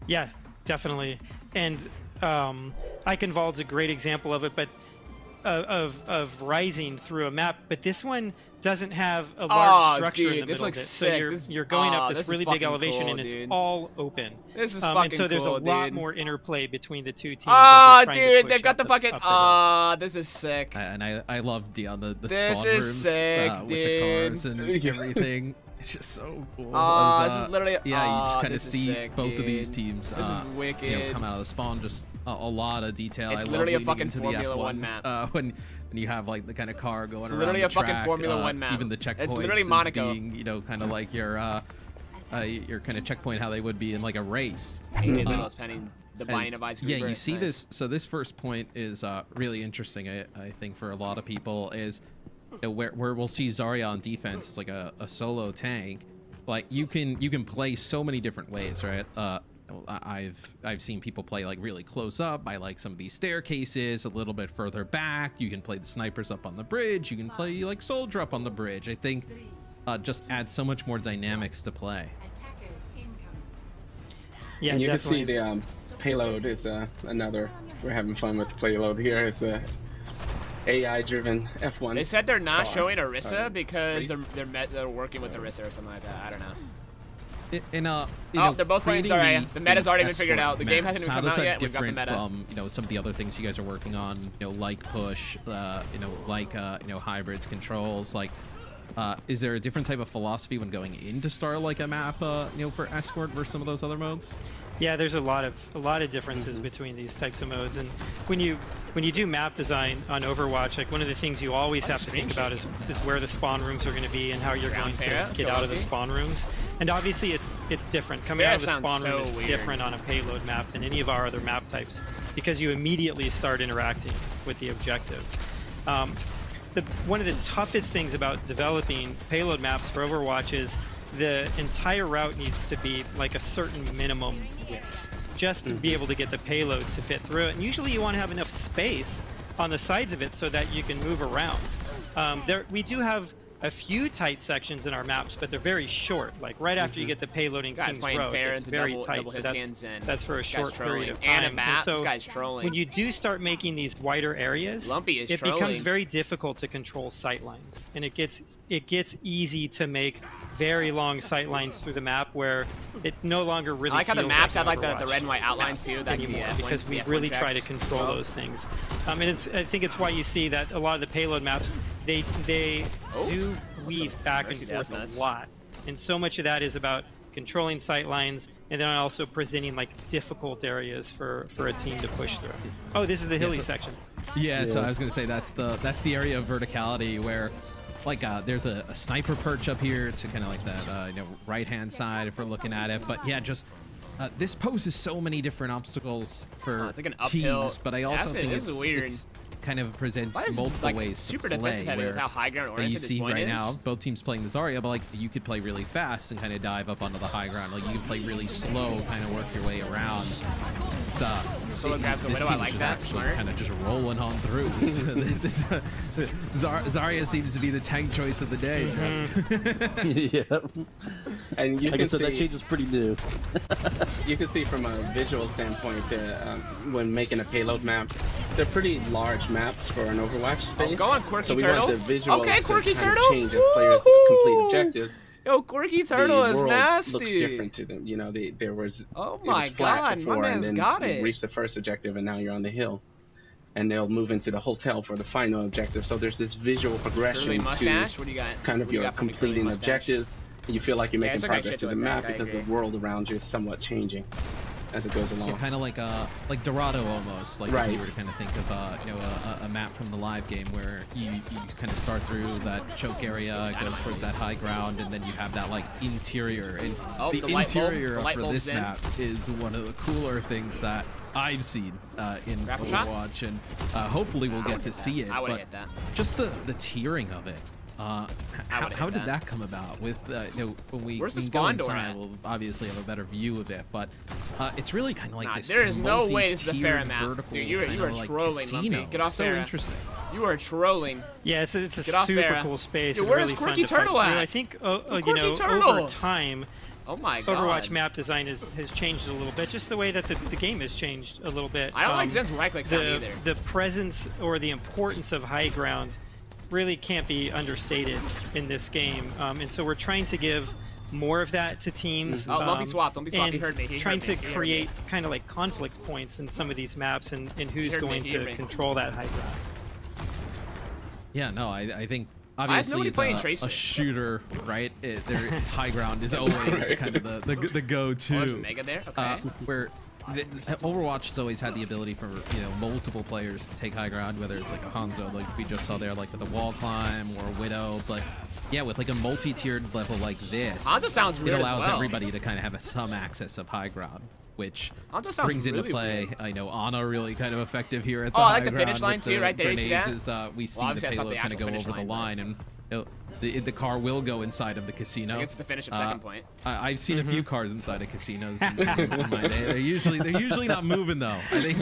Yeah, definitely. And Eichenwald's a great example of it, but of rising through a map. But this one doesn't have a large structure in the middle of it. Sick. So you're going up this really big elevation, cool, and it's all open. This is fucking and so there's cool, a lot more interplay between the two teams. Oh, dude, they got the fucking. This is sick. And I love Dion, the this spawn is rooms sick, with the cars and everything. It's just so cool. This is literally. Yeah, you just kind of see sick, both of these teams. This is wicked. You know, come out of the spawn, just a lot of detail. It's I literally love a fucking into Formula the F1, 1 map. When you have like the kind of car going around. It's literally a fucking Formula 1 map. Even the checkpoints. It's literally Monaco. Being, you know, kind of like your kind of checkpoint how they would be in like a race. Painted Little's penning the buying of Ice. Yeah, you see this. So this first point is really interesting. I think for a lot of people is, you know, where we'll see Zarya on defense is like a solo tank. Like you can play so many different ways, right? I've seen people play like really close up by like some of these staircases, a little bit further back. You can play the snipers up on the bridge. You can play like soldier up on the bridge. I think just adds so much more dynamics to play. Yeah, and you definitely. can see the payload is another. We're having fun with the payload here. Is AI-driven F1. They said they're not car. showing Orisa because they're working with Orisa or something like that. I don't know. They're both playing Zarya. The meta's already been figured out. The game hasn't even come out yet. We've got the meta. From some of the other things you guys are working on, like push, like hybrids, controls, like. Is there a different type of philosophy when going into start like a map, for escort versus some of those other modes? Yeah, there's a lot of differences between these types of modes, and when you do map design on Overwatch, like one of the things you always have to think about is where the spawn rooms are going to be and how you're going to get out of the spawn rooms. And obviously it's different. Coming out of the spawn room is different on a payload map than any of our other map types because you immediately start interacting with the objective. One of the toughest things about developing payload maps for Overwatch is the entire route needs to be like a certain minimum width just to be able to get the payload to fit through it. And usually you want to have enough space on the sides of it so that you can move around. We do have a few tight sections in our maps, but they're very short. Like right after you get the payload in King's Road, it's very tight. That's for a short period of time. And a map, so this guy's trolling. When you do start making these wider areas, it becomes very difficult to control sight lines, and it gets easy to make very long sight lines through the map where it no longer really. I like how the maps have like the red and white outlines outlines too. That anymore, because we really try to control those things. I think it's why you see that a lot of the payload maps they do weave back and forth a lot, and so much of that is about controlling sight lines and then also presenting like difficult areas for a team to push through. Oh, this is the hilly section. Yeah, so I was going to say that's the area of verticality where. Like there's a sniper perch up here to kind of like that right hand side if we're looking at it, but yeah, just this poses so many different obstacles for it's like an uphill teams, but I also think it's kind of presents multiple ways super to play where how high ground oriented you see right now both teams playing the Zarya, but like you could play really fast and kind of dive up onto the high ground, like you can play really slow, kind of work your way around. It's Solo grabs the Widow, I like that. Smart. Kind of just rolling on through. Zarya seems to be the tank choice of the day. Yeah. And you can see that change is pretty new. You can see from a visual standpoint that when making a payload map, they're pretty large maps for an Overwatch space. Go on, Quirky so we Turtle. want the visuals okay, Quirky to Turtle. Kind of change as players complete objectives. Yo, Quirky Turtle is nasty. Looks different to them. There was oh my it was flat god, before, my man's and then got you it. reached the first objective, and now you're on the hill. And they'll move into the hotel for the final objective. So there's this visual progression to what do you got? kind of your completing objectives. And you feel like you're making progress to the map because the world around you is somewhat changing as it goes along. Yeah, kind of like Dorado almost, like if you were to kind of think of a map from the live game where you kind of start through that choke area, it goes towards that high ground, and then you have that like interior. And the interior for this map is one of the cooler things that I've seen in Overwatch, and hopefully we'll get to see it. But just the tiering of it. How did that come about? With when we go inside, we'll obviously have a better view of it, but it's really kind of like this. There is no way this is a fair map. Dude, you are like trolling, Lumpy. Get off there. So interesting. You are trolling. Yeah, it's a super cool space. Dude, where is Quirky Turtle at? I think over time. Oh my god. Overwatch map design has changed a little bit, just the way that the game has changed a little bit. I don't like Zen's right-click sound either. The presence or the importance of high ground really can't be understated in this game, and so we're trying to give more of that to teams. Don't be swapped. Don't be swapped. And He heard me. trying to create kind of like conflict points in some of these maps, and who's going to control that high ground. Yeah, no, I think obviously it's a shooter, right? Their high ground is always kind of the go-to. Oh, there's Mega there? Okay. Where Overwatch has always had the ability for multiple players to take high ground, whether it's like a Hanzo, like we just saw there, like with a wall climb, or a Widow. But yeah, with like a multi-tiered level like this, Hanzo sounds weird it allows as well. everybody to kind of have some access of high ground, which brings really into play. Weird. I know Ana really kind of effective here at the I high like the finish line too, right there. You see that? Is, we see the payload kind of go over the line, and the car will go inside of the casino. It's the finish of second point. I've seen a few cars inside of casinos in my day. They're usually not moving though. I think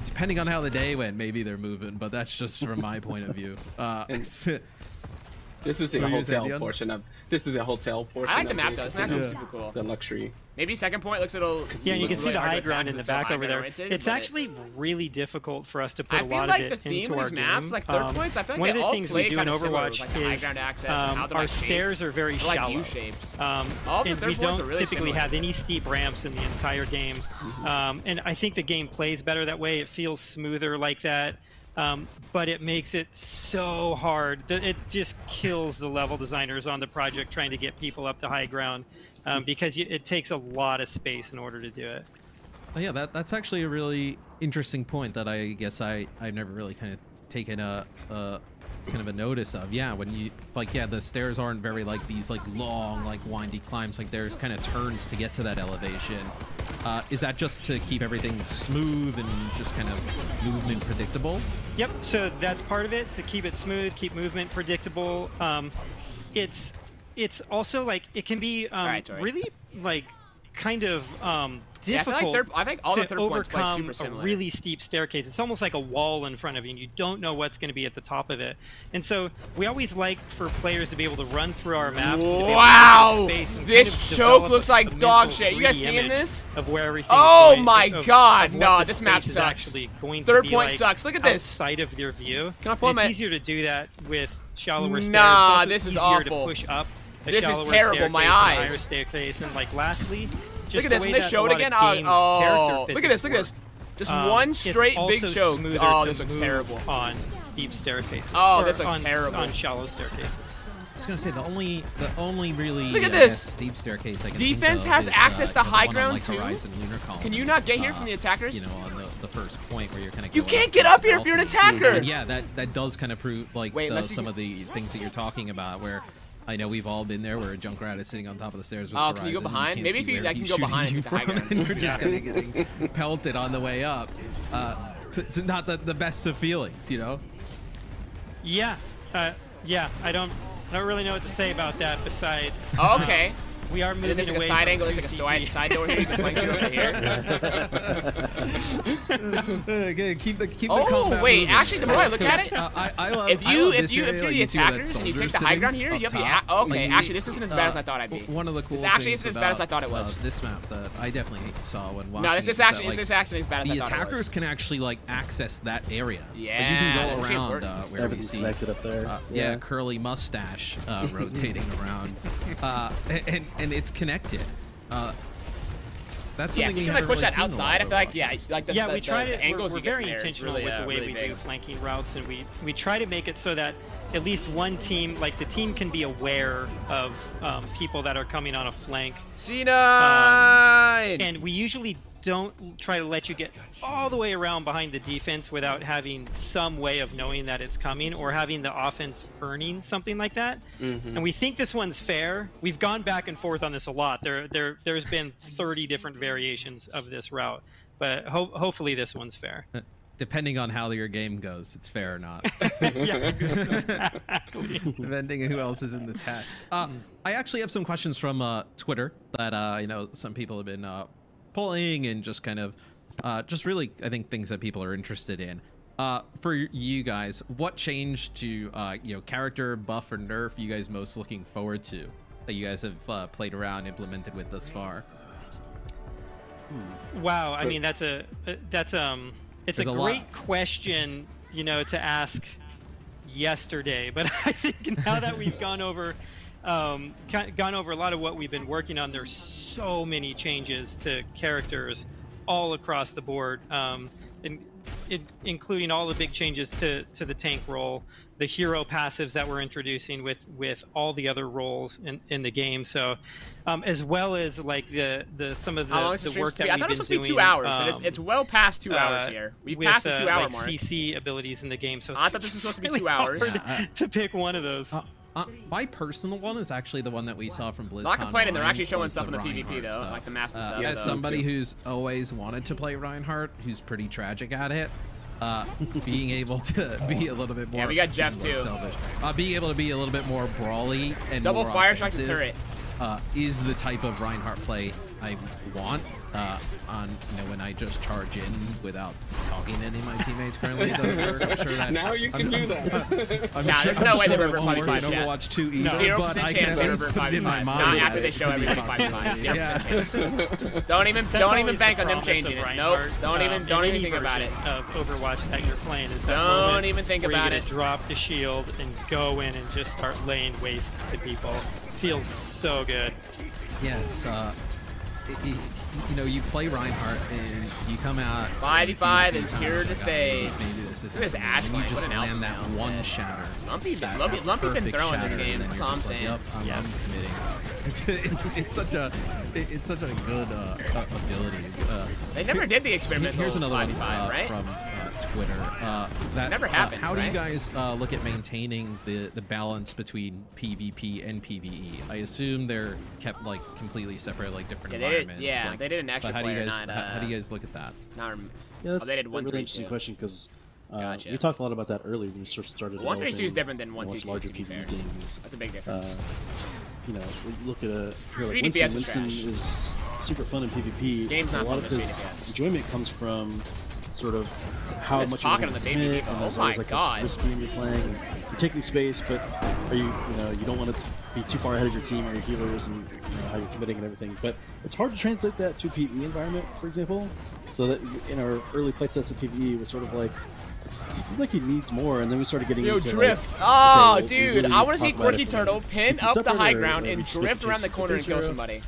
depending on how the day went, maybe they're moving, but that's just from my point of view. This is the hotel portion of. This is the hotel portion. I like the map though. This map's super cool. The luxury. Maybe second point looks a little. Yeah, you can see the high ground in the back over there. It's actually really difficult for us to put a lot of it into our game. Like third points, I feel like one of the things we do in Overwatch is our stairs are very shallow. And we don't typically have any steep ramps in the entire game. And I think the game plays better that way. It feels smoother like that. But it makes it so hard. It just kills the level designers on the project trying to get people up to high ground because it takes a lot of space in order to do it. Oh, yeah, that's actually a really interesting point that I guess I've never really kind of taken a kind of a notice of. Yeah, when you the stairs aren't very like these like long like windy climbs. Like there's kind of turns to get to that elevation. Is that just to keep everything smooth and just kind of movement predictable? Yep. So that's part of it. To keep it smooth, keep movement predictable. It's also like it can be really like kind of difficult I think all the third to points play overcome super similar. a really steep staircase. It's almost like a wall in front of you, and you don't know what's going to be at the top of it. And so we always like for players to be able to run through our maps. Wow! This choke looks like dog shit. You guys seeing this? Of where everything. Oh my god! No, this map sucks. Third point sucks. Look at this. Outside of your view. Can I pull it's easier to do that with shallower stairs. Nah, this is awful. To push up. This is terrible. My eyes. Staircase, and like lastly. Look at this, when they show it again, oh, look at this, look at this. Just one straight big choke. Oh, this looks terrible. On steep staircases. Oh, this looks terrible. On shallow staircases. I was gonna say the only really look at this steep staircase I can defense think has of access is, to high on, ground like, too. Horizon, Lunar Colony, can you not get here from the attackers? You know, on the first point where you're kind of. You can't get up here if you're an attacker. And yeah, that does kind of prove like some of the things that you're talking about where. I know we've all been there where a Junkrat is sitting on top of the stairs with Horizon. Can you go behind? Maybe if I can go behind and take the high ground. And we're just kind of getting pelted on the way up. It's not the best of feelings, you know? Yeah. Yeah, I don't really know what to say about that besides... Oh, okay. We are moving there's like away a side angle, there's like a side door here you can flank over here. keep the oh wait, actually the more I look at it, I love if you do the attackers and you take the high ground here, you have the okay. Actually, this isn't as bad as I thought I'd be. One of the cool this actually isn't as bad as I thought it was. This map that I definitely saw when watching. No, this is actually as bad as I thought it was. The attackers can actually like access that area. Yeah, like, you can go around where we see connected up there. Yeah, curly mustache rotating around, and it's connected. That's something you can like push that outside. I feel like we try to. Angles we're very intentional with the way we do flanking routes, and we try to make it so that at least one team, like the team, can be aware of people that are coming on a flank. C9. And we usually don't try to let you get all the way around behind the defense without having some way of knowing that it's coming or having the offense earning something like that. And we think this one's fair. We've gone back and forth on this a lot. There's been 30 different variations of this route, but hopefully this one's fair. Depending on how your game goes, it's fair or not. Exactly. Depending on who else is in the test. I actually have some questions from Twitter that I know some people have been pulling and just kind of just really I think things that people are interested in. For you guys, what change to character buff or nerf you guys most looking forward to that you guys have played around, implemented with thus far? Wow, I mean it's a great question, to ask yesterday, but I think now that we've gone over a lot of what we've been working on, there's so many changes to characters all across the board, including all the big changes to the tank role, the hero passives that we're introducing with all the other roles in the game. So as well as like some of the work that I thought it was supposed to be 2 hours, and it's well past 2 hours here. We passed the 2 hour mark. CC abilities in the game, so I thought this was supposed to be really 2 hours to pick one of those. My personal one is actually the one that we saw from BlizzCon. Not complaining, they're actually showing stuff in the PvP though, like the master stuff. As somebody who's always wanted to play Reinhardt, who's pretty tragic at it, being able to be a little bit more. Yeah, we got Jeff too. Selfish. Being able to be a little bit more brawly and double more fire strike the turret is the type of Reinhardt play I want on when I just charge in without talking to any of my teammates currently. I'm sure that now you can do that. There's no way they revert 5v5 yet. Overwatch 2 easy, 0% but I can chance at they least revert put it in my 5v5. mind. Not after they show everything 5v5. 0% chance. Don't even bank on them changing it. Nope. Don't even think about it. Of Overwatch that you're playing is that don't even think about it. Drop the shield and go in and just start laying waste to people. Feels so good. Yeah, it's you know, you play Reinhardt and you come out. 5v5 is here to stay. Maybe this is this Ash you flank. just What an land that alpha one shatter. Lumpy been throwing this game. That's all I'm saying. Yep, I'm committing. It's such a good ability. They never did the experimental Here's another 5v5, one right? From Twitter. That never happened. How do right? you guys look at maintaining the balance between PvP and PvE? I assume they're kept like completely separate, like different environments. They did an extra player. How do you guys look at that? Yeah, that's they did a really interesting question because we talked a lot about that earlier when we started. 1-3-2 is different than 1-2-2. larger To be fair, games. that's a big difference. You know, we look at a hero like 3 DPS Winston. is Winston is super fun in PvP. Game's not a lot of his enjoyment comes from sort of how much pocket on the baby. and there's always like this risky when you're playing. And you're taking space, but are you don't want to be too far ahead of your team or your healers and how you're committing and everything. But it's hard to translate that to a PvE environment, for example. So that in our early playtests of PvE was sort of like, it feels like he needs more, and then we started getting into drift. Like, dude, really I want to see Quirky Turtle pin up the high ground and drift around the corner and kill somebody.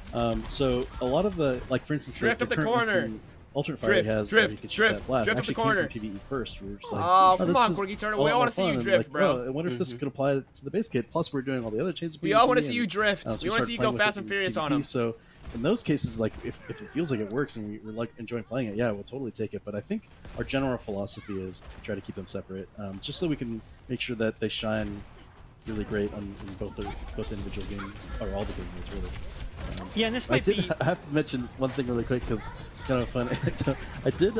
So a lot of the, like for instance, drift up the corner. Alternate Fire has you can shoot that blast. Actually came from PvE first. We were just like, come on, Quirky Turtle. We all want to see you drift, bro. I wonder if this could apply to the base kit. Plus, we're doing all the other changes. We all want to see you drift. We want to see you go fast and furious on them. So in those cases, like if it feels like it works and we're like enjoying playing it, yeah, we'll totally take it. But I think our general philosophy is try to keep them separate, just so we can make sure that they shine really great in both individual game or all the game modes really. Yeah, and this might be... I have to mention one thing really quick because it's kind of fun. I did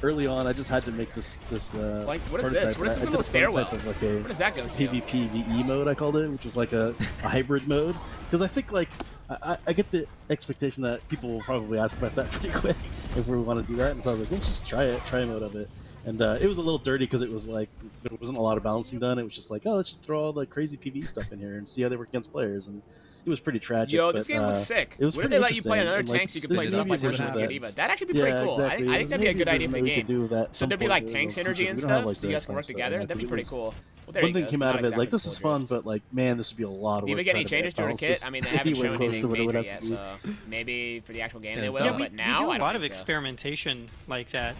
early on. I just had to make this like what is this? What is this little stairwell? Of like a what does that go to? PvP VE mode I called it, which was like a hybrid mode. Because I think like I get the expectation that people will probably ask about that pretty quick if we want to do that. And so I was like, let's just try a mode of it. And it was a little dirty because it was like there wasn't a lot of balancing done. It was just like, oh, let's just throw all the crazy PvE stuff in here and see how they work against players. And it was pretty tragic. Yo, this game looks sick. What if they let you play on other tanks, you can play stuff like Worship of Diva. That'd actually be pretty cool. Exactly. I think that'd be a good idea for the game. So there'd be like tank synergy and stuff, so you guys can work together. That'd be pretty cool. Well, one thing came out of it, like, this is fun, but like, man, this would be a lot of work. Diva get any changes to her kit? I mean, they haven't shown anything major yet, so maybe for the actual game they will, but now we do a lot of experimentation like that,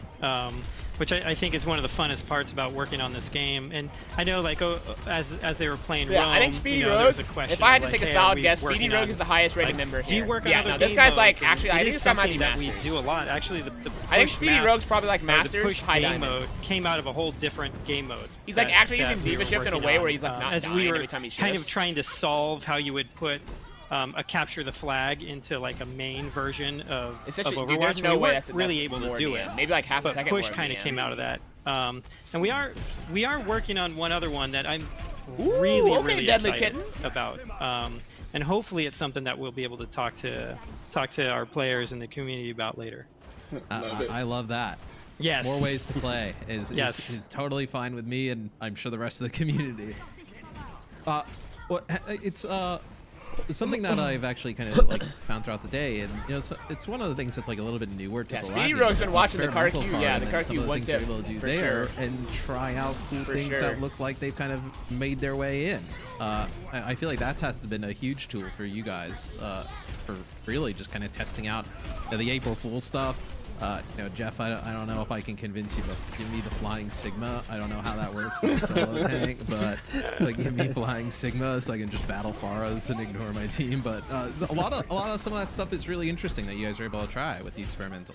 which I think is one of the funnest parts about working on this game. And I know, like, as they were playing Rome, I think Speedy Rogue, if I had to take a solid guess, Speedy Rogue is the highest rated member here. Do you work on other this guy's like, actually, I think this guy might be Masters. We do a lot. Actually, I think Speedy Rogue's probably like Masters, push high game diamond. mode came out of a whole different game mode. He's like actually using Diva Shift in a way where he's like not dying every time he shifts. Kind of trying to solve how you would put a capture the flag into like a main version of Overwatch. Dude, there's no way that's really able to do it. Maybe like half a second. Push kind of came out of that. And we are working on one other one that I'm really excited about. And hopefully it's something that we'll be able to talk to our players in the community about later. I love that. Yes. More ways to play is totally fine with me, and I'm sure the rest of the community. Well, it's something that I've actually kind of like found throughout the day, and you know, it's one of the things that's like a little bit newer to the Speedy Rogue's been watching the car queue, the car queue one tip able to do there and try out cool things that look like they've kind of made their way in. I feel like that has been a huge tool for you guys for really just kind of testing out the April Fool stuff. You know, Jeff, I don't know if I can convince you, but give me the Flying Sigma. I don't know how that works in a solo tank, but like, give me Flying Sigma so I can just battle Pharos and ignore my team. But a lot of some of that stuff is really interesting that you guys are able to try with the experimental.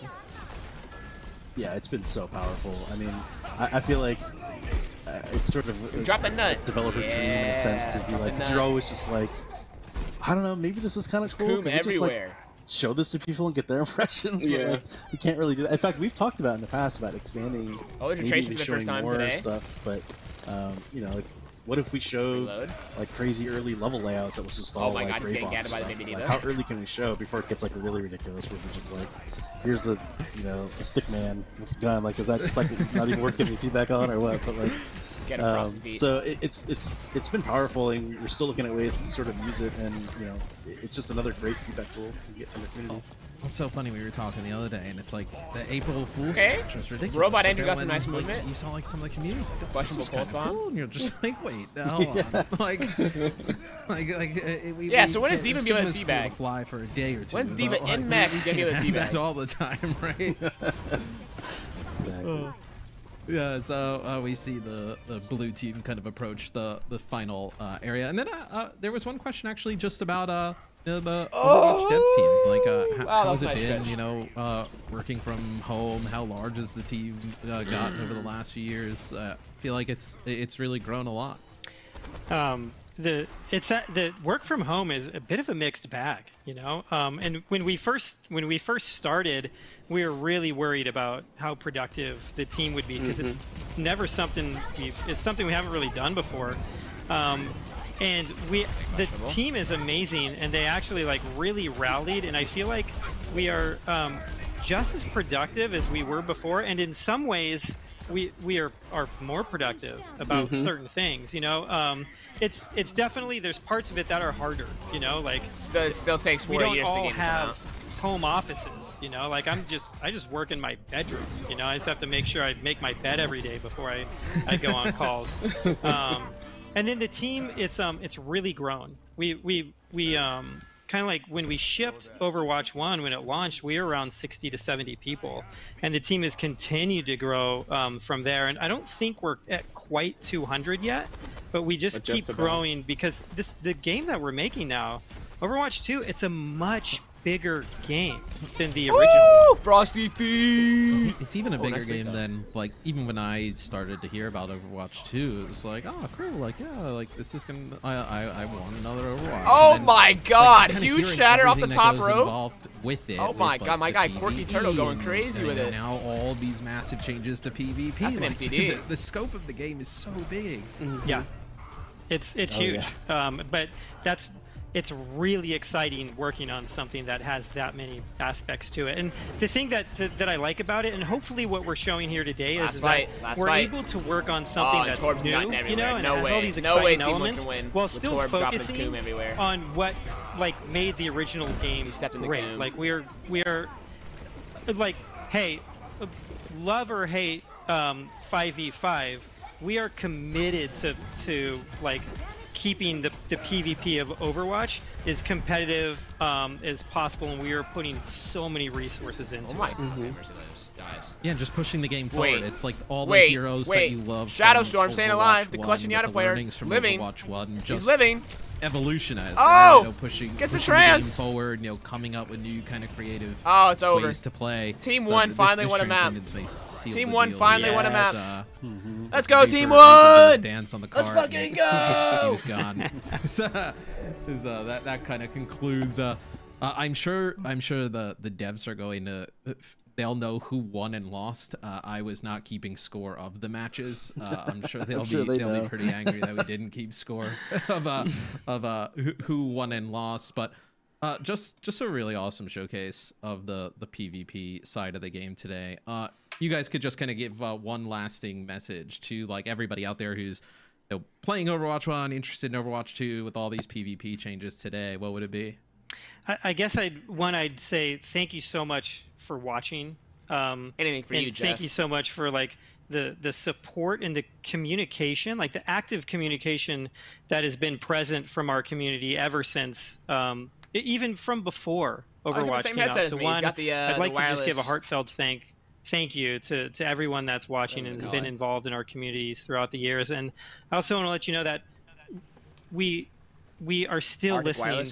Yeah, it's been so powerful. I mean, I feel like it's sort of a developer dream in a sense to be like, because you're always just like, I don't know, maybe this is kind of cool. Everywhere. Show this to people and get their impressions. But like, we can't really do that. In fact, we've talked about in the past about expanding, maybe showing more stuff. But you know, like what if we showed like crazy early level layouts that was just all like gray box stuff? Like, how early can we show before it gets like really ridiculous? Where we're just like, here's a a stick man with a gun. Like, is that just like not even worth getting feedback on or what? But like. So it's been powerful, and we're still looking at ways to sort of use it, and it's just another great feedback tool we get from the community. It's so funny, we were talking the other day, and it's like the April Fool's match was ridiculous. Robot Andrew got some nice movement. You saw like some of the communities like, questionable pulse bomb, cool, and you're just like, wait, hold on, yeah. So when is Diva gonna be able to teabag? Fly for a day or two. When's Diva in mech gonna be able to teabag? All the time, right? Exactly. Yeah, so we see the blue team kind of approach the final area, and then there was one question actually just about the Overwatch dev team. Like, how's it been? Working from home. How large has the team gotten over the last few years? I feel like it's really grown a lot. The work from home is a bit of a mixed bag, and when we first started, we were really worried about how productive the team would be, because it's never something it's something we haven't really done before, and the team is amazing, and they actually like really rallied, and I feel like we are just as productive as we were before, and in some ways we are more productive about certain things. It's definitely, there's parts of it that are harder, like it still takes 4 years to get all have home offices, like I just work in my bedroom, I just have to make sure I make my bed every day before I go on calls. And then the team, it's really grown. We kind of like when we shipped Overwatch 1, when it launched, we were around 60 to 70 people, and the team has continued to grow from there. And I don't think we're at quite 200 yet, but we just keep growing, because the game that we're making now, Overwatch 2, it's a much bigger game than the original. Frosty Thief! It's even a bigger game than, like, even when I started to hear about Overwatch 2, it was like, oh, cool, like, yeah, like, this is gonna, I want another Overwatch. Oh my god, like, huge shatter off the top rope. With it, oh my god, my guy Quirky Turtle going crazy with it. Now all these massive changes to PvP. That's an MTD. The scope of the game is so big. Yeah, it's huge. Yeah. But it's really exciting working on something that has that many aspects to it. And the thing that I like about it, and hopefully what we're showing here today, is that we're able to work on something that's new, and has all these exciting elements, while still focusing on what made the original game great. Like we are like, hey, love or hate 5v5, we are committed to like keeping the PvP of Overwatch as competitive as possible, and we are putting so many resources into it. Yeah, just pushing the game forward. It's like all the heroes that you love. Shadowstorm staying alive, the Clutch Zenyatta player, living. He's living. Evolutionize. Oh! Pushing gets a the trance game forward, coming up with new kind of creative it's over. ways to play. Team 1 finally won a map. Team 1 finally won a map. Let's go, Team 1! Dance on the Let's fucking go! He was gone. That kind of concludes. I'm sure the devs are going to. They'll know who won and lost. I was not keeping score of the matches. I'm sure they'll be pretty angry that we didn't keep score of who won and lost. But just a really awesome showcase of the PvP side of the game today. You guys could just kind of give one lasting message to like everybody out there who's playing Overwatch 1, interested in Overwatch 2 with all these PvP changes today. What would it be? I guess I'd say thank you so much for watching. Anything for you, Jeff. Thank you so much for like the support and the communication, like the active communication that has been present from our community ever since, even from before Overwatch came out. So I'd like to just give a heartfelt thank you to everyone that's watching and has been involved in our communities throughout the years. And I also want to let you know that we are still listening,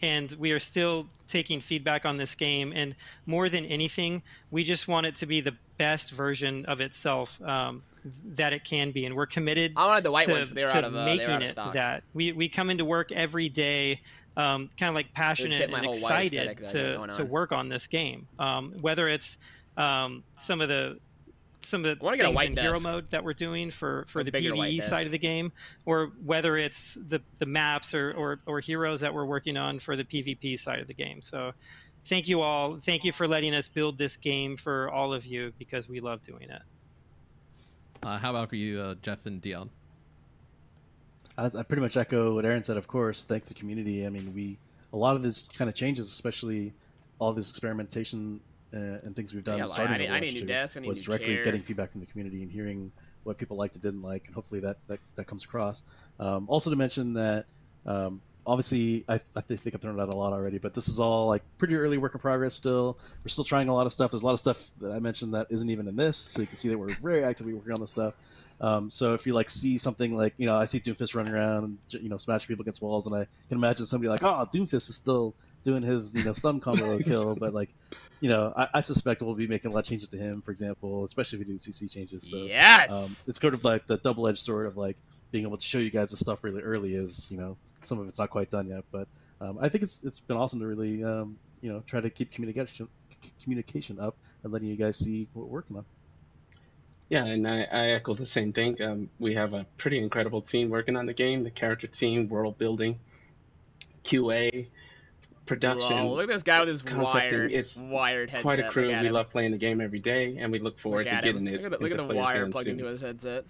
and we are still taking feedback on this game, and more than anything, we just want it to be the best version of itself that it can be, and we're committed to making it that. We come into work every day kind of like passionate and excited to work on this game, whether it's some of the some of the things in hero mode that we're doing for the PvE side of the game, or whether it's the maps or heroes that we're working on for the PvP side of the game. So thank you all. Thank you for letting us build this game for all of you, because we love doing it. How about for you, Jeff and Dion? I pretty much echo what Aaron said. Of course, thanks to community. I mean, a lot of this kind of changes, especially all this experimentation and things we've done. Yeah, starting I need a new desk. I need a new directly chair. getting feedback from the community and hearing what people liked and didn't like, and hopefully that comes across. Also to mention that obviously I think I've thrown it out a lot already, but this is all like pretty early work in progress still. We're still trying a lot of stuff. There's a lot of stuff that I mentioned that isn't even in this, so you can see that we're very actively working on this stuff. So if you like see something like, I see Doomfist running around and smash people against walls, and I can imagine somebody like, oh, Doomfist is still doing his stun combo kill, but like I suspect we'll be making a lot of changes to him, for example, especially if we do CC changes. So yes, it's sort of like the double-edged sword of like being able to show you guys the stuff really early is some of it's not quite done yet, but I think it's been awesome to really try to keep communication up and letting you guys see what we're working on. Yeah, and I echo the same thing. We have a pretty incredible team working on the game, the character team, world building, QA, production. Whoa, look at this guy with his concepting. wired headset. Quite a crew. We love playing the game every day, and we look forward to getting it. Look at the wire plugged into his headset.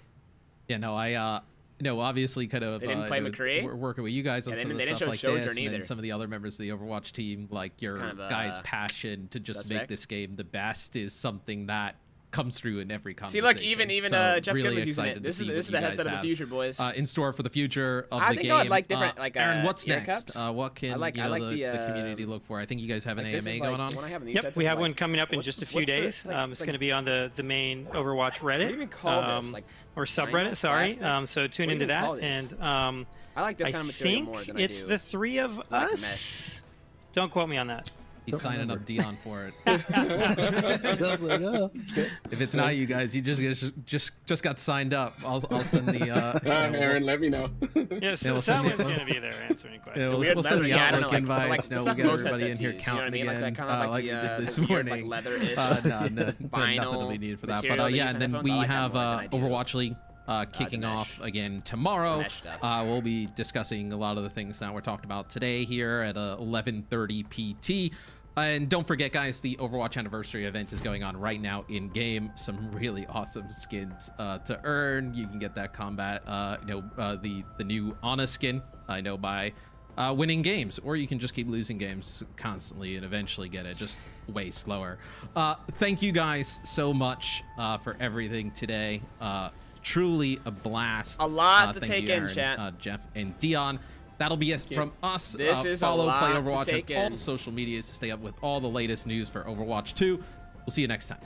Yeah, no, obviously kind of they didn't play McCree. We're working with you guys on some of the stuff like this, and then some of the other members of the Overwatch team, like your guys' passion to just make this game the best is something that comes through in every conversation. See, look, even so Jeff really Goodman's using it. This is the headset of the future, boys. In store for the future of the game. I think I would like different, Aaron, what's next? Cups? What can the community look for? I think you guys have an AMA going on. Yep, we have one coming up in just a few days. It's going to be on the main Overwatch Reddit or subreddit. Sorry. So tune into that, and I like this kind of material more than I do. It's the three of us. Don't quote me on that. He's signing up Dion for it. If it's not you guys, you just got signed up. I'll send the. Aaron, let me know. Yes, someone's gonna be there answering questions. We'll send the Outlook invites. We'll get everybody in here counting again. Like this morning. Leather-ish, no, nothing will be needed for that. But yeah, and then we have Overwatch League. Kicking off again tomorrow. We'll be discussing a lot of the things that we're talking about today here at 11:30 PT. And don't forget, guys, the Overwatch Anniversary event is going on right now in game. Some really awesome skins to earn. You can get that combat, the new Ana skin, by winning games, or you can just keep losing games constantly and eventually get it just way slower. Thank you guys so much for everything today. Truly a blast. A lot to take in, chat. Jeff and Dion. That'll be it from us. This is follow, a lot play Overwatch to take on all in. social medias to stay up with all the latest news for Overwatch 2. We'll see you next time.